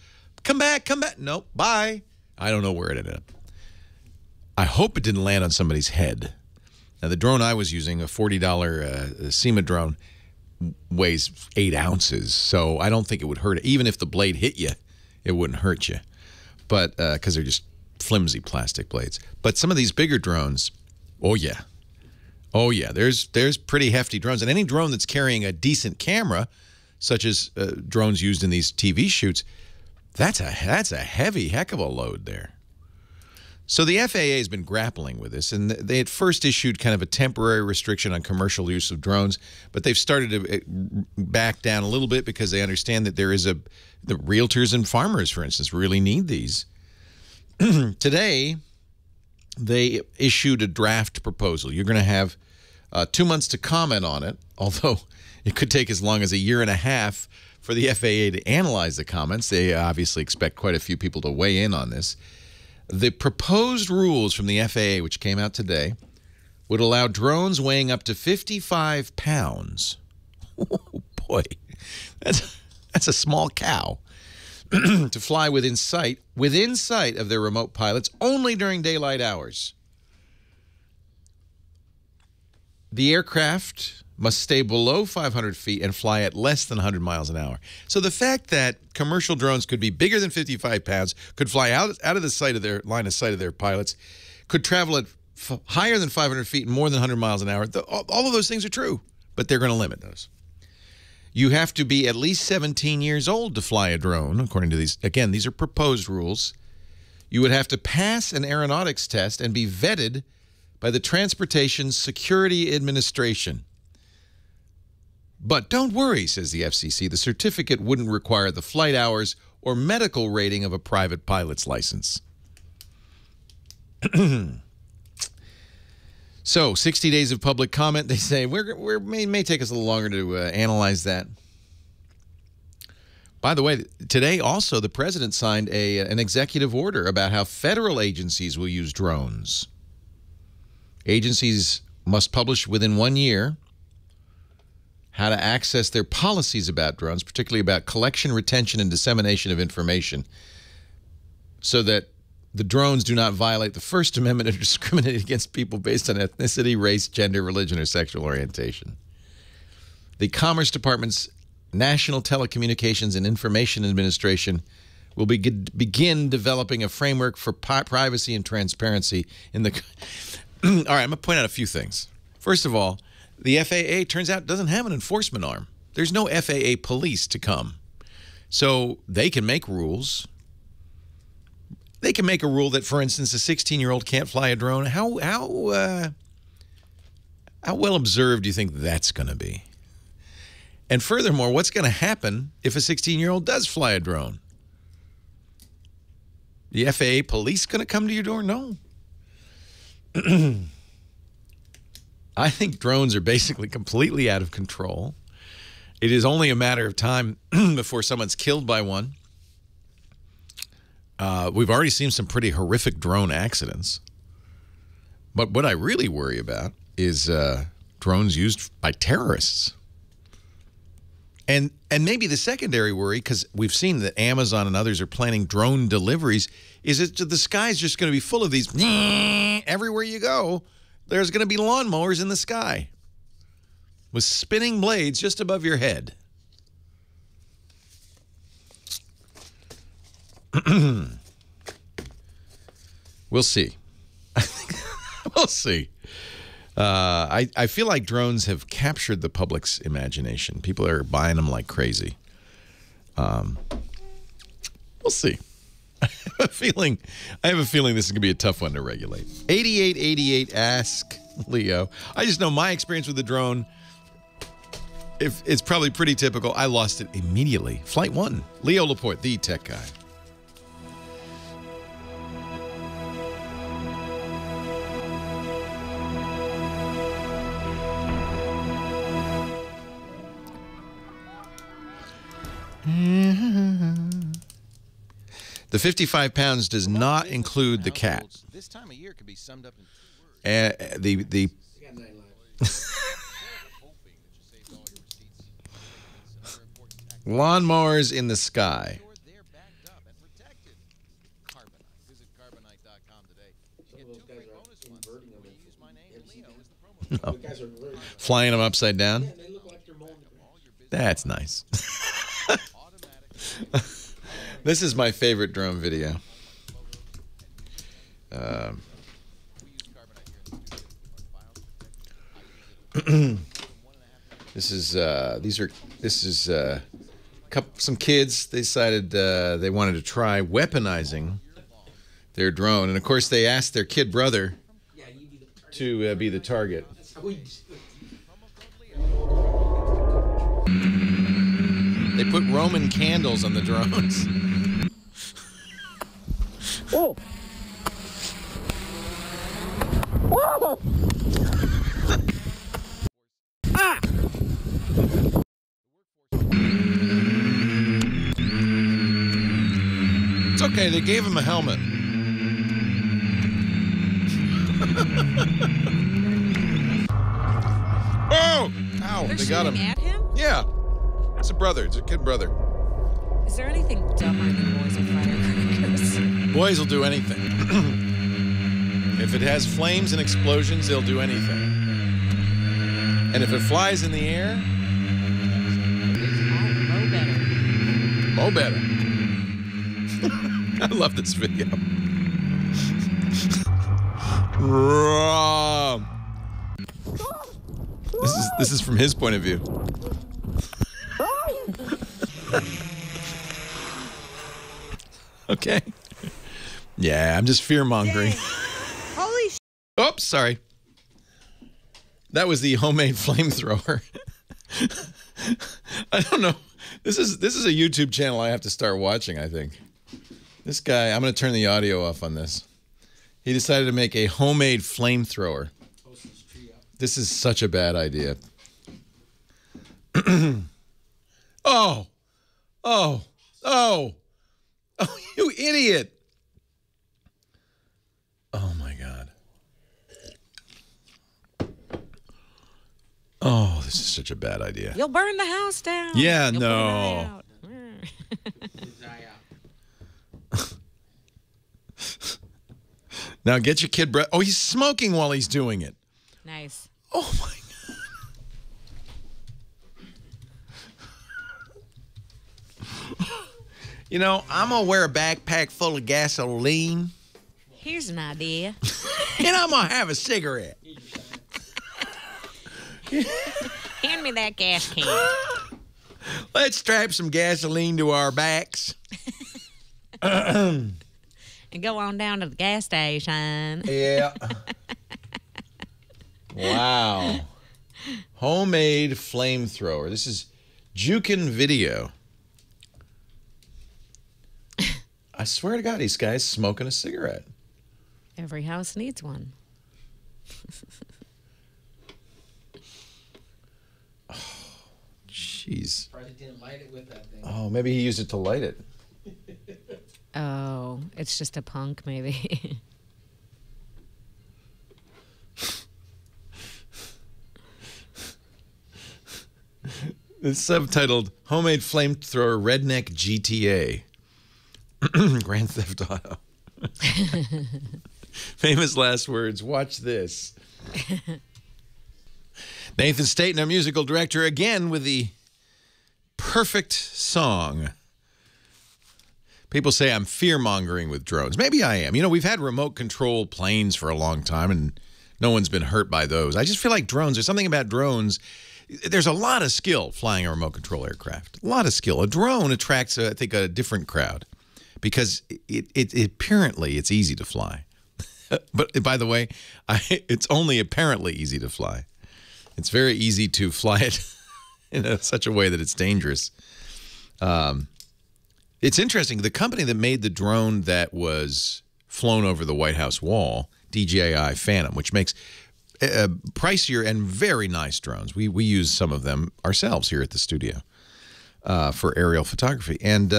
Come back, come back. Nope, bye. I don't know where it ended up. I hope it didn't land on somebody's head. Now, the drone I was using, a $40 SEMA drone, weighs 8 ounces, so I don't think it would hurt. Even if the blade hit you, it wouldn't hurt you, but because they're just flimsy plastic blades. But some of these bigger drones, oh yeah. Oh, yeah, there's pretty hefty drones. And any drone that's carrying a decent camera, such as drones used in these TV shoots, that's a heavy heck of a load there. So the FAA has been grappling with this, and they had first issued kind of a temporary restriction on commercial use of drones, but they've started to back down a little bit because they understand that the realtors and farmers, for instance, really need these. Today, they issued a draft proposal. You're going to have 2 months to comment on it, although it could take as long as 1.5 years for the FAA to analyze the comments. They obviously expect quite a few people to weigh in on this. The proposed rules from the FAA, which came out today, would allow drones weighing up to 55 pounds. Oh, boy, that's a small cow. To fly within sight of their remote pilots only during daylight hours. The aircraft must stay below 500 feet and fly at less than 100 miles an hour. So the fact that commercial drones could be bigger than 55 pounds, could fly out of the sight of their line of sight of their pilots, could travel at higher than 500 feet and more than 100 miles an hour, all of those things are true, but they're going to limit those. You have to be at least 17 years old to fly a drone, according to these. Again, these are proposed rules. You would have to pass an aeronautics test and be vetted by the Transportation Security Administration. But don't worry, says the FCC, the certificate wouldn't require the flight hours or medical rating of a private pilot's license. So, 60 days of public comment, they say. May take us a little longer to analyze that. By the way, today also the president signed an executive order about how federal agencies will use drones. Agencies must publish within 1 year how to access their policies about drones, particularly about collection, retention, and dissemination of information, so that the drones do not violate the First Amendment or discriminate against people based on ethnicity, race, gender, religion, or sexual orientation. The Commerce Department's National Telecommunications and Information Administration will begin developing a framework for privacy and transparency in the... All right, I'm going to point out a few things. First of all, the FAA, turns out, doesn't have an enforcement arm. There's no FAA police to come. So they can make rules. They can make a rule that, for instance, a 16-year-old can't fly a drone. How well observed do you think that's going to be? And furthermore, what's going to happen if a 16-year-old does fly a drone? The FAA police going to come to your door? No. I think drones are basically completely out of control. It is only a matter of time before someone's killed by one. We've already seen some pretty horrific drone accidents. But what I really worry about is drones used by terrorists. And maybe the secondary worry, because we've seen that Amazon and others are planning drone deliveries, is that the sky's just going to be full of these. Everywhere you go, there's going to be lawnmowers in the sky with spinning blades just above your head. We'll see. We'll see. I feel like drones have captured the public's imagination. People are buying them like crazy. We'll see. I have a feeling this is going to be a tough one to regulate. 8888, ask Leo. I just know my experience with the drone, if it's probably pretty typical. I lost it immediately. Flight 1. Leo Laporte, the tech guy. The 55 pounds does not include the cat.
This time of year could be summed up in
2 words. The lawnmowers in the sky. No. Flying them upside down? That's nice. This is my favorite drone video. This is some kids. They decided they wanted to try weaponizing their drone, and of course they asked their kid brother to be the target. They put Roman candles on the drones.
Oh. Whoa. Ah.
It's okay, they gave him a helmet. Oh! Ow,
They're
they got him.
shooting at him?
Yeah. It's a brother. It's a kid brother.
Is there anything dumber than boys with firecrackers?
Boys will do anything. If it has flames and explosions, they'll do anything. And if it flies in the air, mow better. I love this video. This is from his point of view. Okay. Yeah, I'm just fear-mongering.
Holy sh**.
Oops, sorry. That was the homemade flamethrower. I don't know. This is a YouTube channel I have to start watching, I think. This guy, I'm going to turn the audio off on this. He decided to make a homemade flamethrower. This is such a bad idea. Oh. Oh, you idiot. Oh, my God. Oh, this is such a bad idea.
You'll burn the house down.
Yeah,
You'll
no.
put an eye out.
Now get your kid breath. Oh, he's smoking while he's doing it.
Nice.
Oh, my God. You know, I'm going to wear a backpack full of gasoline.
Here's an idea.
And I'm going to have a cigarette.
Hand me that gas can.
Let's strap some gasoline to our backs.
And go on down to the gas station.
Yeah. Wow. Homemade flamethrower. This is Jukin Video. I swear to God, these guys smoking a cigarette.
Every house needs one.
Jeez.
Probably didn't light it with that thing.
Oh, maybe he used it to light it.
Oh, it's just a punk, maybe.
It's subtitled Homemade Flamethrower Redneck GTA. Grand Theft Auto. Famous last words. Watch this. Nathan Staten, our musical director, again with the perfect song. People say I'm fear-mongering with drones. Maybe I am. You know, we've had remote-control planes for a long time, and no one's been hurt by those. I just feel like drones, there's something about drones. There's a lot of skill flying a remote-control aircraft. A lot of skill. A drone attracts, I think, a different crowd because it apparently it's easy to fly. But, by the way, it's only apparently easy to fly. It's very easy to fly it in such a way that it's dangerous. It's interesting. The company that made the drone that was flown over the White House wall, DJI Phantom, which makes pricier and very nice drones. We use some of them ourselves here at the studio for aerial photography. And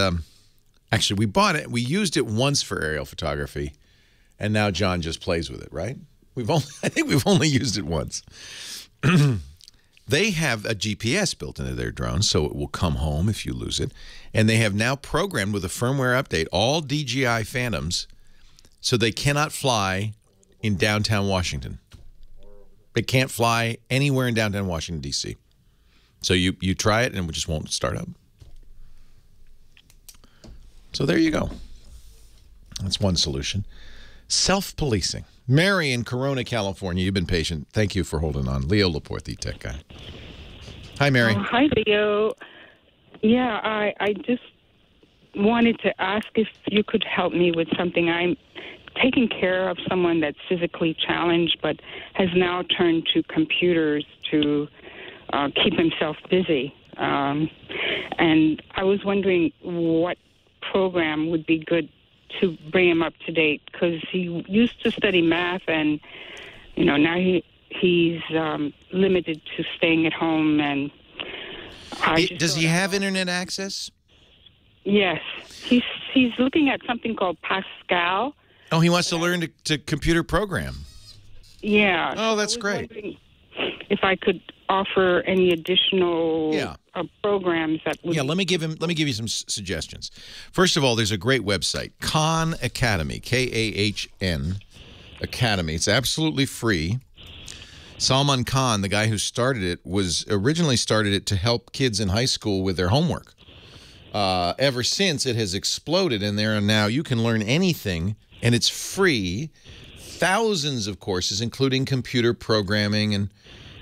actually, we bought it. We used it once for aerial photography, and now John just plays with it, right? I think we've only used it once. They have a GPS built into their drone, so it will come home if you lose it. And they have now programmed with a firmware update all DJI Phantoms so they cannot fly in downtown Washington. They can't fly anywhere in downtown Washington, D.C. So you try it and it just won't start up. So there you go. That's one solution. Self-policing. Mary in Corona, California. You've been patient. Thank you for holding on. Leo Laporte, the tech guy. Hi, Mary.
Hi, Leo. Yeah, I just wanted to ask if you could help me with something. I'm taking care of someone that's physically challenged but has now turned to computers to keep himself busy. And I was wondering what program would be good to bring him up to date, because he used to study math, and now he's limited to staying at home. And
does he have internet access?
Yes, he's looking at something called Pascal.
Oh, he wants to learn to computer program.
Yeah.
Oh, that's great.
If I could offer any additional programs that would.
Yeah, let me give you some suggestions. First of all, there's a great website, Khan Academy, K-A-H-N Academy. It's absolutely free. Salman Khan, the guy who started it, originally started it to help kids in high school with their homework. Ever since, it has exploded, and there are now you can learn anything, and it's free. Thousands of courses, including computer programming and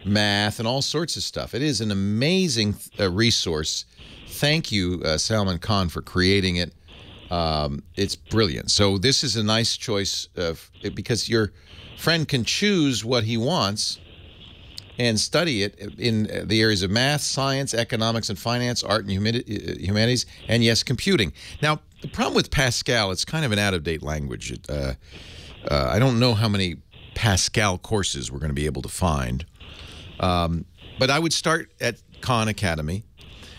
math and all sorts of stuff. It is an amazing resource. Thank you, Salman Khan, for creating it. It's brilliant. So this is a nice choice because your friend can choose what he wants and study it in the areas of math, science, economics, and finance, art and humanities, and yes, computing. Now, the problem with Pascal, it's kind of an out-of-date language. I don't know how many Pascal courses we're going to be able to find. But I would start at Khan Academy.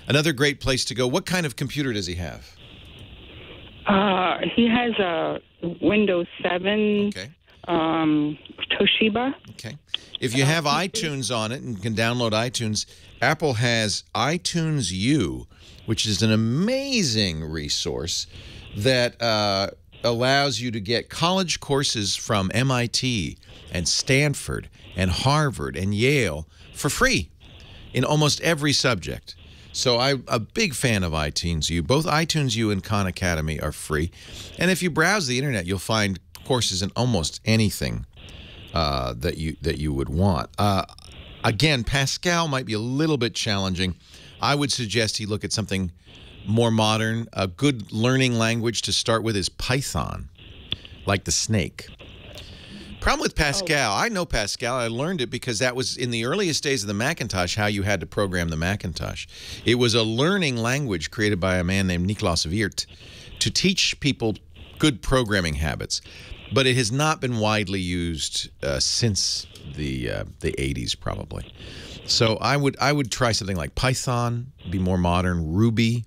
Another great place to go. What kind of computer does he have?
He has a Windows 7 Toshiba.
Okay. If you have iTunes on it and can download iTunes, Apple has iTunes U, which is an amazing resource that allows you to get college courses from MIT and Stanford and Harvard and Yale for free in almost every subject. So I'm a big fan of iTunes U. Both iTunes U and Khan Academy are free. And if you browse the internet, you'll find courses in almost anything that you would want. Again, Pascal might be a little bit challenging. I would suggest he look at something more modern. A good learning language to start with is Python, like the snake. Problem with Pascal, I know Pascal. I learned it because that was in the earliest days of the Macintosh how you had to program the Macintosh. It was a learning language created by a man named Niklas Wirth to teach people good programming habits. But it has not been widely used since the 80s, probably. So I would try something like Python, be more modern, Ruby.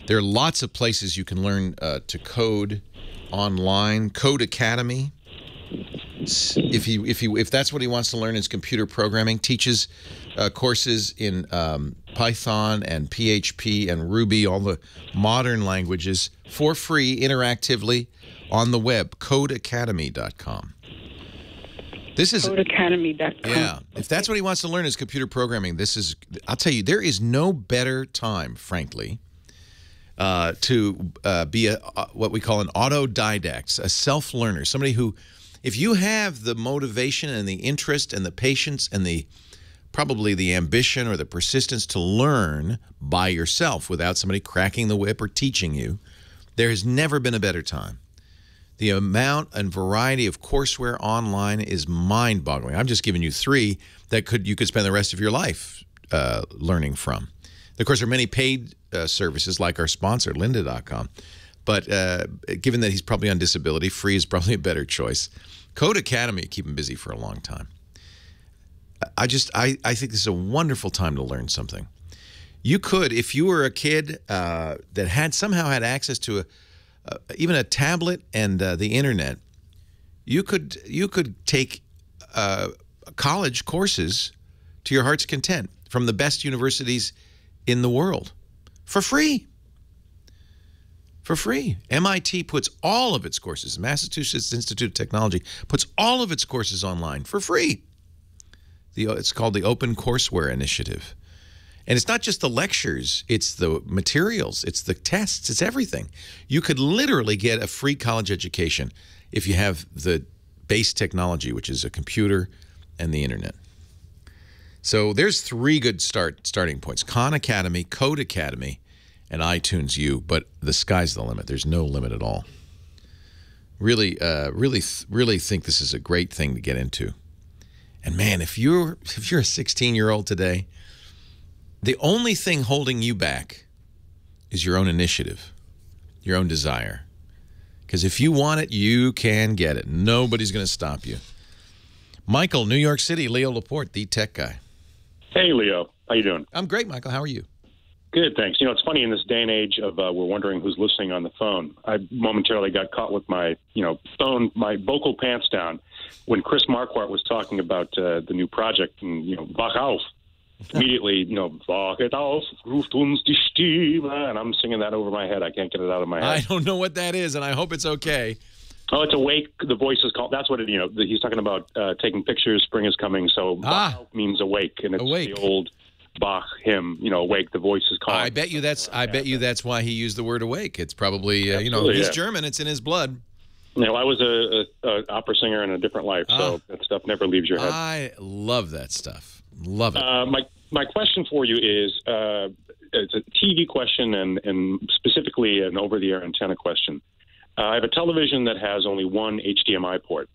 There are lots of places you can learn to code online. Code Academy. If that's what he wants to learn is computer programming, teaches courses in Python and PHP and Ruby, all the modern languages, for free, interactively, on the web, codeacademy.com. This is
codeacademy.com.
Yeah, if that's what he wants to learn is computer programming, this is, I'll tell you, there is no better time, frankly, to be what we call an autodidact, a self-learner, somebody who, if you have the motivation and the interest and the patience and probably the ambition or the persistence to learn by yourself without somebody cracking the whip or teaching you, there has never been a better time. The amount and variety of courseware online is mind-boggling. I'm just giving you 3 that you could spend the rest of your life learning from. Of course, there are many paid services like our sponsor, lynda.com. But given that he's probably on disability, free is probably a better choice. Code Academy keep him busy for a long time. I think this is a wonderful time to learn something. You could, if you were a kid that somehow had access to even a tablet and the internet, you could take college courses to your heart's content from the best universities in the world for free. For free. MIT puts all of its courses, Massachusetts Institute of Technology puts all of its courses online for free. It's called the Open Courseware Initiative. And it's not just the lectures, it's the materials, it's the tests, it's everything. You could literally get a free college education if you have the base technology, which is a computer and the internet. So there's 3 good starting points: Khan Academy, Code Academy, and iTunes U. But the sky's the limit. There's no limit at all. Really think this is a great thing to get into. And man, if you're a 16-year-old today, the only thing holding you back is your own initiative, your own desire. Because if you want it, you can get it. Nobody's going to stop you. Michael, New York City, Leo Laporte, the tech guy.
Hey, Leo. How you doing?
I'm great, Michael. How are you?
Good, thanks. You know, it's funny in this day and age of we're wondering who's listening on the phone. I momentarily got caught with my, phone, my vocal pants down when Chris Marquardt was talking about the new project and, wach auf. Immediately, wachet auf, ruft uns die Stimme, and I'm singing that over my head. I can't get it out of my head.
I don't know what that is, and I hope it's okay.
Oh, it's awake. The voice is called. That's what it. He's talking about taking pictures. Spring is coming. So wach auf means awake, and it's awake. The old Bach hymn. Awake. The voice is calling.
I bet you that's why he used the word awake. It's probably he's German. It's in his blood.
I was a opera singer in a different life, so that stuff never leaves your head.
I love that stuff. Love it.
My question for you is it's a TV question and specifically an over-the-air antenna question. I have a television that has only one HDMI port.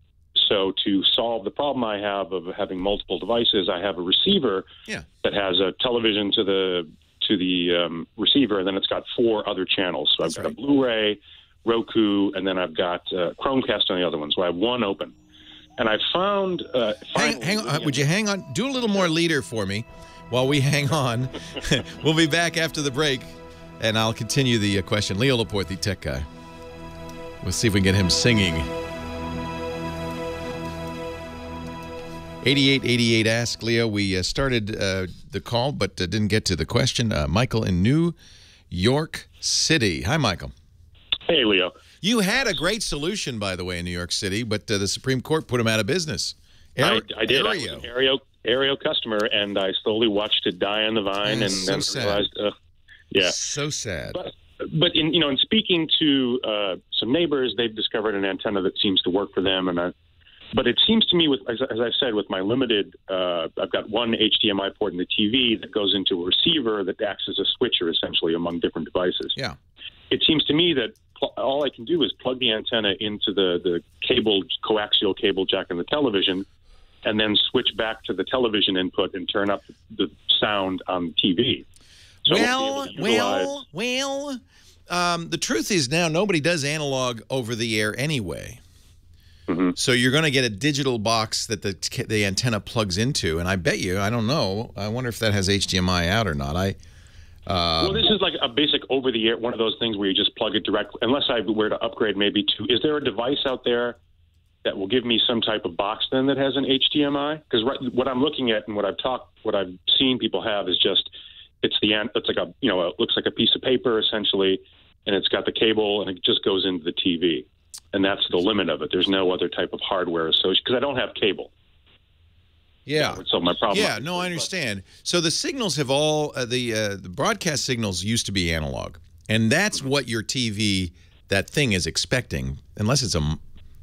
So to solve the problem I have of having multiple devices, I have a receiver that has a television to the receiver, and then it's got 4 other channels. So I've got a Blu-ray, Roku, and then I've got Chromecast on the other one. So I have one open. And I found...
hang on. Would you hang on? Do a little more leader for me while we hang on. We'll be back after the break, and I'll continue the question. Leo Laporte, the tech guy. We'll see if we can get him singing. 8888 Ask Leo. We started the call, but didn't get to the question. Michael in New York City. Hi, Michael.
Hey, Leo.
You had a great solution, by the way, in New York City, but the Supreme Court put him out of business.
I did. I was an Aereo customer, and I slowly watched it die on the vine, and
so
then
sad.
realized, yeah,
so sad.
But in speaking to some neighbors, they've discovered an antenna that seems to work for them, but it seems to me, as I said, with my limited, I've got one HDMI port in the TV that goes into a receiver that acts as a switcher, essentially, among different devices.
Yeah.
It seems to me that all I can do is plug the antenna into the cable, coaxial cable jack in the television, and then switch back to the television input and turn up the sound on the TV. So
the truth is now nobody does analog over the air anyway.
Mm-hmm.
So you're going to get a digital box that the antenna plugs into, and I bet you, I don't know, I wonder if that has HDMI out or not.
Well, this is like a basic over-the-air, one of those things where you just plug it directly, unless I were to upgrade maybe to, is there a device out there that will give me some type of box then that has an HDMI? Because what I'm looking at and what I've seen people have is just, it's like a, it looks like a piece of paper essentially, and it's got the cable and it just goes into the TV. And that's the limit of it. There's no other type of hardware associated, because I don't have cable.
Yeah.
So my problem.
Yeah, no, I understand. So the signals have all, the broadcast signals used to be analog. And that's what your TV, that thing is expecting, unless it's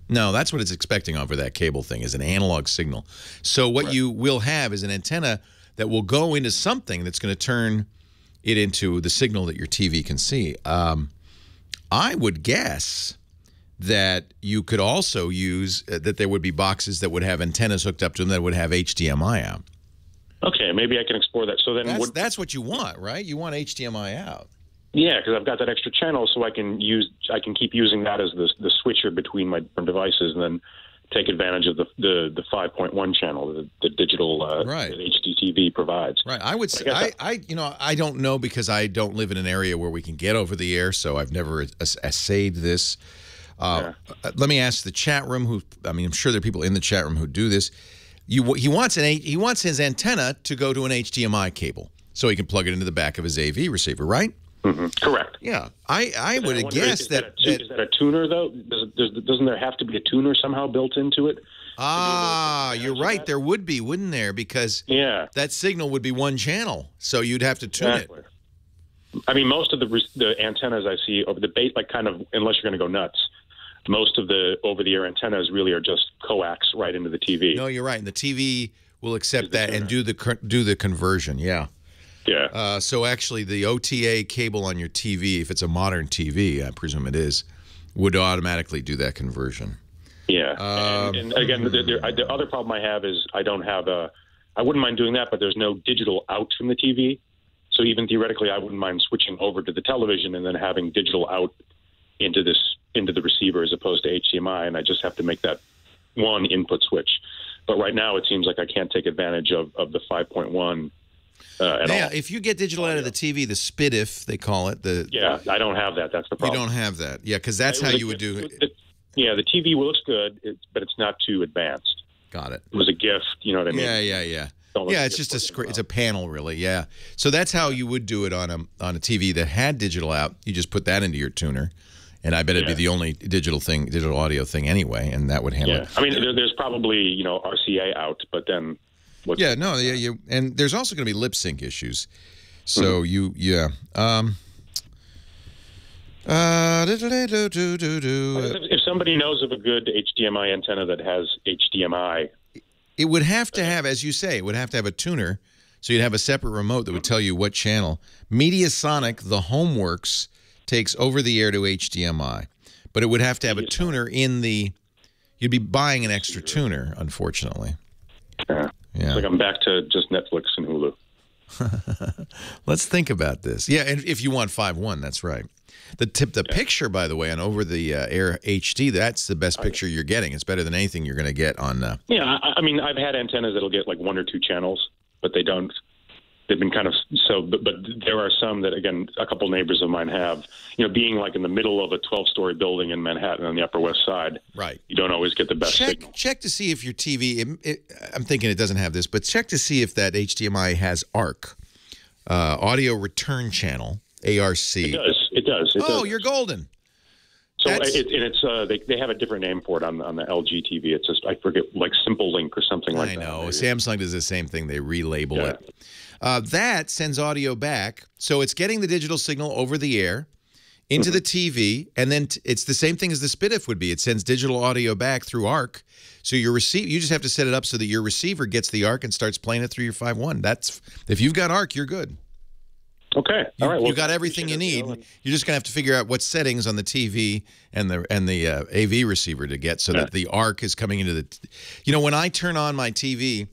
no, that's what it's expecting over that cable thing, is an analog signal. So what you will have is an antenna that will go into something that's going to turn it into the signal that your TV can see. I would guess that you could also use, that there would be boxes that would have antennas hooked up to them that would have HDMI out.
Okay, maybe I can explore that. So then
that's what you want, right? You want HDMI out.
Yeah, because I've got that extra channel, so I can keep using that as the switcher between my different devices, and then take advantage of the 5.1 channel, the digital that HDTV provides.
Right. I would say I don't know, because I don't live in an area where we can get over the air, so I've never essayed this. Let me ask the chat room. I'm sure there are people in the chat room who do this. He wants his antenna to go to an HDMI cable, so he can plug it into the back of his AV receiver, right?
Mm-hmm. Correct.
Yeah, I would have guessed that.
Is that a tuner though? Doesn't there have to be a tuner somehow built into it?
You're right. There would be, wouldn't there? Because that signal would be one channel, so you'd have to tune it.
I mean, most of the antennas I see over the base, like kind of, unless you're going to go nuts, most of the over-the-air antennas really are just coax right into the TV.
No, you're right. And the TV will accept that and do the conversion. Yeah.
Yeah.
So actually, the OTA cable on your TV, if it's a modern TV, I presume it is, would automatically do that conversion.
Yeah. And again, the other problem I have is I wouldn't mind doing that, but there's no digital out from the TV. So even theoretically, I wouldn't mind switching over to the television and then having digital out into the receiver as opposed to HDMI, and I just have to make that one input switch. But right now, it seems like I can't take advantage of the 5.1 at all.
If you get digital out of the TV, the SPDIF, they call it.
I don't have that. That's the problem.
You don't have that. Yeah, because that's how you would do it.
The TV looks good, but it's not too advanced.
Got it.
It was a gift, you know what I mean?
Yeah. Yeah, it's just it's a panel, really. Yeah. So that's how you would do it on a TV that had digital out. You just put that into your tuner, and I bet it'd be the only digital audio thing anyway, and that would handle it.
I mean, there's probably RCA out, but then.
And there's also going to be lip sync issues. So
if somebody knows of a good HDMI antenna that has HDMI.
It would have to have, as you say, it would have to have a tuner. So you'd have a separate remote that would tell you what channel. Mediasonic, the Homeworks, takes over the air to HDMI. But it would have to have a tuner in the... You'd be buying an extra tuner, unfortunately.
Yeah. It's like I'm back to just Netflix and Hulu.
Let's think about this. Yeah, and if you want 5.1, that's right. The picture, by the way, on over-the-air HD, that's the best picture you're getting. It's better than anything you're going to get on...
I mean, I've had antennas that'll get like one or two channels, but they don't they've been kind of so. But there are some that, again, a couple neighbors of mine have. Being like in the middle of a 12-story building in Manhattan on the Upper West Side,
right?
You don't always get the best signal.
Check to see if your TV. I'm thinking it doesn't have this, but check to see if that HDMI has ARC, Audio Return Channel, ARC.
It does.
You're golden.
So they have a different name for it on the LG TV. It's just, I forget, like Simple Link or something like that.
I know. Samsung does the same thing. They relabel it. That sends audio back, so it's getting the digital signal over the air into the TV, and then it's the same thing as the SPDIF would be. It sends digital audio back through ARC. So you just have to set it up so that your receiver gets the ARC and starts playing it through your 5.1. If you've got ARC, you're good.
Okay. All right. Well,
you got everything you need. You're just gonna have to figure out what settings on the TV and the AV receiver to get so that the ARC is coming into the. When I turn on my TV,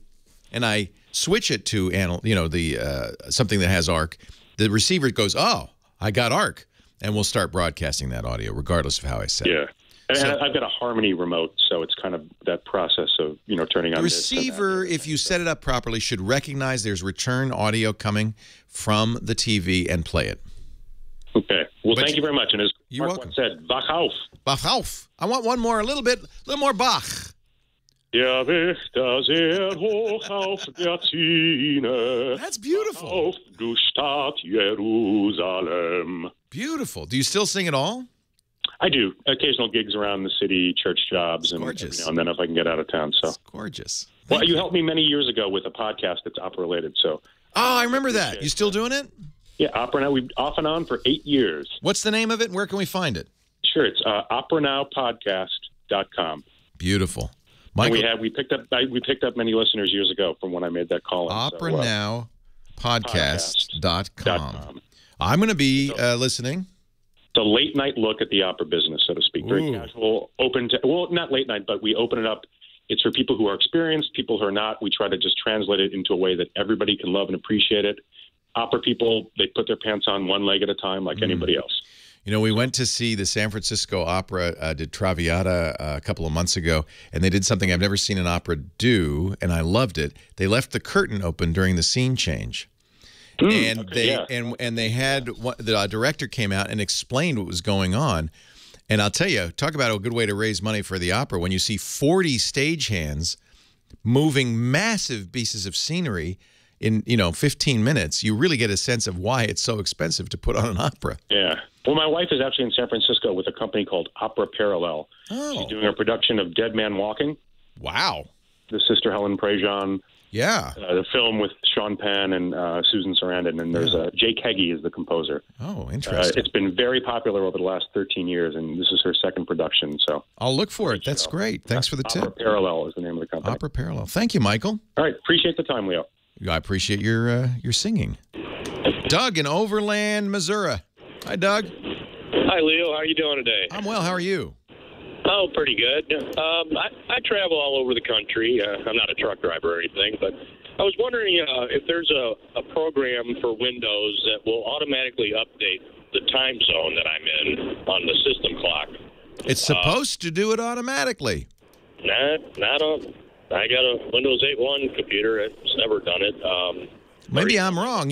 and I switch it to something that has ARC, the receiver goes, "Oh, I got ARC," and we'll start broadcasting that audio regardless of how I set it.
Yeah. And I've got a Harmony remote, so it's kind of that process of turning on
the receiver. If you set it up properly, should recognize there's return audio coming from the TV and play it.
Okay. Well, thank you very much. And as
Marquardt
said, Bach auf.
Bach auf. I want one more, a little more Bach.
Ja, Wächter sehr hoch auf der Ziene.
That's beautiful.
Auf du Stadt Jerusalem.
Beautiful. Do you still sing it all?
I do. Occasional gigs around the city, church jobs, and every now and then if I can get out of town. So
it's gorgeous.
Well, you helped me many years ago with a podcast that's opera related. So
I remember that. You still doing it?
Yeah, Opera Now. We've off and on for 8 years.
What's the name of it, and where can we find it?
Sure, it's operanowpodcast.com.
Beautiful.
Michael, and we picked up many listeners years ago from when I made that call.
Operanowpodcast.com. I'm going to be listening.
It's a late night look at the opera business, so to speak. Very casual, open to, not late night, but we open it up. It's for people who are experienced, people who are not. We try to just translate it into a way that everybody can love and appreciate it. Opera people, they put their pants on one leg at a time like anybody else.
We went to see the San Francisco Opera, did Traviata a couple of months ago, and they did something I've never seen an opera do, and I loved it. They left the curtain open during the scene change. And they had the director came out and explained what was going on. And I'll tell you, talk about a good way to raise money for the opera. When you see 40 stagehands moving massive pieces of scenery in 15 minutes, you really get a sense of why it's so expensive to put on an opera.
Yeah. Well, my wife is actually in San Francisco with a company called Opera Parallel.
Oh.
She's doing a production of Dead Man Walking.
Wow.
The Sister Helen Prejean.
Yeah.
The film with Sean Penn and Susan Sarandon, and there's Jake Heggie is the composer.
Oh, interesting.
It's been very popular over the last 13 years, and this is her second production. So
I'll look for it. That's great. Thanks for the tip.
Opera Parallel is the name of the company.
Opera Parallel. Thank you, Michael.
All right. Appreciate the time, Leo.
I appreciate your singing. Doug in Overland, Missouri. Hi, Doug.
Hi, Leo. How are you doing today?
I'm well. How are you?
Oh, pretty good. I travel all over the country. I'm not a truck driver or anything, but I was wondering if there's a program for Windows that will automatically update the time zone that I'm in on the system clock.
It's supposed to do it automatically.
Not on. I got a Windows 8.1 computer. It's never done it.
Maybe I'm wrong.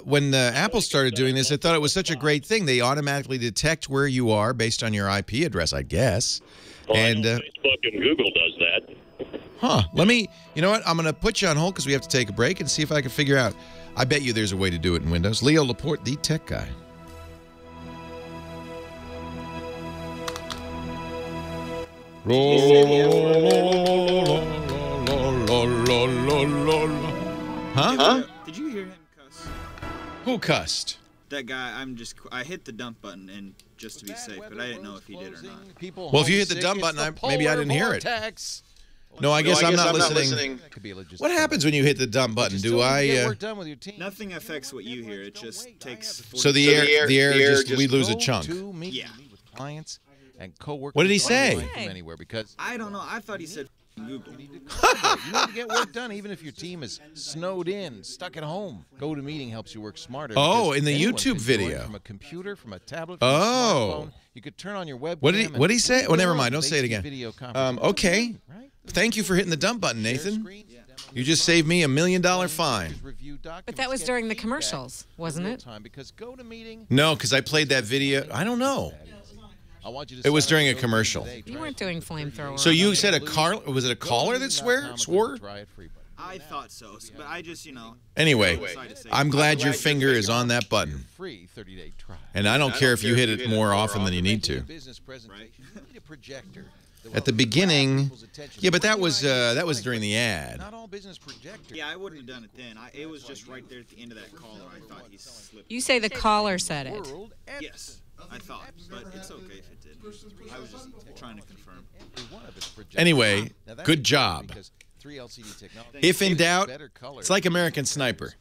When Apple started doing this, I thought it was such a great thing. They automatically detect where you are based on your IP address, I guess.
Well, and Facebook and Google does that.
Huh. You know what? I'm going to put you on hold because we have to take a break and see if I can figure out. I bet you there's a way to do it in Windows. Leo Laporte, the tech guy. Huh?
Did you hear him cuss?
Who cussed?
That guy. I hit the dump button and just to be safe, but I didn't know if he did or not.
Well, if you hit the dump button, maybe I didn't hear it. No, I guess I'm not listening. What happens when you hit the dump button? Do I?
Nothing affects what you hear. It just takes.
So the air just we lose a chunk.
Yeah.
Clients and coworkers.
What did he say?
Anywhere because
I don't know. I thought he said Google.
You need to get work done, even if your team is snowed in, stuck at home. GoToMeeting helps you work smarter.
Oh, in the YouTube video.
From a computer, from a tablet, from a smartphone. You could turn on your webcam.
What did he say? Oh, never mind. Don't say it again. Okay. Thank you for hitting the dump button, Nathan. You just saved me $1 million fine.
But that was during the commercials, wasn't it?
No, because I played that video. I don't know. It was during a commercial.
You weren't doing flamethrower.
So you said a car? Was it a caller that swore?
I thought so, but I just,
Anyway, I'm glad your finger is on that button. And I don't care if you hit it more often than you need to. At the beginning, yeah, but that was during the ad.
Yeah, I wouldn't have done it then. It was just right there at the end of that caller. I thought he slipped.
You say the caller said it.
Yes, I thought, but it's okay if it didn't. I was just trying to confirm.
Anyway, good job. If in doubt, it's like American Sniper.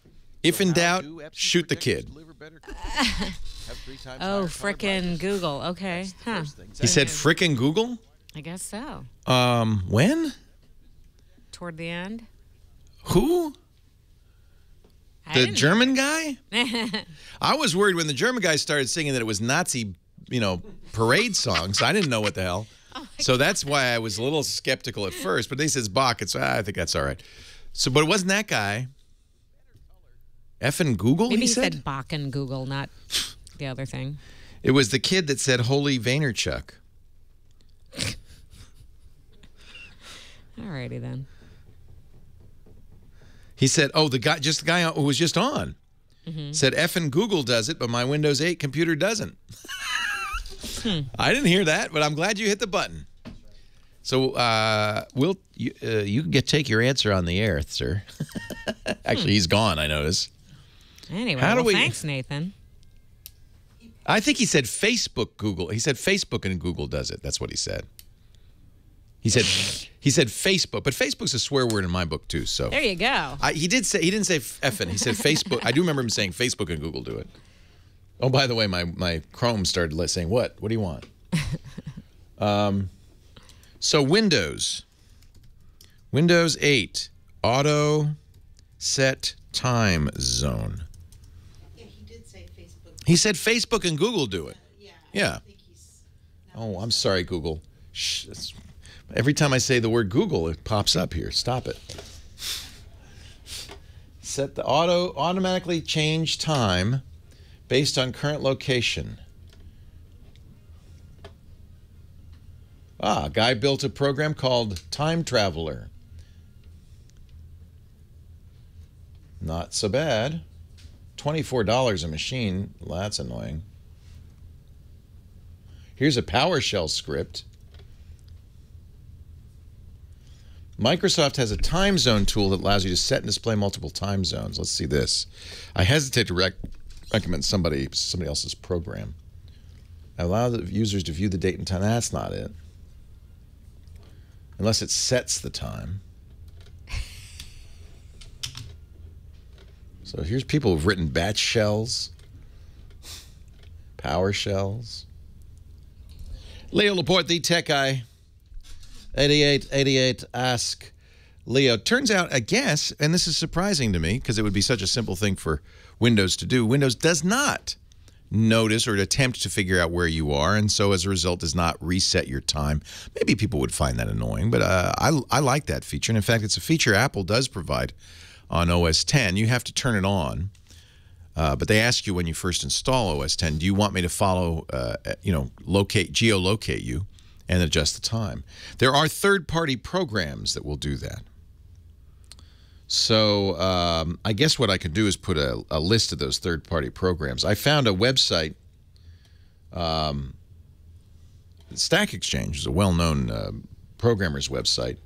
If in doubt, shoot the kid.
Oh, frickin' Google. Okay. Huh.
He said frickin' Google?
I guess so.
When?
Toward the end.
Who? The German guy? I was worried when the German guy started singing that it was Nazi, parade songs. I didn't know what the hell. So that's why I was a little skeptical at first. But he says Bach. I think that's all right. So, but it wasn't that guy. Effing Google,
Maybe
he said?
said Bach and Google, not the other thing.
It was the kid that said Holy Vaynerchuk.
Alrighty then.
He said, the guy who was just on. Said effing Google does it, but my Windows 8 computer doesn't. I didn't hear that, but I'm glad you hit the button. So you can take your answer on the air, sir. Actually, he's gone, I notice.
Anyway, thanks, Nathan.
I think he said Facebook, Google. He said Facebook and Google does it. That's what he said. He said Facebook, but Facebook's a swear word in my book too. So
there you go.
He didn't say effing. He said Facebook. I do remember him saying Facebook and Google do it. Oh, by the way, my Chrome started saying what? What do you want? So Windows 8 auto set time zone.
Yeah, he did say Facebook.
He said Facebook and Google do it. Yeah. Oh, I'm sorry, Google. Shh, every time I say the word Google, it pops up here. Stop it. Set the automatically change time based on current location. A guy built a program called Time Traveler. Not so bad. $24 a machine. Well, that's annoying. Here's a PowerShell script. Microsoft has a time zone tool that allows you to set and display multiple time zones. Let's see this. I hesitate to recommend somebody else's program. Allow the users to view the date and time. That's not it. Unless it sets the time. So here's people who've written batch shells, PowerShells. Leo Laporte, the tech guy. 8888, ask Leo. Turns out, I guess, and this is surprising to me because it would be such a simple thing for Windows to do, Windows does not notice or attempt to figure out where you are, and so as a result does not reset your time. Maybe people would find that annoying, but I like that feature. And in fact, it's a feature Apple does provide on OS X. You have to turn it on, but they ask you when you first install OS X, do you want me to follow, geolocate you and adjust the time? There are third-party programs that will do that. So I guess what I could do is put a list of those third-party programs. I found a website, Stack Exchange is a well-known programmer's website.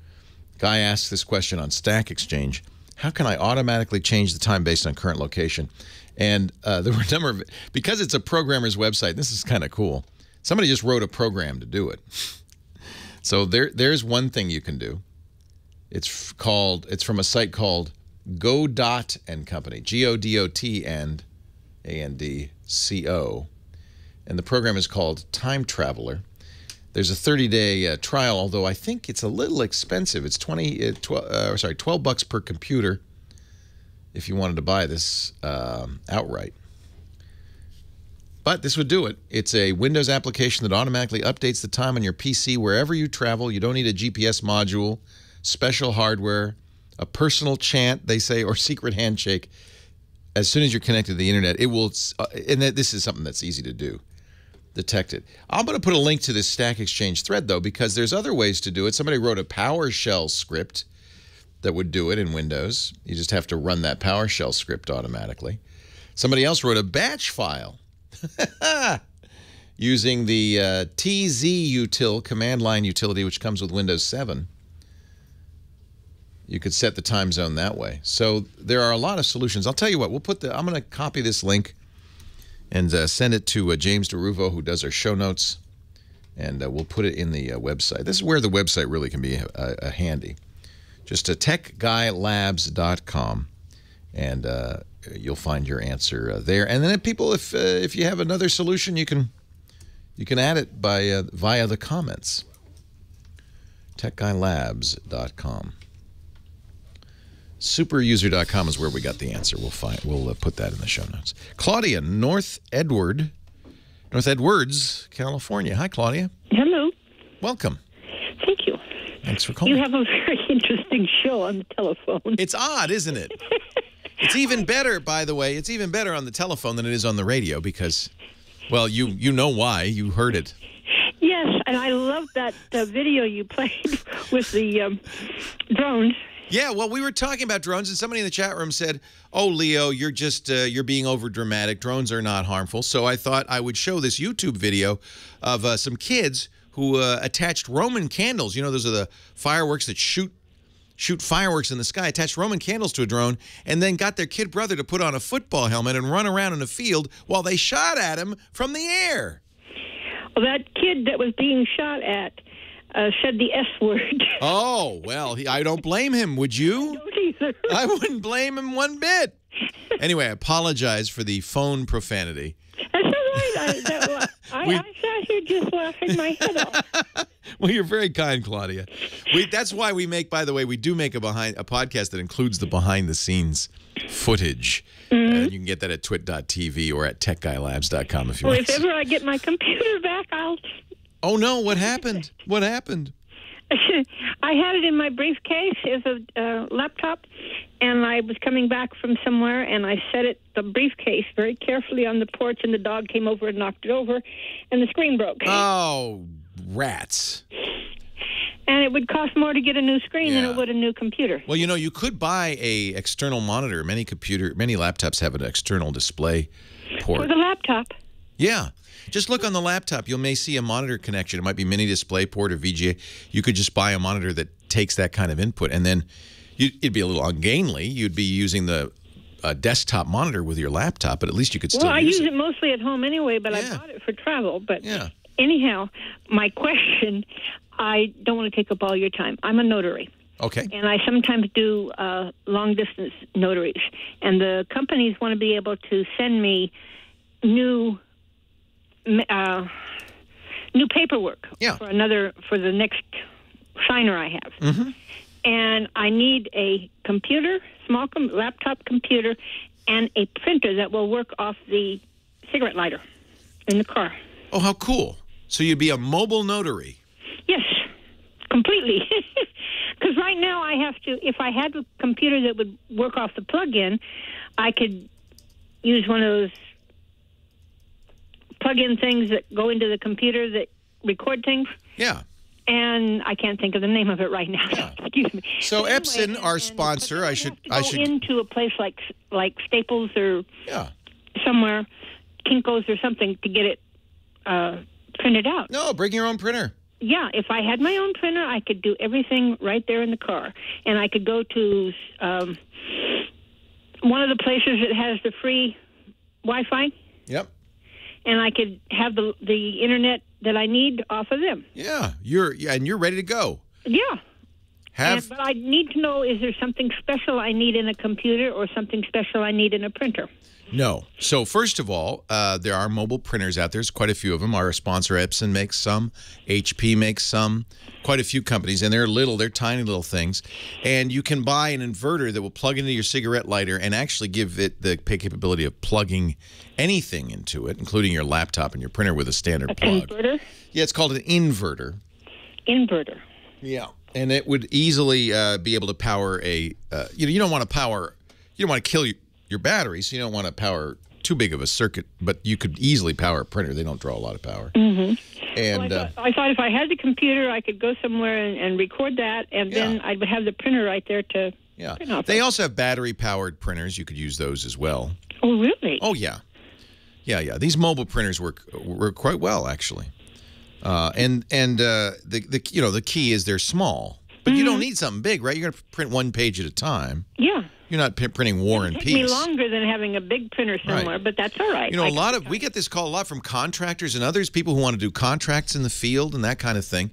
Guy asked this question on Stack Exchange: how can I automatically change the time based on current location? And there were a number of, because it's a programmer's website, this is kind of cool. Somebody just wrote a program to do it. So there's one thing you can do. It's from a site called Godot and Company, Godot and ANDCO, and the program is called Time Traveler. There's a 30-day trial, although I think it's a little expensive. It's $12 per computer if you wanted to buy this outright. But this would do it. It's a Windows application that automatically updates the time on your PC wherever you travel. You don't need a GPS module, special hardware, a personal chant, they say, or secret handshake. As soon as you're connected to the internet, it will, and this is something that's easy to do, detect it. I'm going to put a link to this Stack Exchange thread, though, because there's other ways to do it. Somebody wrote a PowerShell script that would do it in Windows. You just have to run that PowerShell script automatically. Somebody else wrote a batch file using the TZ-util command line utility, which comes with Windows 7. You could set the time zone that way. So there are a lot of solutions. I'll tell you what, I'm going to copy this link and send it to James DeRuvo, who does our show notes, and we'll put it in the website. This is where the website really can be handy. Just techguylabs.com, and you'll find your answer there. And then people, if you have another solution, you can add it via the comments. techguylabs.com. Superuser.com is where we got the answer. We'll put that in the show notes. Claudia, North Edwards, California. Hi, Claudia.
Hello.
Welcome.
Thank you.
Thanks for calling.
You have a very interesting show on the telephone.
It's odd, isn't it? It's even better, by the way. It's even better on the telephone than it is on the radio because, well, you know why. You heard it.
Yes, and I love that video you played with the drones.
Yeah, well, we were talking about drones, and somebody in the chat room said, "Oh, Leo, you're just you're being over dramatic. Drones are not harmful." So I thought I would show this YouTube video of some kids who attached Roman candles. You know, those are the fireworks that shoot fireworks in the sky. Attached Roman candles to a drone, and then got their kid brother to put on a football helmet and run around in a field while they shot at him from the air.
Well, that kid that was being shot at said the S word.
Oh, well, I don't blame him. Would you?
I don't either.
I wouldn't blame him one bit. Anyway, I apologize for the phone profanity.
That's all right. I sat here just laughing my head off.
Well, you're very kind, Claudia. That's why we make, by the way, we do make a podcast that includes the behind-the-scenes footage. You can get that at twit.tv or at techguylabs.com if you want.
If ever I get my computer back, I'll...
Oh, no. What happened? What happened?
I had it in my briefcase as a laptop, and I was coming back from somewhere, and I set the briefcase very carefully on the porch, and the dog came over and knocked it over, and the screen broke.
Oh, rats.
And it would cost more to get a new screen than it would a new computer.
Well, you know, you could buy a external monitor. Many laptops have an external display port.
For the laptop?
Yeah. Just look on the laptop. You may see a monitor connection. It might be mini DisplayPort or VGA. You could just buy a monitor that takes that kind of input, and then it'd be a little ungainly. You'd be using the desktop monitor with your laptop, but at least you could still use it.
Well, I use it mostly at home anyway, but I bought it for travel. But anyhow, my question, I don't want to take up all your time. I'm a notary.
Okay.
And I sometimes do long-distance notaries. And the companies want to be able to send me new paperwork for the next signer I have.
Mm-hmm.
And I need a computer, small laptop computer, and a printer that will work off the cigarette lighter in the car.
Oh, how cool. So you'd be a mobile notary.
Yes, completely. Because right now I have to, if I had a computer that would work off the plug-in, I could use one of those plug-in things that go into the computer that record things.
Yeah.
And I can't think of the name of it right now. Excuse me.
So Epson, our sponsor, I should
go into a place like Staples or somewhere, Kinko's or something to get it printed out.
No, bring your own printer.
Yeah, if I had my own printer, I could do everything right there in the car, and I could go to one of the places that has the free Wi-Fi.
Yep.
And I could have the internet that I need off of them.
Yeah, you're ready to go.
Yeah.
But
I need to know, is there something special I need in a computer or something special I need in a printer?
No. So first of all, there are mobile printers out there. There's quite a few of them. Our sponsor Epson makes some. HP makes some. Quite a few companies. And they're tiny little things. And you can buy an inverter that will plug into your cigarette lighter and actually give it the capability of plugging anything into it, including your laptop and your printer with a standard plug.
Inverter?
Yeah, it's called an inverter.
Inverter.
Yeah. And it would easily be able to power a, you don't want to kill your battery, so you don't want to power too big of a circuit, but you could easily power a printer. They don't draw a lot of power.
Mm-hmm.
And
well, I thought if I had the computer, I could go somewhere and record that, and then I'd have the printer right there to print off.
They also have battery-powered printers. You could use those as well.
Oh, really?
Oh, yeah. Yeah. These mobile printers work quite well, actually. The key is they're small, but you don't need something big, right? You're going to print one page at a time.
Yeah.
You're not printing War and Peace.
It'll take me longer than having a big printer somewhere, but that's all right.
We get this call a lot from contractors and others, people who want to do contracts in the field and that kind of thing.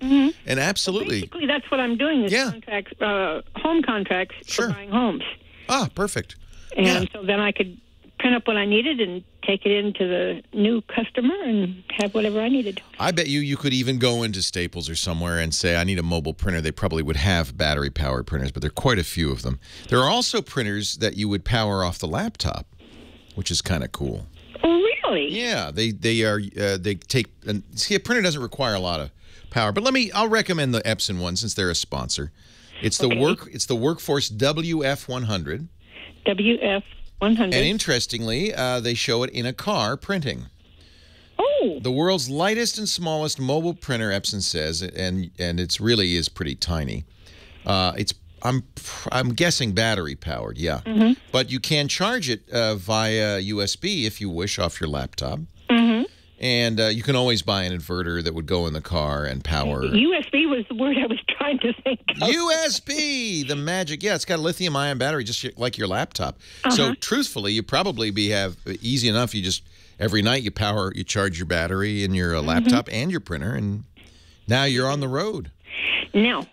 And absolutely.
Well, basically, that's what I'm doing is contracts, home contracts for buying homes.
Ah, perfect.
And so then I could print up what I needed and take it into the new customer and have whatever I needed.
I bet you could even go into Staples or somewhere and say, I need a mobile printer. They probably would have battery-powered printers, but there are quite a few of them. There are also printers that you would power off the laptop, which is kind of cool.
Oh, really?
Yeah, they take. See, a printer doesn't require a lot of power, but I'll recommend the Epson one since they're a sponsor. It's the Workforce WF100.
WF100.
And interestingly, they show it in a car printing.
Oh.
The world's lightest and smallest mobile printer, Epson says, and it really is pretty tiny. I'm guessing battery powered, yeah. But you can charge it via USB if you wish off your laptop. And you can always buy an inverter that would go in the car and power.
USB was the word I was trying to think of.
USB, the magic. Yeah, it's got a lithium-ion battery just like your laptop. So truthfully, you probably have easy enough. You just, every night you charge your battery in your laptop and your printer, and now you're on the road.
Now,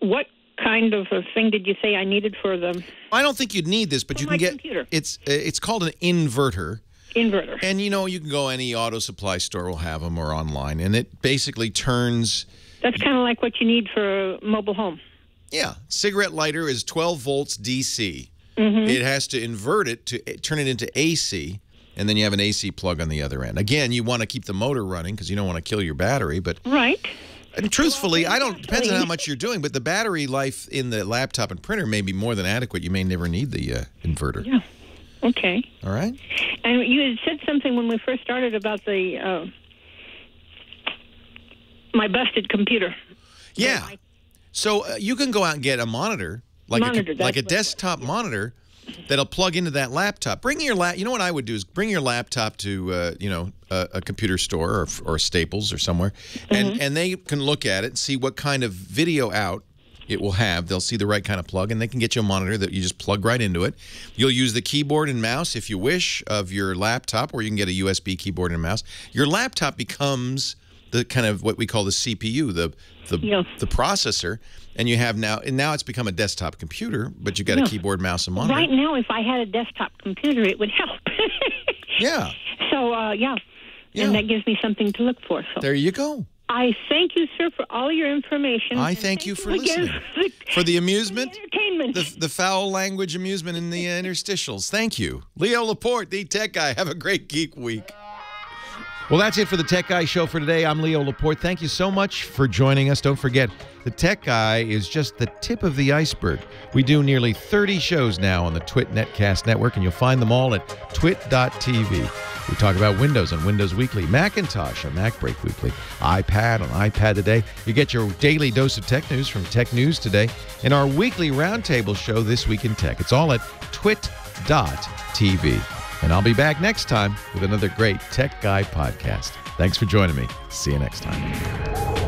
what kind of a thing did you say I needed for them?
I don't think you'd need this, but you can get,
computer.
It's called an inverter.
Inverter.
And, you can go any auto supply store will have them or online, and it basically turns...
That's kind of like what you need for a mobile home.
Yeah. Cigarette lighter is 12 volts DC. It has to invert it to turn it into AC, and then you have an AC plug on the other end. Again, you want to keep the motor running because you don't want to kill your battery, but...
Right.
And truthfully, depends on how much you're doing, but the battery life in the laptop and printer may be more than adequate. You may never need the inverter.
Yeah. Okay.
All right.
And you had said something when we first started about the my busted computer.
Yeah. So you can go out and get a monitor, like a desktop monitor, that'll plug into that laptop. You know what I would do is bring your laptop to a computer store or Staples or somewhere, and they can look at it and see what kind of video out it will have. They'll see the right kind of plug, and they can get you a monitor that you just plug right into it. You'll use the keyboard and mouse, if you wish, of your laptop, or you can get a USB keyboard and mouse. Your laptop becomes the kind of what we call the CPU, the processor, and you have now it's become a desktop computer, but you've got a keyboard, mouse, and monitor.
Right now, if I had a desktop computer, it would help.
Yeah.
So, and that gives me something to look for. So.
There you go.
I thank you, sir, for all your information.
I thank you for listening. For the amusement,
entertainment.
The foul language amusement in the interstitials. Thank you. Leo Laporte, the Tech Guy. Have a great Geek Week. Well, that's it for the Tech Guy Show for today. I'm Leo Laporte. Thank you so much for joining us. Don't forget, the Tech Guy is just the tip of the iceberg. We do nearly 30 shows now on the Twit Netcast Network, and you'll find them all at twit.tv. We talk about Windows on Windows Weekly, Macintosh on Mac Break Weekly, iPad on iPad Today. You get your daily dose of tech news from Tech News Today, and our weekly roundtable show, This Week in Tech. It's all at twit.tv. And I'll be back next time with another great Tech Guy podcast. Thanks for joining me. See you next time.